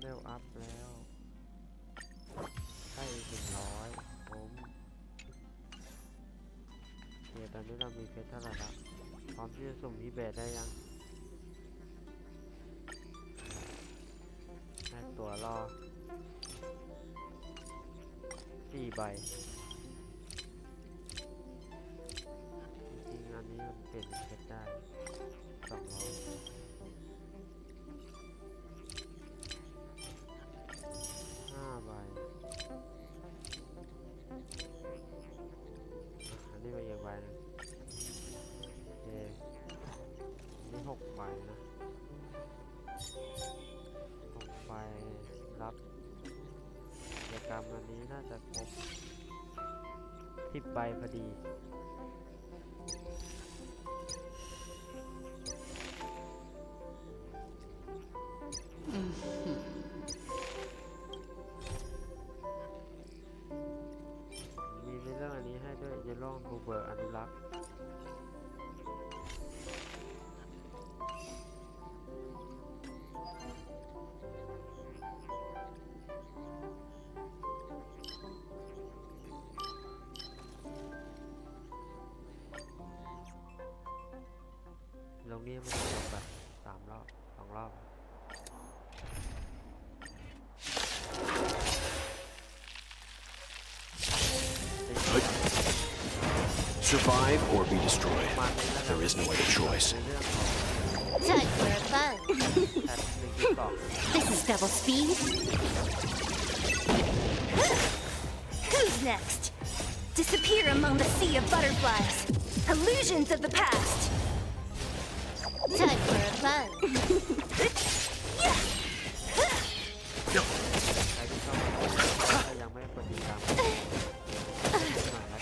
เร็วอัพแล้วให้100ผมเดี๋ยวตอนนี้เรามีเพชรเท่าไหร่ละพร้อมที่จะสุ่มที่เบสได้ยังให้ตัวรอ4 ใบจริงๆอันนี้มันเปลี่ยนเป็นเพชรได้200 5 ใบอันนี้ไปอีกใบนึงโอเคอันนี้6 ใบนะ6 ใบรับกิจกรรมอันนี้น่าจะครบ10 ใบพอดีมีในเรื่องอันนี้ให้ด้วยเยลโล่บูเบอร์อนุรักษ์ลงนี้มันจบแบบ3 รอบ 2 รอบ Survive or be destroyed. There is no other choice. Time for a fun. This is double speed. Who's next? Disappear among the sea of butterflies. Illusions of the past. Time for a fun.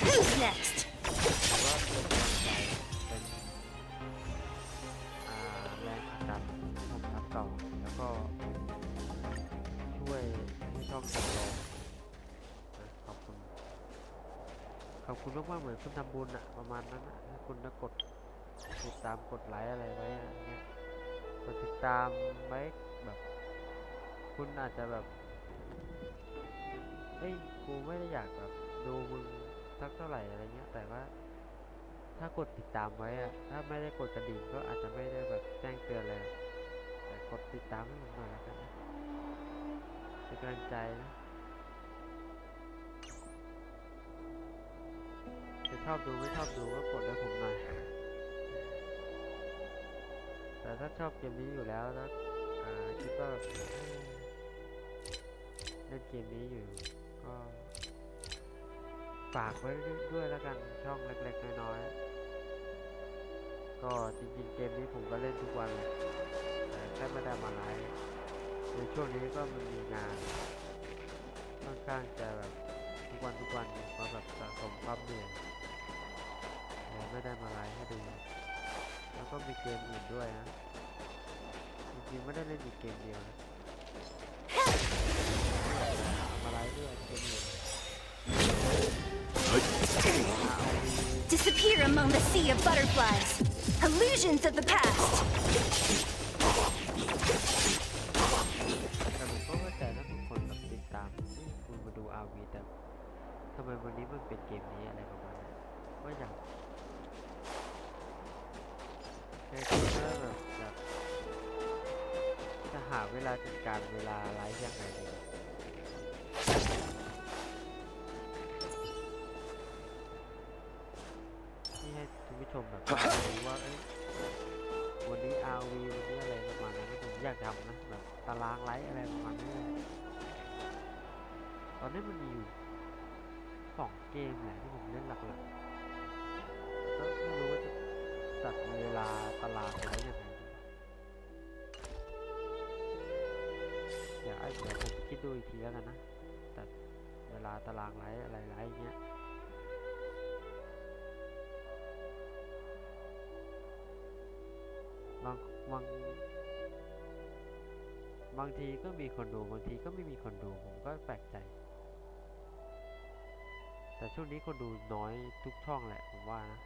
Who's next? แรงผลักดันผมทับต่อแล้วก็ช่วยให้ช่องแข็งแรงขอบคุณมากๆเหมือนคุณทำบุญอะประมาณนั้นนะให้คุณกดติดตามกดไลค์อะไรไว้อะไรเงี้ยกดติดตามไว้แบบคุณอาจจะแบบเฮ้ยกูไม่ได้อยากแบบดูมึงสักเท่าไหร่อะไรเงี้ยแต่ว่าถ้ากดติดตามไว้อะถ้าไม่ได้กดกระดิ่งก็อาจจะไม่ได้แบบแจ้งเตือนเลยแต่กดติดตามให้ผมหน่อยแล้วกันนะเป็นกำลังใจนะจะชอบดูไม่ชอบดูก็กดให้ผมหน่อยแต่ถ้าชอบเกมนี้อยู่แล้วแล้วคิดว่าเล่นเกมนี้อยู่ก็ฝากไว้ด้วยแล้วกันช่องเล็กๆน้อยๆก็จริงๆเกมนี้ผมก็เล่นทุกวันเลยแต่แค่ไม่ได้มาไลฟ์ในช่วงนี้ก็มันมีงานค่อนข้างจะแบบทุกวันก็แบบสะสมความเหนื่อยเลยไม่ได้มาไลฟ์ให้ดูแล้วก็มีเกมอื่นด้วยนะจริงๆไม่ได้เล่นอีกเกมเดียวนะมาไลฟ์ด้วยเกมอื่นDisappear among the sea of butterflies. Illusions of the past. แต่ผมก็เข้าใจนะทุกคนแบบติดตามคุณมาดู RV แต่ทำไมวันนี้มันเป็นเกมนี้อะไรประมาณนั้นก็อยากแค่คิดว่าแบบจะหาเวลาจัดการเวลาไลฟ์ยังไงดีที่ให้คุณผู้ชมแบบรู้ว่าวันนี้ RV วันนี้อะไรประมาณนั้นที่ผมอยากทำนะแบบตารางไลฟ์อะไรประมาณนี้ตอนนี้มันมีอยู่2 เกมแหละที่ผมเล่นหลักๆก็ไม่รู้ว่าจะจัดเวลาตารางไลฟ์ยังไงดีเดี๋ยวผมคิดดูอีกทีแล้วกันนะจัดเวลาตารางไลฟ์อะไรไลฟ์เงี้ยบางทีก็มีคนดูบางทีก็ไม่มีคนดูผมก็แปลกใจแต่ช่วงนี้คนดูน้อยทุกช่องแหละผมว่านะ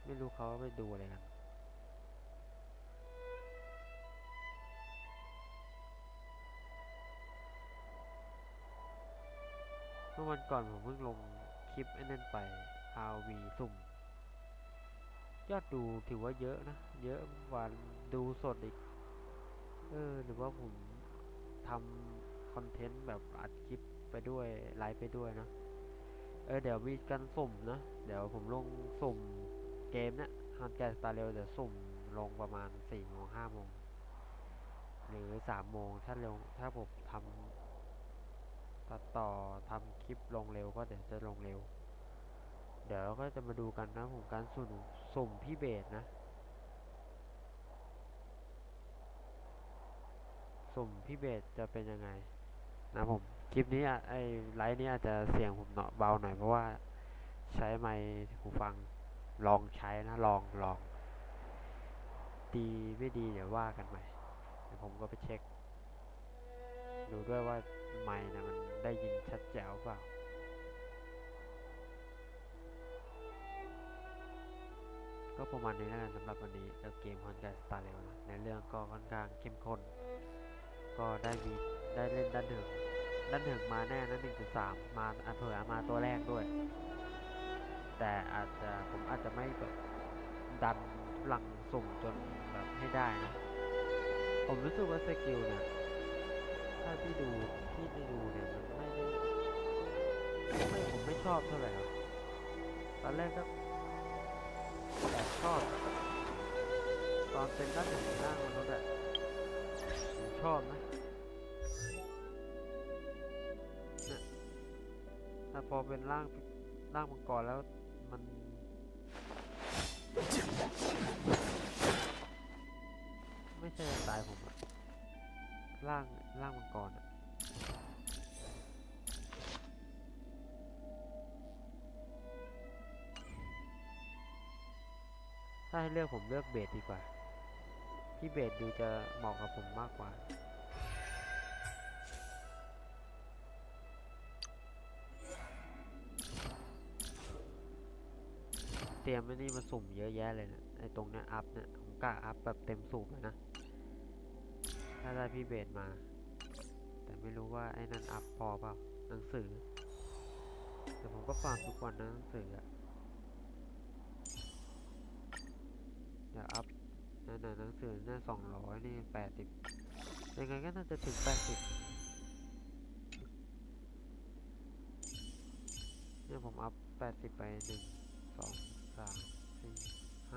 ไม่รู้เขาไปดูอะไรกันเมื่อวันก่อนผมเพิ่งลงคลิปไอ้นั่นไป RV สุ่มยอดดูถือว่าเยอะนะเยอะกว่าดูสดอีกหรือว่าผมทำคอนเทนต์แบบอัดคลิปไปด้วยไลฟ์ไปด้วยนะเดี๋ยวมีการสุ่มนะเดี๋ยวผมลงสุ่มเกมเนี่ยฮันแกสตาร์เรลเดี๋ยวสุ่มลงประมาณ4 โมง 5 โมงหรือ3 โมงถ้าผมทำตัดต่อทำคลิปลงเร็วก็เดี๋ยวจะลงเร็วเดี๋ยวก็จะมาดูกันนะผมการสุ่มพี่เบสนะสุ่มพี่เบสจะเป็นยังไงนะผมคลิปนี้ไอ้ไลฟ์นี้อาจจะเสียงผมเบาหน่อยเพราะว่าใช้ไมค์หูฟังลองใช้นะลองดีไม่ดีเดี๋ยวว่ากันใหม่เดี๋ยวผมก็ไปเช็คดูด้วยว่าไมค์นะมันได้ยินชัดแจ๋วเปล่าก็ประมาณนี้แล้วกันสำหรับวันนี้กับเกม Honkai Star Rail นะในเรื่องก็ค่อนข้างเข้มข้นก็ได้เล่นด้านหนึ่งมาแน่นะ 1.3 มาเผื่อมาตัวแรกด้วยแต่ผมอาจจะไม่แบบดันพลังสุ่มจนแบบให้ได้นะผมรู้สึกว่าสกิลเนี่ย ถ้าที่ได้ดูเนี่ยมันไม่ได้ผมไม่ชอบเท่าไหร่หรอกตอนแรกก็แอบชอบตอนเป็นด้านหนึ่งร่างมนุษย์อะผมชอบนะเนี่ยแต่พอเป็นร่างมังกรแล้วมันไม่ใช่สไตล์ผมอะร่างมังกรอะถ้าให้เลือกผมเลือกเบสดีกว่าพี่เบสดูจะเหมาะกับผมมากกว่าเตรียมไอ้นี่มาสุ่มเยอะแยะเลยนะไอ้ตรงเนี้ยอัพเนี่ยผมกะอัพแบบเต็มสูบเลยนะถ้าได้พี่เบสมาแต่ไม่รู้ว่าไอ้นั่นอัพพอเปล่าหนังสือแต่ผมก็ฟาร์มทุกวันนะหนังสืออะเดี๋ยวอัพนั่นหนังสือเนี่ย200นี่80ยังไงก็น่าจะถึง80เนี่ยผมอัพ80ไป1 2 3 4 5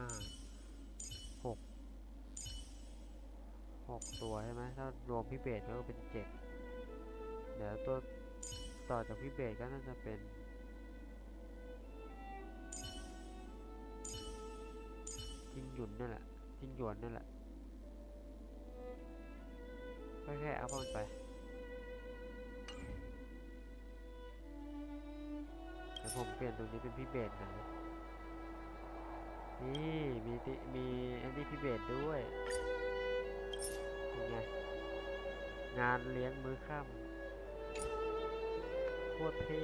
6ตัวใช่ไหมถ้ารวมพี่เบสก็เป็น7เดี๋ยวตัวต่อจากพี่เบสก็น่าจะเป็นจิงหยุนนี่แหละจิงหยวนนี่แหละก็แค่อัพมันไปเดี๋ยวผมเปลี่ยนตรงนี้เป็นพี่เบสนะนี่มีอันนี้พี่เบสด้วยยังไงงานเลี้ยงมื้อค่ำโคตรเท่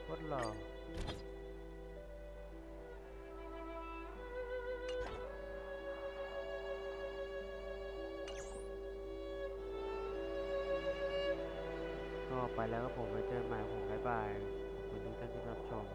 โคตรหล่อก็ไปแล้วก็ผมไว้เจอใหม่ผมบ๊ายบายขอบคุณทุกท่านที่รับชม